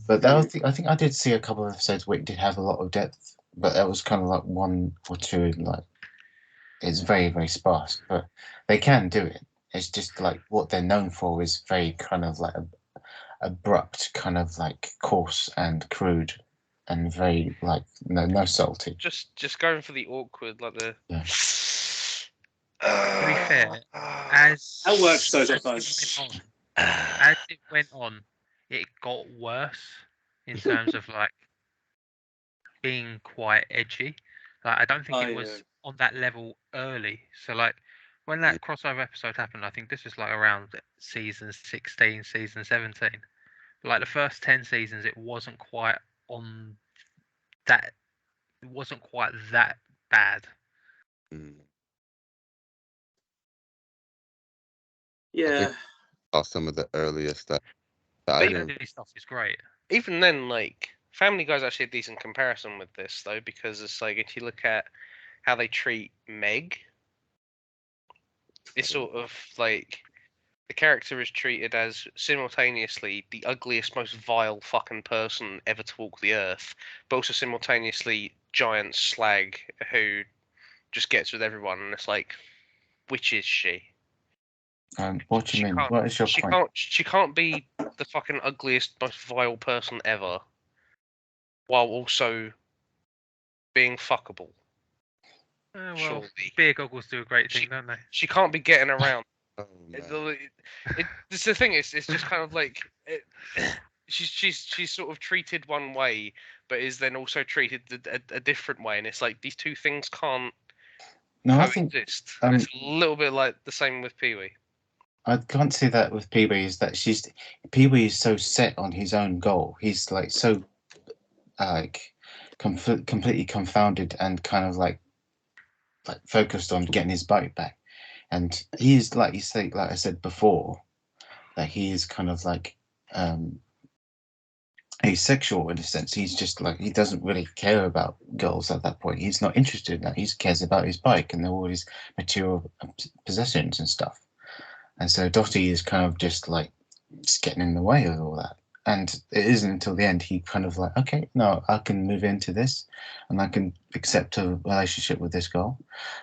But that was I think I did see a couple of episodes where it did have a lot of depth, but that was kind of like one or two, like it's very, very sparse. But they can do it. It's just like what they're known for is very kind of like abrupt, kind of like coarse and crude, and very like no salty. Just going for the awkward, like the. Yeah. To be fair, as That works though as it sometimes. went on, as it went on, it got worse in terms of like being quite edgy. Like I don't think Oh, it was on that level early. So like when that crossover episode happened, I think this was like around season 16, season 17. But like the first 10 seasons, it wasn't quite on that. It wasn't quite that bad. Mm. Yeah. Off some of the earlier stuff. But I But didn't. Early stuff is great. even then, like Family Guy's actually a decent comparison with this though, because it's like if you look at how they treat Meg, it's sort of like the character is treated as simultaneously the ugliest, most vile fucking person ever to walk the earth, but also simultaneously giant slag who just gets with everyone, and it's like, which is she? What do you mean? Can't, What is your point? She can't be the fucking ugliest, most vile person ever, while also being fuckable. Well, Surely. beer goggles do a great thing, don't they? She can't be getting around. Oh, man. It's the thing. It's just kind of like she's sort of treated one way, but is then also treated a different way, and it's like these two things can't No, I think coexist. And it's a little bit like the same with Pee Wee. I can't see that with Pee Wee. Is that Pee Wee is so set on his own goal. He's like so like completely confounded and kind of like focused on getting his bike back. And he's like I said before, that he is kind of like asexual in a sense. He's just like, he doesn't really care about girls at that point. He's not interested in that. He cares about his bike and all his material possessions and stuff. And so Dottie is kind of just like just getting in the way of all that. And it isn't until the end he kind of like, okay, no, I can move into this and I can accept a relationship with this girl.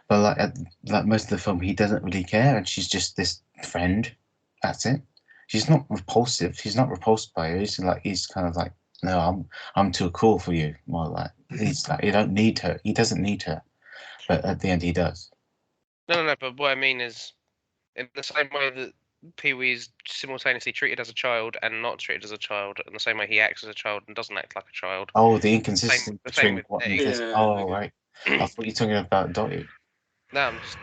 But like most of the film, he doesn't really care, and she's just this friend. That's it. She's not repulsive. He's not repulsed by her. He's kind of like, no, I'm too cool for you. More like he's like, you don't need her. He doesn't need her. But at the end, he does. No. But what I mean is, in the same way that Pee Wee is simultaneously treated as a child and not treated as a child, in the same way he acts as a child and doesn't act like a child. Oh, the inconsistency the same between with what Meg. he does. Yeah, Oh, okay. right. I thought you were talking about Dottie. No, I'm just.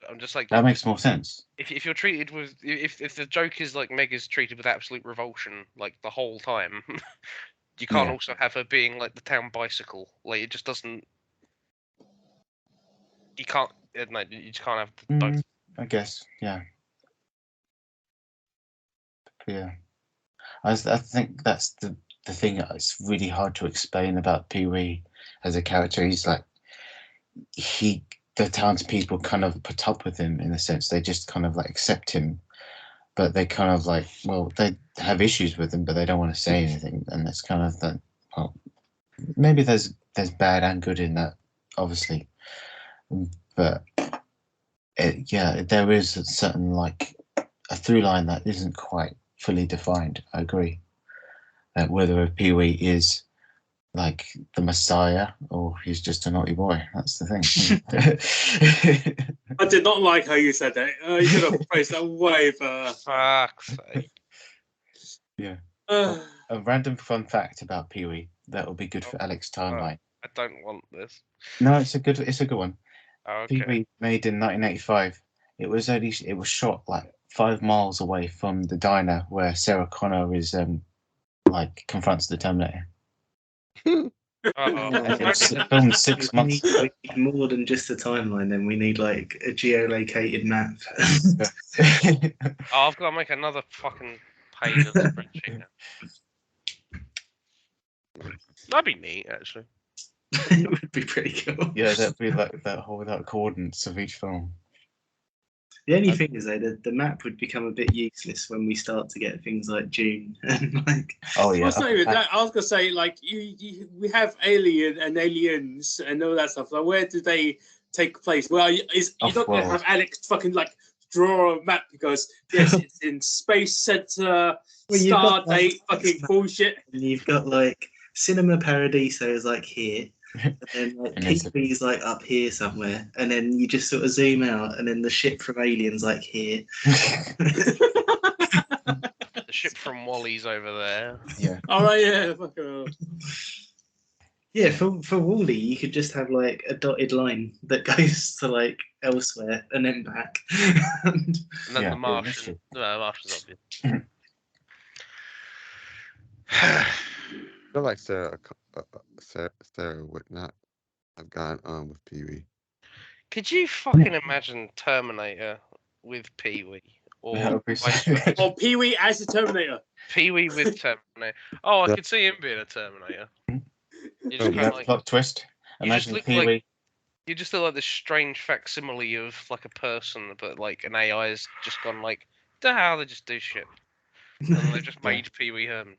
I'm just like, That makes more sense. if you're treated with, if the joke is like Meg is treated with absolute revulsion like the whole time, you can't Yeah. also have her being like the town bicycle. Like it just doesn't. You can't. No, you just can't have both. I guess, yeah. Yeah. I think that's the thing that's really hard to explain about Pee Wee as a character. He's like, the townspeople kind of put up with him in a sense. They just kind of like accept him, but they kind of like, well, they have issues with him, but they don't want to say anything. And it's kind of the, well, maybe there's bad and good in that, obviously. But yeah, there is a certain like a through line that isn't quite fully defined. I agree. Whether Pee Wee is like the Messiah or he's just a naughty boy. That's the thing. I did not like how you said that. You could have phrased that way better. Fuck's sake. Yeah. Uh, A random fun fact about Pee Wee that will be good for Alex timeline. I don't want this. No, it's a good one. Oh, Pee okay. Wee made in 1985. It was shot like 5 miles away from the diner where Sarah Connor is like confronts the Terminator. It's filmed 6 We months. need more than just a timeline. Then we need like a geolocated map. I've got to make another fucking page of the spreadsheet now. That'd be neat, actually. It would be pretty cool. Yeah, that'd be like that whole coordinates of each film. The only thing is though, the map would become a bit useless when we start to get things like June and like. Oh yeah. Well, it's not even that. I was gonna say, like, we have aliens and all that stuff. Like, where do they take place? Well, you're not gonna have Alex fucking like draw a map because yes, it's in Space Center, star date, fucking bullshit. And you've got like Cinema Paradiso is like here, and then like Pee-wee is like up here somewhere, and then you just sort of zoom out, and then the ship from Aliens like here. The ship from Wally's over there. Yeah. All right, yeah, fucking hell. Yeah, for Wall-E, you could just have like a dotted line that goes to like elsewhere and then back. And then Yeah, the Martian. No, the Martian's obvious. I feel like Sarah would not have gone on with Pee Wee. Could you fucking imagine Terminator with Pee-wee? Or That would be so vice good. versa? Or Pee-wee as a Terminator. Pee-wee with Terminator. Oh, I could see him being a Terminator. You just Oh, kind that of like, plot twist. you just Imagine look Pee-wee. like- you just look like this strange facsimile of like a person, but like an AI has just gone like, how they just do shit, and they just Yeah. made Pee-wee Herman.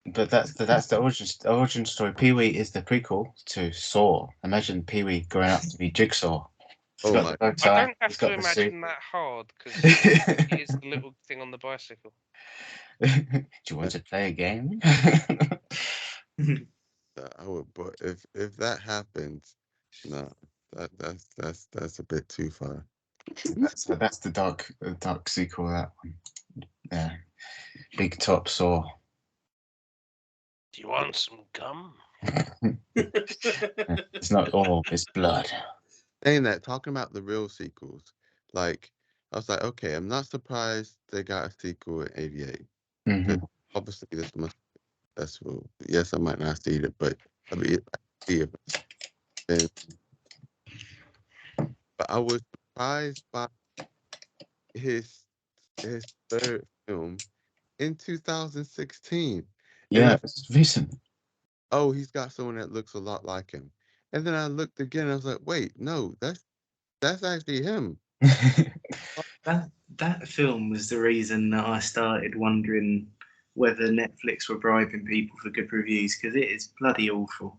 But that's the origin story. Pee-wee is the prequel to Saw. Imagine Pee-wee growing up to be Jigsaw. He's Oh got my! the bow I tie, don't have he's to got the suit. imagine that hard because he is the little thing on the bicycle. Do you want to play a game? I would, but if that happens, no, that's a bit too far. that's the dark sequel. That one. Yeah. Big Top Saw. Do you want some gum? It's not all. It's blood. Saying that, talking about the real sequels, like I was like, okay, I'm not surprised they got a sequel in '88. Mhm. Obviously, this must be successful. Yes, I might not see it, but I mean, I see it. And, but I was surprised by his third film in 2016. Yeah, And it's recent. oh, he's got someone that looks a lot like him. And then I looked again. And I was like, wait, no, that's actually him. That film was the reason that I started wondering whether Netflix were bribing people for good reviews, because it is bloody awful.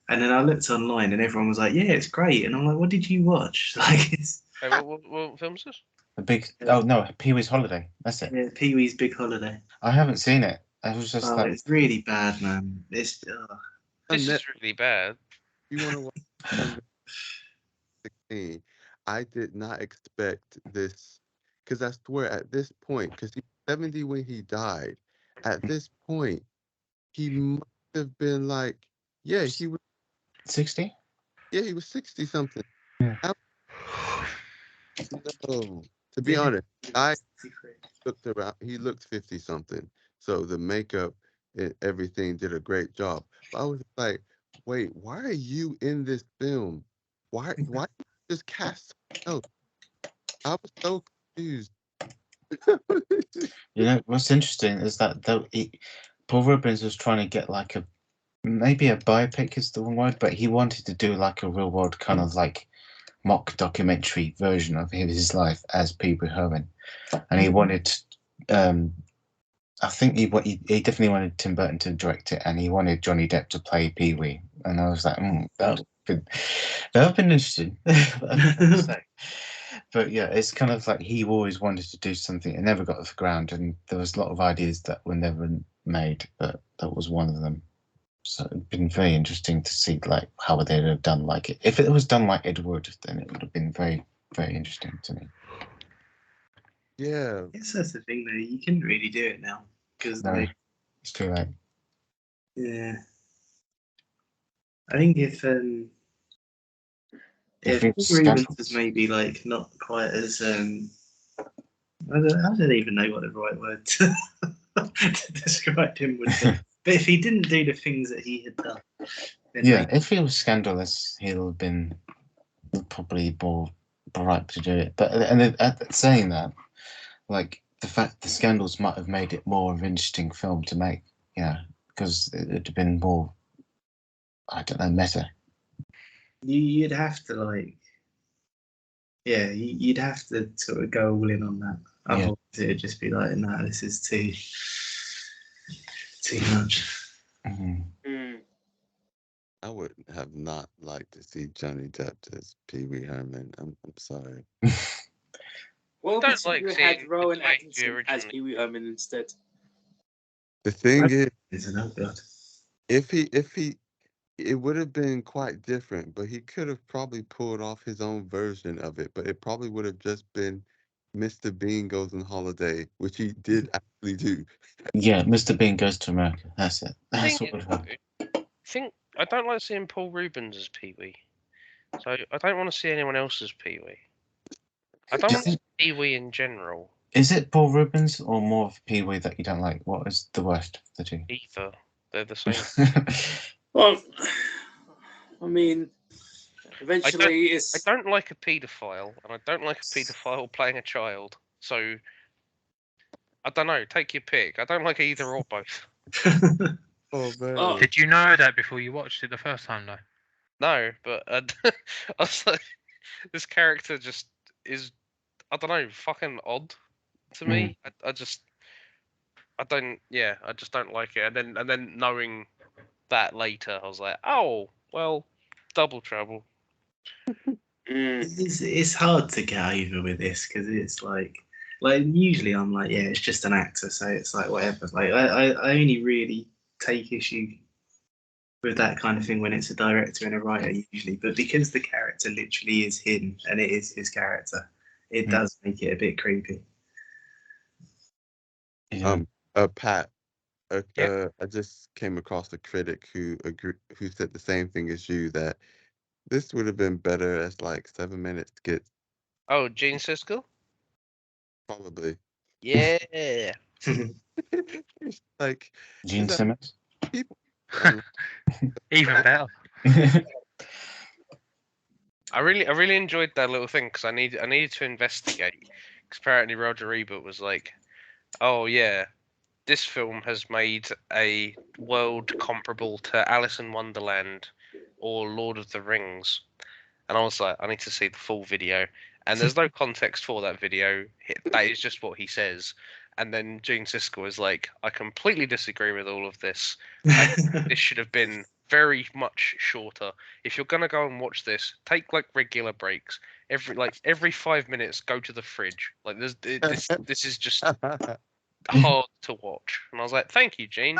And then I looked online and everyone was like, yeah, it's great. And I'm like, what did you watch? Like, it's Hey, what film is this? The big. Oh no, Pee-wee's Holiday. That's it. yeah, Pee-wee's Big Holiday. I haven't seen it. I was just Oh, like, it's really bad, man. It's This Net- is really bad. You want to watch 16? I did not expect this because I swear at this point, because he's 70 when he died. At this point, he must have been like, yeah, he was 60. Yeah, he was 60 something. Yeah. No, to be honest, I looked around. He looked 50 something. So the makeup and everything did a great job. But I was like, wait, why are you in this film? Why just cast someone else? I was so confused. You know what's interesting is that Paul Rubens was trying to get like maybe a biopic is the wrong word, but he wanted to do like a real world kind of like mock documentary version of his life as Pee-wee Herman, and he wanted. I think he definitely wanted Tim Burton to direct it, and he wanted Johnny Depp to play Pee-wee. And I was like, that would have been interesting. But yeah, it's kind of like he always wanted to do something. It never got off the ground, and there was a lot of ideas that were never made, but that was one of them. So it'd been very interesting to see like how they would have done like it. If it was done like Ed Wood, then it would have been very, very interesting to me. Yeah. Yes, that's the thing though. You couldn't really do it now because No, it's too late. yeah. I think if it's Paul Rubens scandalous. was maybe like not quite as I don't even know what the right word to describe him would be. But if he didn't do the things that he had done, then Yeah, if he was scandalous, he'll have been probably more ripe to do it. But saying that, like the fact the scandals might have made it more of an interesting film to make, because it would have been more, I don't know, meta. You'd have to you'd have to sort of go all in on that. Yeah. Otherwise, it'd just be like, no, this is too much. Mhm. Mm. I would have not liked to see Johnny Depp as Pee Wee Herman. I'm sorry. What don't if like you seeing had Rowan the way you Atkinson as originally- Pee Wee Herman instead? The thing is, Isn't that good? if he, it would have been quite different, but he could have probably pulled off his own version of it. But it probably would have just been Mr. Bean Goes on Holiday, which he did actually do. Yeah, Mr. Bean Goes to America. That's it. That's Thing what would is, happen. I don't like seeing Paul Rubens as Pee Wee, so I don't want to see anyone else as Pee Wee. I don't Do you want to see think- Pee Wee in general Is it Paul Rubens or more of Pee Wee that you don't like? What is the worst of the two? either. They're the same. Well, I mean, eventually I it's. don't like a paedophile, and I don't like a paedophile playing a child. So I don't know. Take your pick. I don't like either or both. Oh man. Oh. Did you know that before you watched it the first time, though? No, but I was like, this character just is. I don't know, fucking odd to me. I just don't. Yeah, I just don't like it. And then knowing that later, I was like, oh well, double trouble. Mm. It's hard to get over with this because it's like usually I'm like, yeah, it's just an actor, so it's like whatever. Like I only really take issue with that kind of thing when it's a director and a writer usually, but because the character literally is him and it is his character, it does make it a bit creepy. Yeah. Pat, Yeah. I just came across a critic who said the same thing as you, that this would have been better as like 7-minute skits, Oh, Gene Siskel. probably. Yeah. Like Gene that- Simmons. people. Even better. I really enjoyed that little thing because I needed to investigate, because apparently Roger Ebert was like, oh yeah, this film has made a world comparable to Alice in Wonderland or Lord of the Rings, and I was like, I need to see the full video, and there's no context for that video. That is just what he says. And then Gene Siskel was like, I completely disagree with all of this. This should have been very much shorter. If you're gonna go and watch this, take like regular breaks. Every 5 minutes, go to the fridge. Like this is just hard to watch. And I was like, thank you, Gene.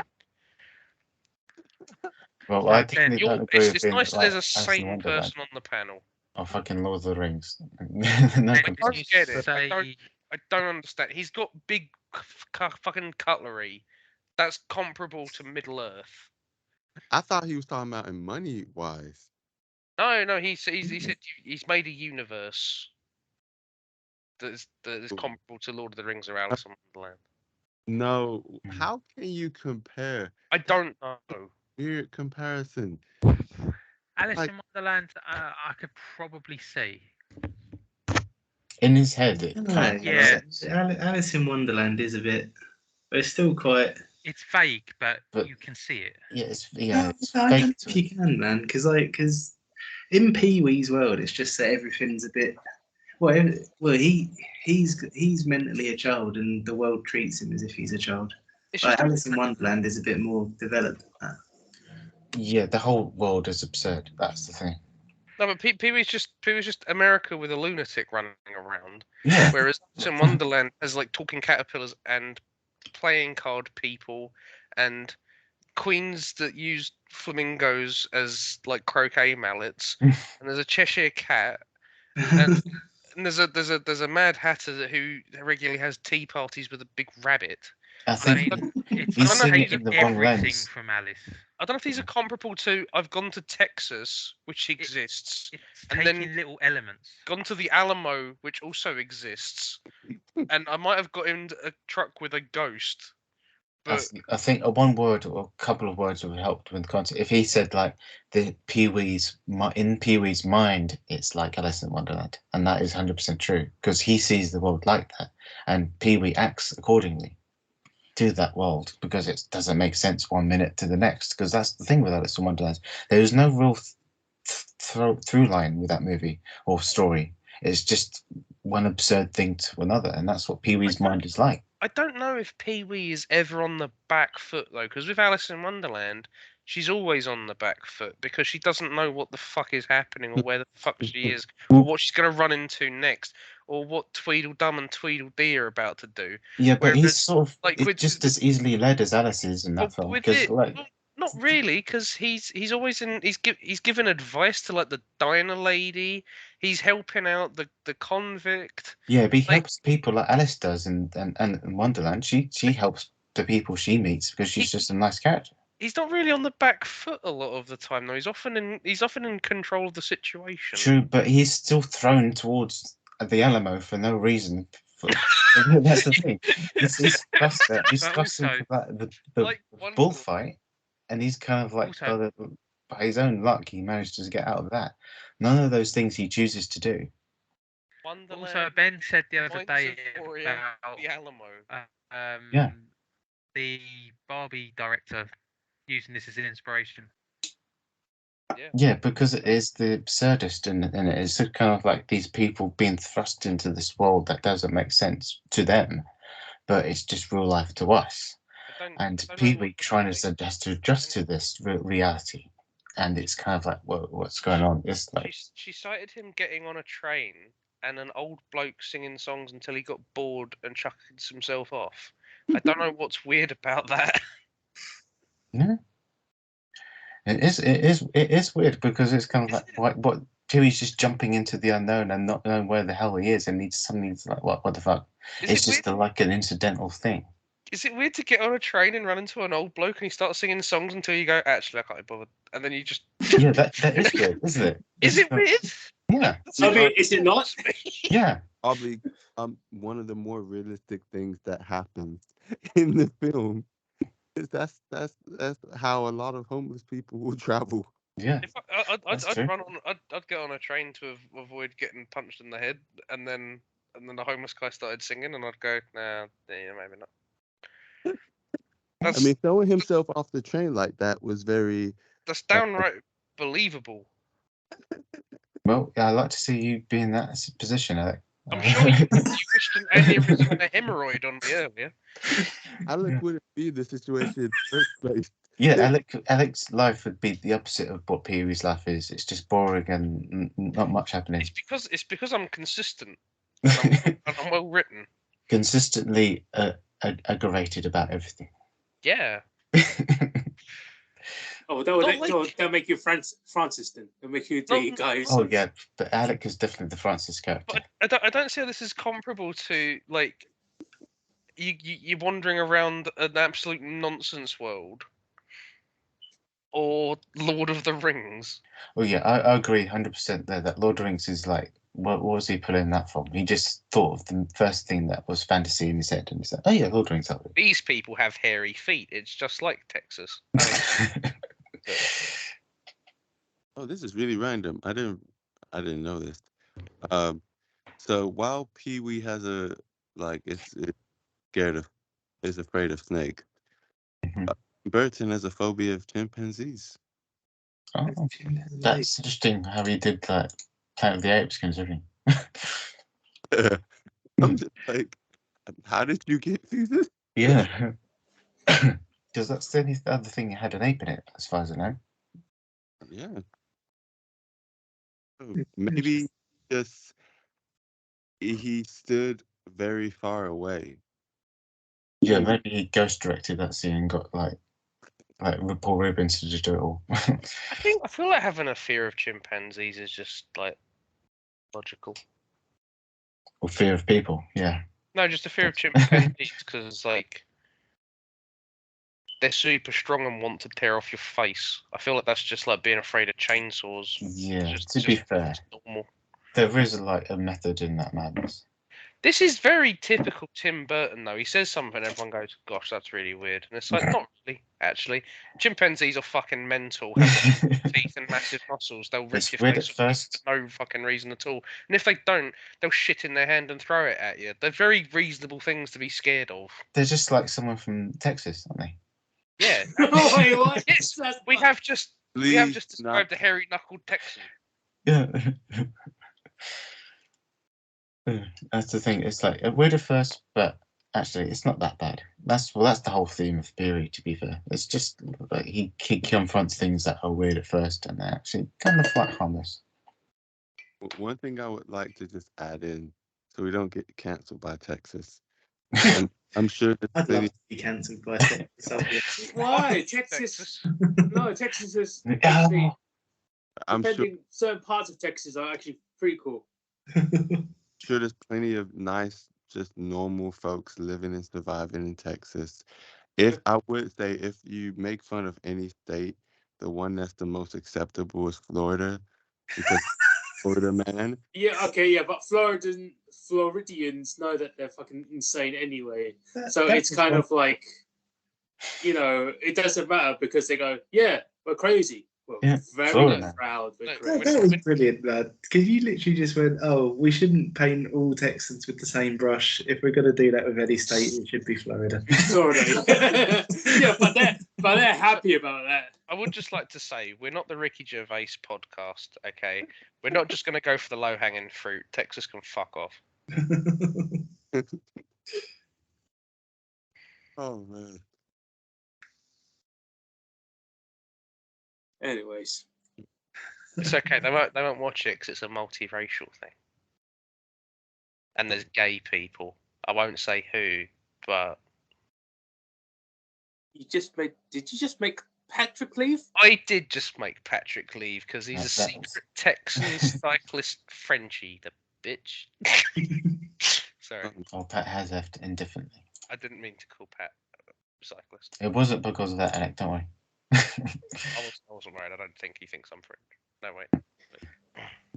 Well, Right, I Ben, think You're, that agree with it's being nice that like there's a Alice in sane Wonderland person on the panel. or fucking Lord of the Rings. no Ben, I can comparison. you get it. say I don't understand. He's got big fucking cutlery. That's comparable to Middle Earth. I thought he was talking about in money wise. No, he said he's made a universe that is comparable to Lord of the Rings or Alice in Wonderland. No, Mm. how can you compare? I don't know. Weird comparison. Alice Like- in Wonderland? I could probably see. In his head, it No, kind of Yeah. makes sense. Alice in Wonderland is a bit, but it's still quite. It's vague, but But- you can see it. Yeah, it's I don't fake know to if you can, man, because in Pee Wee's world, it's just that everything's a bit. Well, he's mentally a child, and the world treats him as if he's a child. It's Like just Alice in Wonderland is a bit more developed than that. Yeah, the whole world is absurd. That's the thing. no, but Pee Wee's just America with a lunatic running around, Yeah. whereas Alice in Wonderland has like talking caterpillars and playing card people and queens that use flamingos as like croquet mallets, and there's a Cheshire cat, and there's a Mad Hatter who regularly has tea parties with a big rabbit. I I think mean, it's he's I don't know seeing how it you in the wrong everything lens. from Alice. I don't know if these are comparable to I've gone to Texas, which exists, It's And then- taking little elements. gone to the Alamo, which also exists, and I might have got in a truck with a ghost. But I think a one word or a couple of words would help with context. If he said like in Pee Wee's mind, it's like Alice in Wonderland, and that is 100% true because he sees the world like that, and Pee Wee acts accordingly to that world because it doesn't make sense 1 minute to the next. Because that's the thing with Alice in Wonderland. There is no real through line with that movie or story. It's just one absurd thing to another, and that's what Pee Wee's mind is like. I don't know if Pee Wee is ever on the back foot though, because with Alice in Wonderland, she's always on the back foot because she doesn't know what the fuck is happening or where the fuck she is or what she's gonna run into next or what Tweedledum and Tweedledee are about to do. Yeah, but he's Whereas, sort of like, it's with- just as easily led as Alice is in that But film. with Because it, like, well, not really, because he's always in. He's given advice to like the diner lady. He's helping out the convict. yeah, but he like- helps people like Alice does, and in Wonderland, she helps the people she meets because she's just a nice character. He's not really on the back foot a lot of the time though. He's often in control of the situation. True, but he's still thrown towards the Alamo for no reason. That's the thing. He's thrust into also- the Like one bullfight, and he's kind of like Also- by his own luck, he managed to get out of that. None of those things he chooses to do. Wonderland, Also, Ben said the other Knights day of Moria, about the Alamo. Yeah. the Barbie director using this as an inspiration. Yeah, because it is the absurdist, and it is kind of like these people being thrust into this world that doesn't make sense to them, but it's just real life to us. And I don't know Pee what Wee the trying like- to adjust to this reality, and it's kind of like, what's going on? It's like, She cited him getting on a train and an old bloke singing songs until he got bored and chucked himself off. I don't know what's weird about that. yeah, it is weird because it's kind of like what Pee Wee's just jumping into the unknown and not knowing where the hell he is, and he's suddenly like, what the fuck? It's just like an incidental thing. Is it weird to get on a train and run into an old bloke and he starts singing songs until you go, actually, I can't be bothered, and then you just Yeah, that is weird, isn't it? Is it weird? Yeah, I mean, is it not? yeah. Probably one of the more realistic things that happens in the film is that's how a lot of homeless people will travel. Yeah, If That's I'd true. run on, I'd get on a train to avoid getting punched in the head, and then the homeless guy started singing, and I'd go, nah, yeah, maybe not. That's, I mean, throwing himself off the train like that was very. that's downright believable. well, yeah, I'd like to see you be in that position, Alec. I'm sure you wished an aneurysm and a hemorrhoid on me earlier. Alec wouldn't be the situation in the first place. Yeah, Alec's life would be the opposite of what Pee Wee's life is. It's just boring and not much happening. It's because I'm consistent and I'm well written. Consistently aggravated about everything. Yeah. Oh, Not like- that'll make you Francis then. It'll make you the No, guy who's. Oh yeah, but Alec is definitely the Francis character. But I don't see how this is comparable to like you're wandering around an absolute nonsense world or Lord of the Rings. Oh yeah, I agree 100% there that Lord of the Rings is like, what was he pulling that from? He just thought of the first thing that was fantasy in his head, and he said, "Oh yeah, Lord of the Rings." These people have hairy feet. It's just like Texas. Oh, this is really random. I didn't know this. So while Pee Wee has it's afraid of snake, Mhm. Burton has a phobia of chimpanzees. Oh, that's interesting how he did that Planet of the Apes considering. I'm just like, how did you get through this? Yeah. Because that's the only other thing that had an ape in it, as far as I know. Yeah. Oh, maybe just he stood very far away. Yeah, maybe he ghost directed that scene and got like Paul Rubens to just do it all. I feel like having a fear of chimpanzees is just like logical. Or fear of people, yeah. No, just a fear of chimpanzees because like they're super strong and want to tear off your face. I feel like that's just like being afraid of chainsaws. Yeah, Just- to be just fair, normal. there is like a method in that madness. This is very typical Tim Burton, though. He says something, everyone goes, "Gosh, that's really weird," and it's like, not really. Actually, chimpanzees are fucking mental. Have teeth and massive muscles. They'll rip It's your weird face at off first. for no fucking reason at all. And if they don't, they'll shit in their hand and throw it at you. They're very reasonable things to be scared of. They're just like someone from Texas, aren't they? Yeah. Oh, wait, what? Yes, That's we not- have just Please described the hairy knuckled Texan. Yeah. That's the thing. It's like weird at first, but actually, it's not that bad. That's the whole theme of Theory. To be fair, it's just like he confronts things that are weird at first, and they're actually kind of like harmless. One thing I would like to just add in, so we don't get cancelled by Texas. I'm sure there's I'd plenty. love to be cancelled by Texas. Why? Texas. No, Texas is actually, I'm sure, depending, certain parts of Texas are actually pretty cool. sure there's plenty of nice, just normal folks living and surviving in Texas. If I would say, if you make fun of any state, the one that's the most acceptable is Florida, because Florida man. Yeah, okay, yeah, but Floridians know that they're fucking insane anyway. So it's kind of like, it doesn't matter because they go, yeah, we're crazy. We're Yeah, very Florida. proud. We're No, crazy. That was brilliant, lad. Because you literally just went, "Oh, we shouldn't paint all Texans with the same brush. If we're going to do that with any state, it should be Florida." Sort of. Yeah, but they're happy about that. I would just like to say, we're not the Ricky Gervais podcast, okay? We're not just going to go for the low-hanging fruit. Texas can fuck off. Oh man. Anyways. It's okay. They won't watch it because it's a multiracial thing, and there's gay people. I won't say who, but Did you just make Patrick leave? I did just make Patrick leave because he's a That was- secret Texan cyclist Frenchie, the bitch. Sorry, Oh, Pat has left indefinitely. I didn't mean to call Pat a cyclist. It wasn't because of that, Alec. Don't worry. I wasn't worried. I don't think he thinks I'm French. No, wait.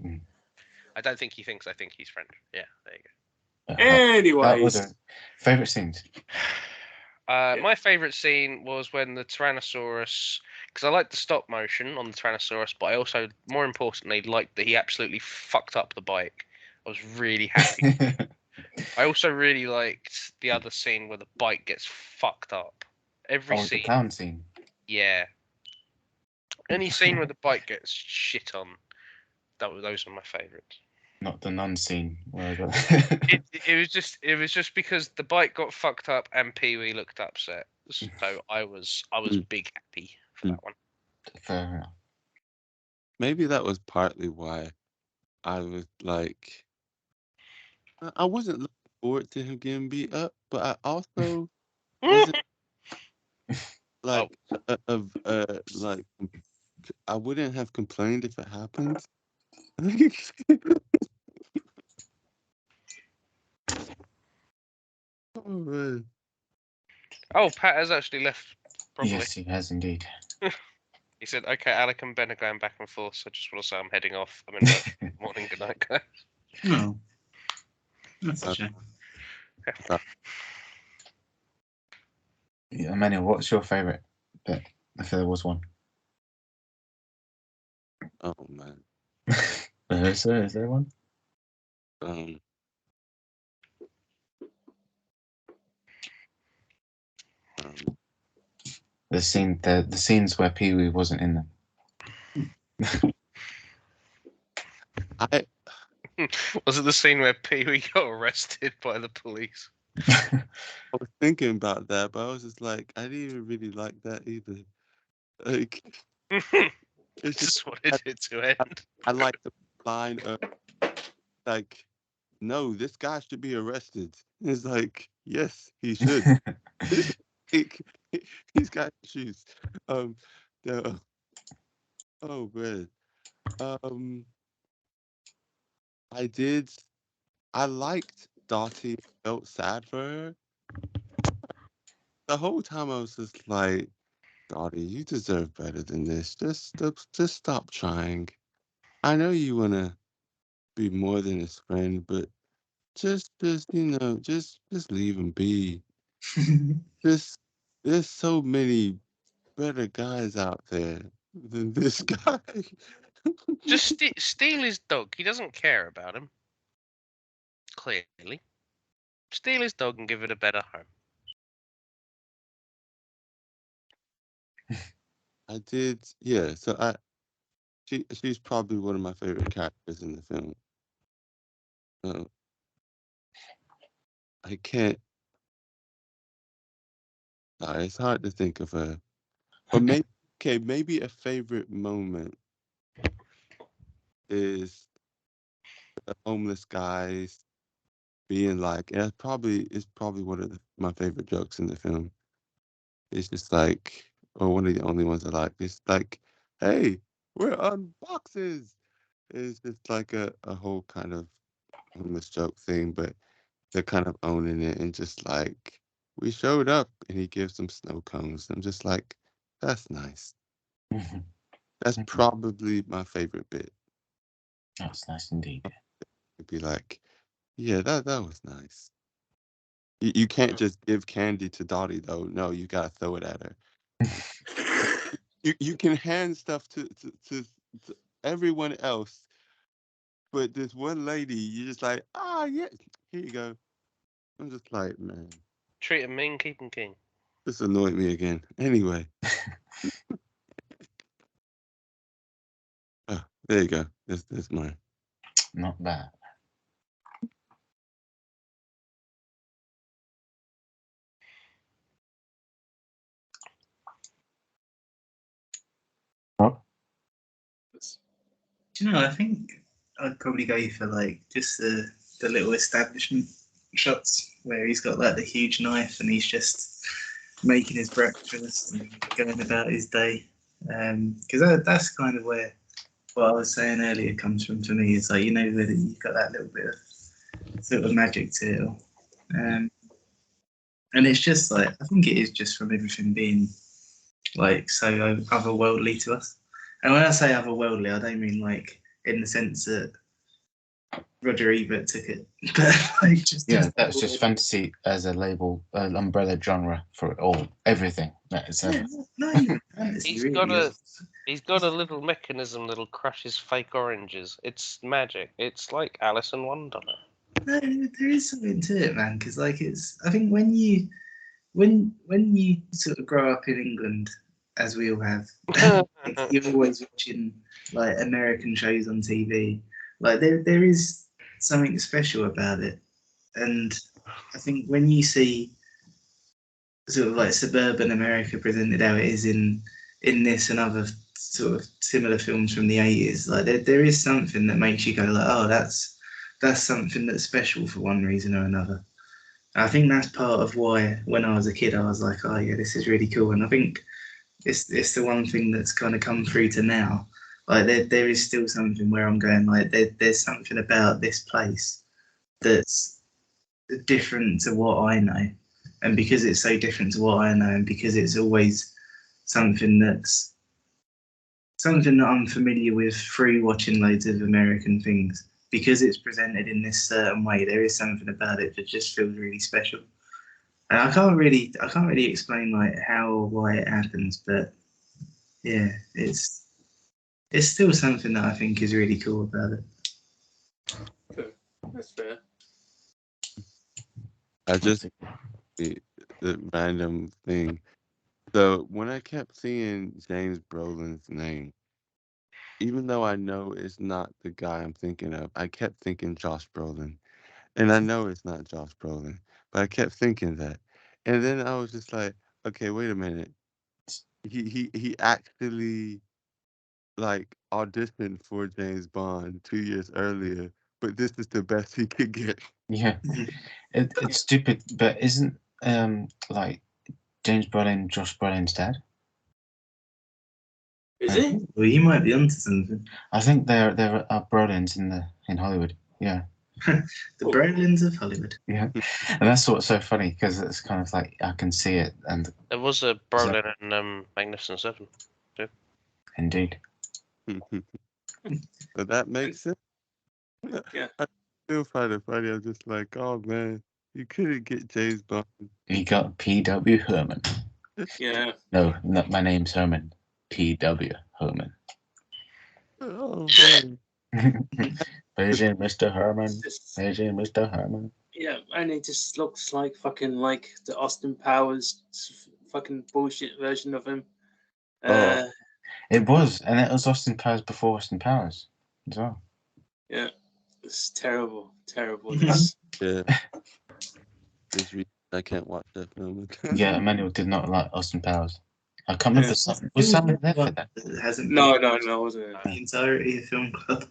Mm. I don't think he thinks I think he's French. Yeah, there you go. That was Anyways. a favorite scenes. My favourite scene was when the Tyrannosaurus, because I liked the stop motion on the Tyrannosaurus, but I also, more importantly, liked that he absolutely fucked up the bike. I was really happy. I also really liked the other scene where the bike gets fucked up. Every the scene, clown scene. yeah. Any scene where the bike gets shit on, those are my favourites. Not the nun scene. Where the It was just because the bike got fucked up and Pee-wee looked upset. So I was big happy for that one. Fair enough. Maybe that was partly why I was like, I wasn't looking forward to him getting beat up, but I also wasn't like, like, I wouldn't have complained if it happened. Oh man. Oh, Pat has actually left properly. Yes, he has indeed. He said, "Okay, Alec and Ben are going back and forth, so I just want to say I'm heading off. I'm in bed. Morning, good night, guys." No, that's a shame. Yeah, Emmanuel, what's your favorite bit? If there was one. Oh man. Is there one? The scenes where Pee-wee wasn't in them. Was it the scene where Pee-wee got arrested by the police? I was thinking about that, but I was just like, I didn't even really like that either. Like, it's Just wanted it to end. I like the line of like, no, this guy should be arrested. It's like, yes, he should. He's got issues. Oh man. I liked Dottie. Felt sad for her. The whole time I was just like, Dottie, you deserve better than this. Just stop trying. I know you wanna be more than his friend, but just just leave him be. Just there's so many better guys out there than this guy. Just steal his dog. He doesn't care about him. Clearly. Steal his dog and give it a better home. I did, yeah. So she's probably one of my favorite characters in the film. I can't. It's hard to think of a, but maybe a favorite moment is the homeless guys being like, and it's probably one of my favorite jokes in the film. It's just like, or one of the only ones I like. It's like, hey, we're on boxes. It's just like a whole kind of homeless joke thing, but they're kind of owning it and just like, we showed up, and he gives them snow cones. I'm just like, that's nice. That's probably my favorite bit. That's nice indeed. It'd be like, yeah, that was nice. You can't just give candy to Dottie though. No, you gotta throw it at her. You can hand stuff to everyone else, but this one lady, you're just like, yeah, here you go. I'm just like, man, Treat him mean, keep him king. this annoyed me again. Anyway. Oh, there you go. That's mine. Not bad. Rob? Do you know? I think I'd probably go for like just the little establishment shots where he's got like the huge knife and he's just making his breakfast and going about his day. Because that's kind of where what I was saying earlier comes from for me. It's like, you know, that you've got that little bit of sort of magic to it all. And it's just like, I think it is just from everything being like so otherworldly to us. And when I say otherworldly, I don't mean like in the sense that Roger Ebert took it, but like just Yeah, that's just fantasy as a label, an umbrella genre for it all, everything. That is not even fantasy. He's really. He's got a little mechanism that'll crush his fake oranges. It's magic. It's like Alice in Wonderland. No, there is something to it, man. Because like it's, I think when you sort of grow up in England, as we all have, like, you're always watching like American shows on TV. Like there is something special about it, and I think when you see sort of like suburban America presented how it is in this and other sort of similar films from the 80s, like there is something that makes you go like, oh, that's something that's special for one reason or another. And I think that's part of why when I was a kid I was like, oh yeah, this is really cool. And I think it's the one thing that's kind of come through to now. Like there is still something where I'm going like there's something about this place that's different to what I know. And because it's so different to what I know, and because it's always something that I'm familiar with through watching loads of American things, because it's presented in this certain way, there is something about it that just feels really special. And I can't really explain like how or why it happens, but yeah, it's still something that I think is really cool about it. Okay, that's fair. I just the random thing. So when I kept seeing James Brolin's name, even though I know it's not the guy I'm thinking of, I kept thinking Josh Brolin. And I know it's not Josh Brolin, but I kept thinking that. And then I was just like, okay, wait a minute. He actually like auditioned for James Bond 2 years earlier, but this is the best he could get. Yeah, it's stupid, but isn't like James Brolin Josh Brolin's dad? Is it? Well, you might be onto something. I think there are Brolins in Hollywood. Yeah, The Brolins of Hollywood. yeah, and that's what's so funny because it's kind of like I can see it, and There was a Brolin in Magnificent Seven. indeed, So that makes sense. Yeah. still find it funny. I'm just like, oh man, you couldn't get James Bond. You got P.W. Herman. Yeah. No, not my name's Herman. P.W. Herman. Oh man. Beijing, Mr. Herman. It's just- Beijing, Mr. Herman. yeah, and it just looks like fucking like the Austin Powers fucking bullshit version of him. Oh. It was, and it was Austin Powers before Austin Powers as well. Yeah, it's terrible, terrible. This. Yeah. I can't watch that film. Yeah, Emmanuel did not like Austin Powers. I can't remember. Was Simon there for that? It hasn't No, been wasn't it? the entirety of Film Club.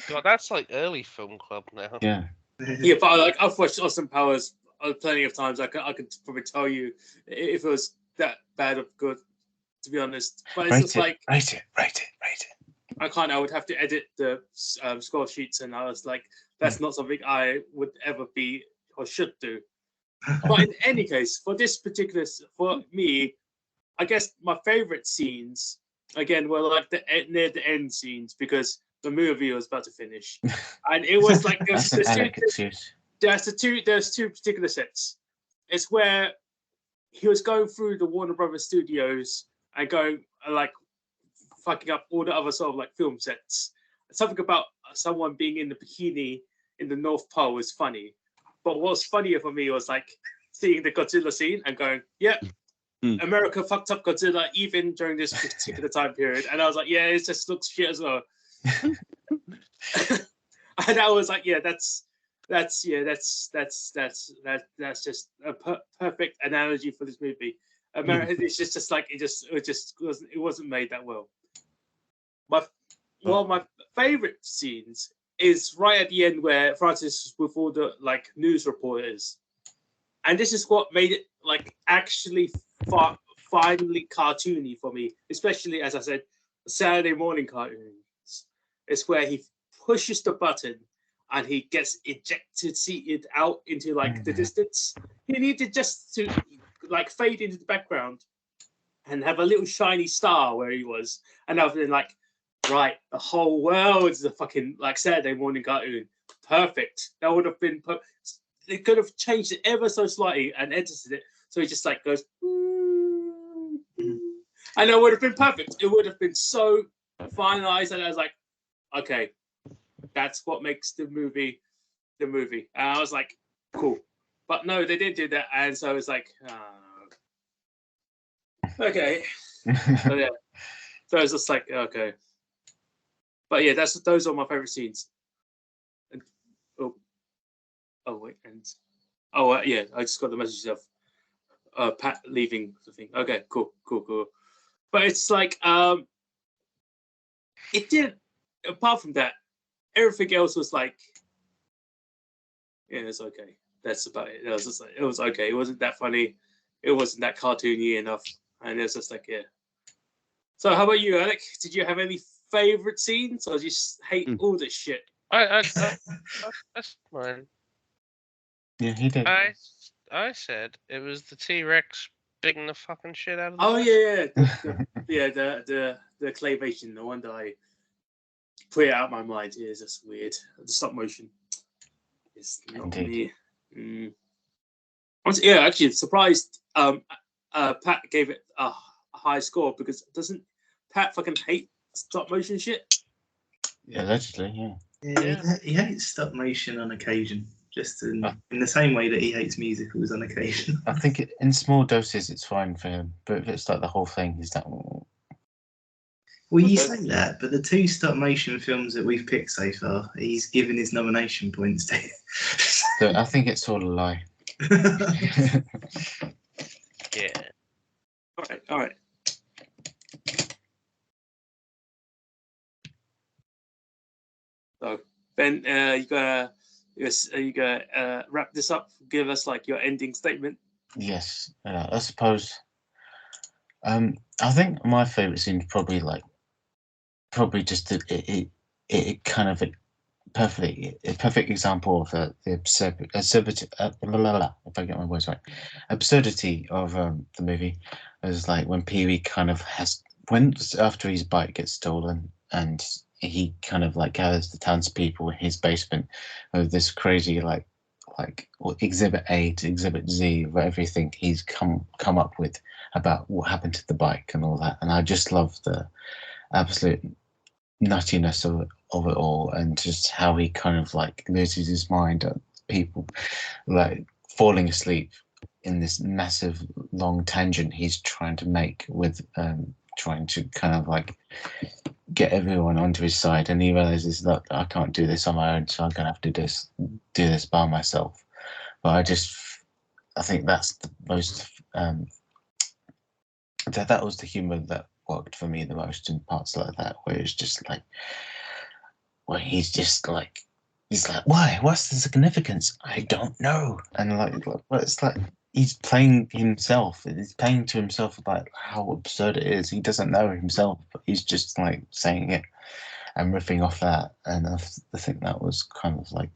God, that's like early film club now. Yeah. Yeah, but like I've watched Austin Powers plenty of times. I could probably tell you if it was that bad or good, to be honest. But it's just like rate it. I can't. I would have to edit the score sheets, and I was like, that's not something I would ever be or should do. But in any case, for this particular, for me, I guess my favorite scenes again were like near the end scenes because the movie was about to finish, and it was like That's an Alec excuse. there's two particular sets. It's where he was going through the Warner Brothers studios and going like fucking up all the other sort of like film sets. Something about someone being in the bikini in the North Pole was funny, but what's funnier for me was like seeing the Godzilla scene and going, "Yep, America fucked up Godzilla even during this particular time period," and I was like, "Yeah, it just looks shit as well." And I was like, "Yeah, that's just a perfect analogy for this movie." America, it's just like it wasn't made that well. One of my favorite scenes is right at the end where Francis is with all the like news reporters, and this is what made it like actually finally cartoony for me, especially as I said, Saturday morning cartoons. It's where he pushes the button and he gets seated out into like the distance. He needed just to like fade into the background and have a little shiny star where he was, and I've been like, right, the whole world is a fucking like Saturday morning cartoon. Perfect. That would have been. It could have changed it ever so slightly and edited it so he just like goes, and it would have been perfect. It would have been so finalized, and I was like, okay, that's what makes the movie the movie. And I was like, cool. But no, they didn't do that, and so I was like, okay. So yeah, so I was just like, okay. But yeah, those are my favorite scenes. And, yeah, I just got the message of Pat leaving the thing. Okay, cool. But it's like it didn't. Apart from that, everything else was like, yeah, it's okay. That's about it. It was just like, it was okay. It wasn't that funny. It wasn't that cartoony enough, and it was just like, yeah. So how about you, Alec? Did you have any favorite scenes, or just hate all this shit? That's mine. Yeah, he did. I said it was the T-Rex digging the fucking shit out of the Oh bus. yeah. The claymation, the one that I put it out of my mind. Yeah, it's just weird. The stop motion. It's not Indeed. me. Yeah, actually surprised Pat gave it a high score because doesn't Pat fucking hate stop motion shit? Yeah, allegedly, yeah. Yeah, he hates stop motion on occasion, just in the same way that he hates musicals on occasion. I think in small doses it's fine for him, but if it's like the whole thing, is that? Well, you say that, but the two stop motion films that we've picked so far, he's given his nomination points to. So I think it's all a lie. Yeah. All right. So Ben, you gotta wrap this up. Give us like your ending statement. Yes, I suppose. I think my favorite scene is probably just it kind of a perfect example of the absurdity. If I get my words right, absurdity of the movie is like when Pee-wee kind of after his bike gets stolen and he kind of like gathers the townspeople in his basement of this crazy like Exhibit A to Exhibit Z of everything he's come up with about what happened to the bike and all that. And I just love the absolute nuttiness of it all, and just how he kind of like loses his mind at people like falling asleep in this massive long tangent he's trying to make with trying to kind of like get everyone onto his side, and he realizes that I can't do this on my own, so I'm gonna have to do this by myself. But I think that's the most that was the humor that worked for me the most in parts like that, where it's just like, where he's like, why? What's the significance? I don't know. And like well, it's like he's playing himself. He's playing to himself about how absurd it is. He doesn't know himself, but he's just like saying it and riffing off that. And I think that was kind of like,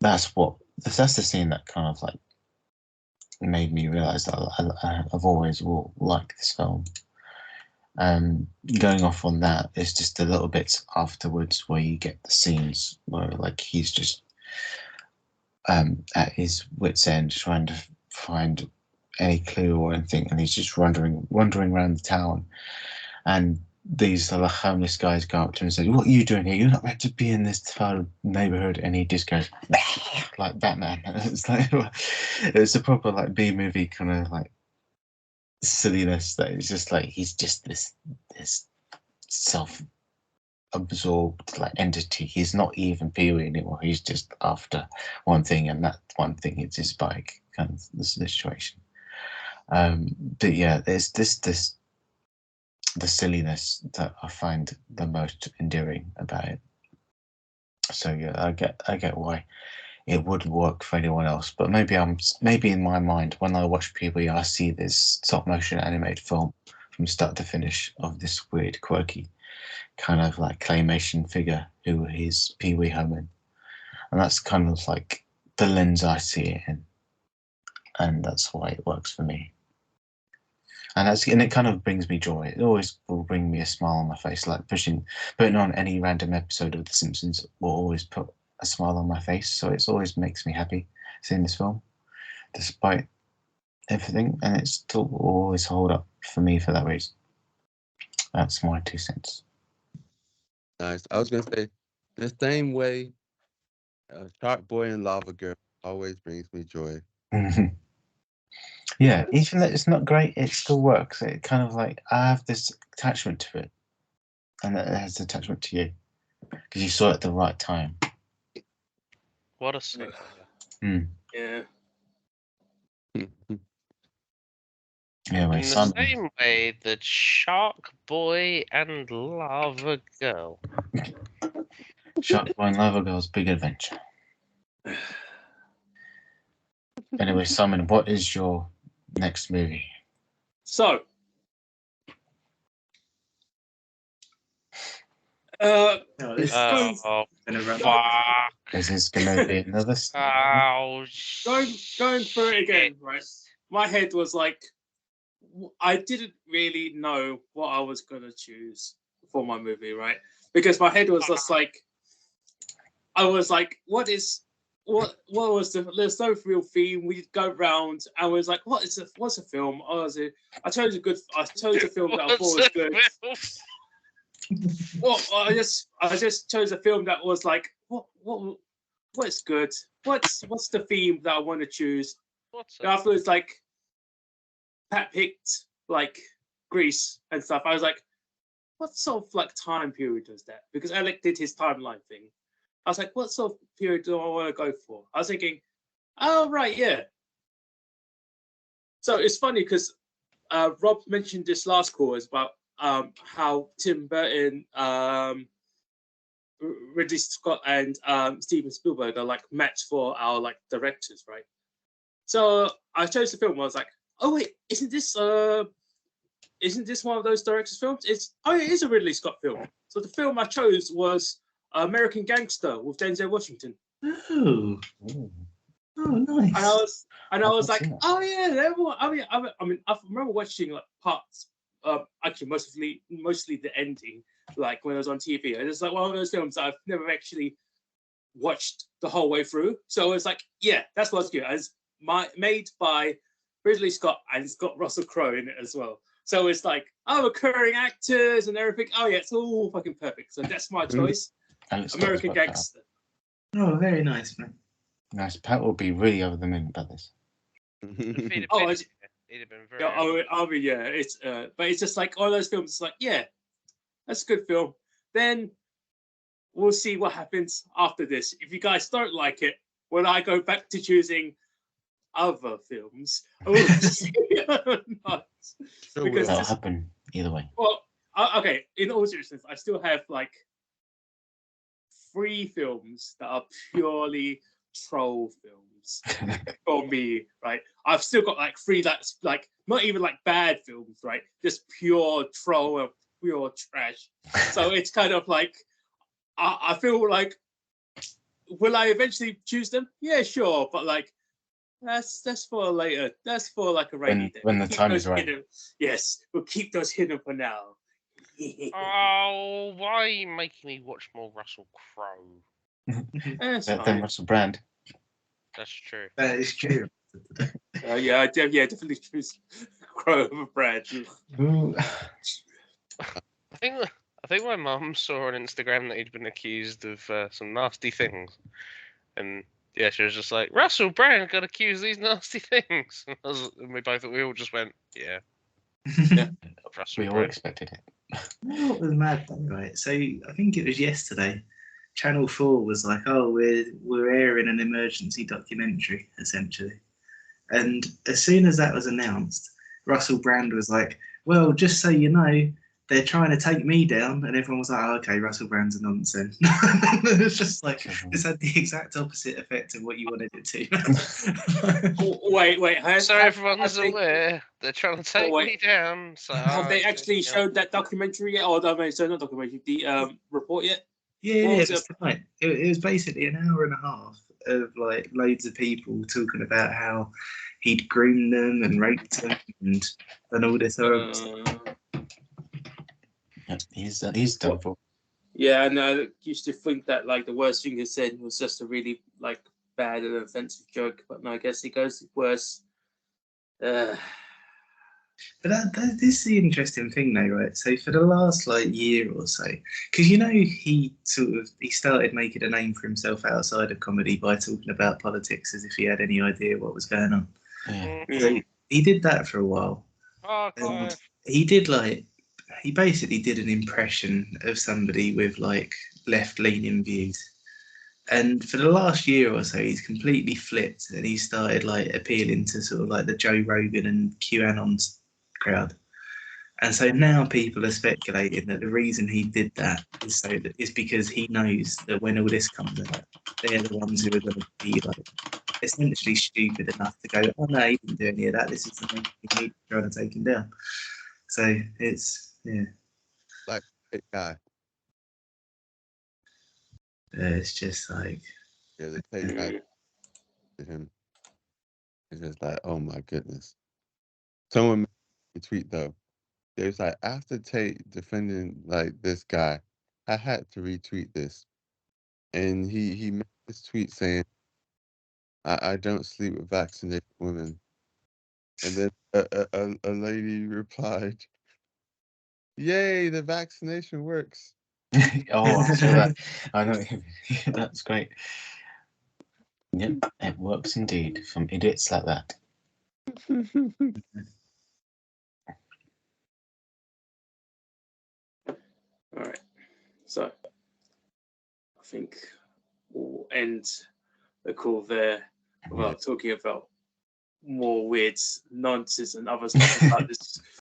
that's the scene that kind of like made me realize that I've always liked this film. Going off on that, it's just the little bits afterwards where you get the scenes where like he's just at his wit's end trying to find any clue or anything, and he's just wandering around the town, and these other homeless guys go up to him and say, "What are you doing here? You're not meant to be in this neighborhood." And he just goes like Batman. It's like it's a proper like B movie kind of like silliness that is just like he's just this self-absorbed like entity. He's not even Pee-wee anymore. He's just after one thing, and that one thing is his bike. Kind of the situation. But yeah, there's the silliness that I find the most endearing about it. So yeah, I get why it would work for anyone else, but maybe in my mind when I watch Pee-wee, I see this stop motion animated film from start to finish of this weird, quirky kind of like claymation figure who is Pee-wee Herman, and that's kind of like the lens I see it in, and that's why it works for me. And it kind of brings me joy. It always will bring me a smile on my face. Like putting on any random episode of The Simpsons will always put a smile on my face. So it always makes me happy seeing this film, despite everything. And it still will always hold up for me for that reason. That's my 2 cents. Nice. I was gonna say the same way. Shark Boy and Lava Girl always brings me joy. Yeah, even though it's not great, it still works. It kind of like, I have this attachment to it, and it has attachment to you because you saw it at the right time. What a sick. Yeah. Anyway, In the Simon, same way that Shark Boy and Lava Girl. Shark Boy and Lava Girl's Big Adventure. Anyway, Simon, what is your next movie? So, Oh, fuck. Is this gonna be another? Oh, going through it again, right? My head was like, I didn't really know what I was gonna choose for my movie, right? Because my head was just like, I was like, what was there's no real theme. We go round and was like, what's a film? I chose a film that I thought was good. Well, I just chose a film that was like, what's good? What's the theme that I want to choose? Afterwards, like Pat picked like Grease and stuff. I was like, what sort of like time period does that? Because Alec did his timeline thing. I was like, what sort of period do I want to go for? I was thinking, oh right, yeah. So it's funny because Rob mentioned this last call is about how Tim Burton, Ridley Scott, and Steven Spielberg are like matched for our like directors, right? So I chose the film. I was like, oh wait, isn't this one of those directors' films? It is a Ridley Scott film. So the film I chose was American Gangster with Denzel Washington. Oh, nice. And I was like, oh yeah, I remember watching like parts, actually mostly the ending, like when it was on TV. And it's like one of those films that I've never actually watched the whole way through. So it's like, yeah, that's what's good. And it's made by Ridley Scott, and it's got Russell Crowe in it as well. So it's like, recurring actors and everything. Oh yeah, it's all fucking perfect. So that's my choice. American Gangster. Oh, very nice, man. Nice. Pat will be really over the moon about this. He'd Oh, have been very. I mean, yeah, it's but it's just like all those films. It's like, yeah, that's a good film. Then we'll see what happens after this. If you guys don't like it, when I go back to choosing other films, we'll see or not. Because That'll happen either way. Well, okay. In all seriousness, I still have like 3 films that are purely troll films for me, right? I've still got like 3 that's like not even like bad films, right? Just pure troll and pure trash. So it's kind of like I feel like, will I eventually choose them? Yeah, sure, but like that's for later. That's for like a rainy day. When the Keep time those is right. hidden. Yes, we'll keep those hidden for now. Oh, why are you making me watch more Russell Crowe? That's Then fine. Russell Brand. That's true. That is true. Yeah, definitely choose Crow over Brad. Ooh. I think my mum saw on Instagram that he'd been accused of some nasty things, and yeah, she was just like, Russell Brand got accused of these nasty things, and we all just went, yeah. Russell We all Brand. expected it. You know what was mad though, right? So I think it was yesterday. Channel 4 was like, "Oh, we're airing an emergency documentary, essentially." And as soon as that was announced, Russell Brand was like, "Well, just so you know, they're trying to take me down," and everyone was like, "Oh, okay, Russell Brand's a nonsense." It's just like it's had the exact opposite effect of what you wanted it to. Wait. So everyone's aware they're trying to take wait. me down. So Have they I actually think, showed that documentary yet? Or so not documentary, the report yet? Yeah, What it was was tonight. It was basically an hour and a half of like loads of people talking about how he'd groomed them and raped them and all this horrible stuff. Yeah, he's done for. Yeah, and I used to think that like the worst thing he said was just a really like bad and offensive joke, but no, I guess it goes worse. But this is the interesting thing, though, right? So for the last like year or so, because he started making a name for himself outside of comedy by talking about politics as if he had any idea what was going on. Yeah. So he did that for a while. And he basically did an impression of somebody with like left-leaning views. And for the last year or so, he's completely flipped and he started like appealing to sort of like the Joe Rogan and QAnon crowd. And so now people are speculating that the reason he did that is because he knows that when all this comes out, they're the ones who are going to be like essentially stupid enough to go, "Oh no, he didn't do any of that. This is the thing he needs trying to take him down." So it's Like a guy. it's just like The take guy to him. It's just like, oh my goodness. Someone made a tweet though. It was like, after Tate defending like this guy, I had to retweet this. And he made this tweet saying, I don't sleep with vaccinated women. And then a lady replied, "Yay, the vaccination works." Oh, I saw that. I know. That's great. Yep, it works indeed from idiots like that. All right. So I think we'll end the call there without talking about more weird nonsense and other stuff about this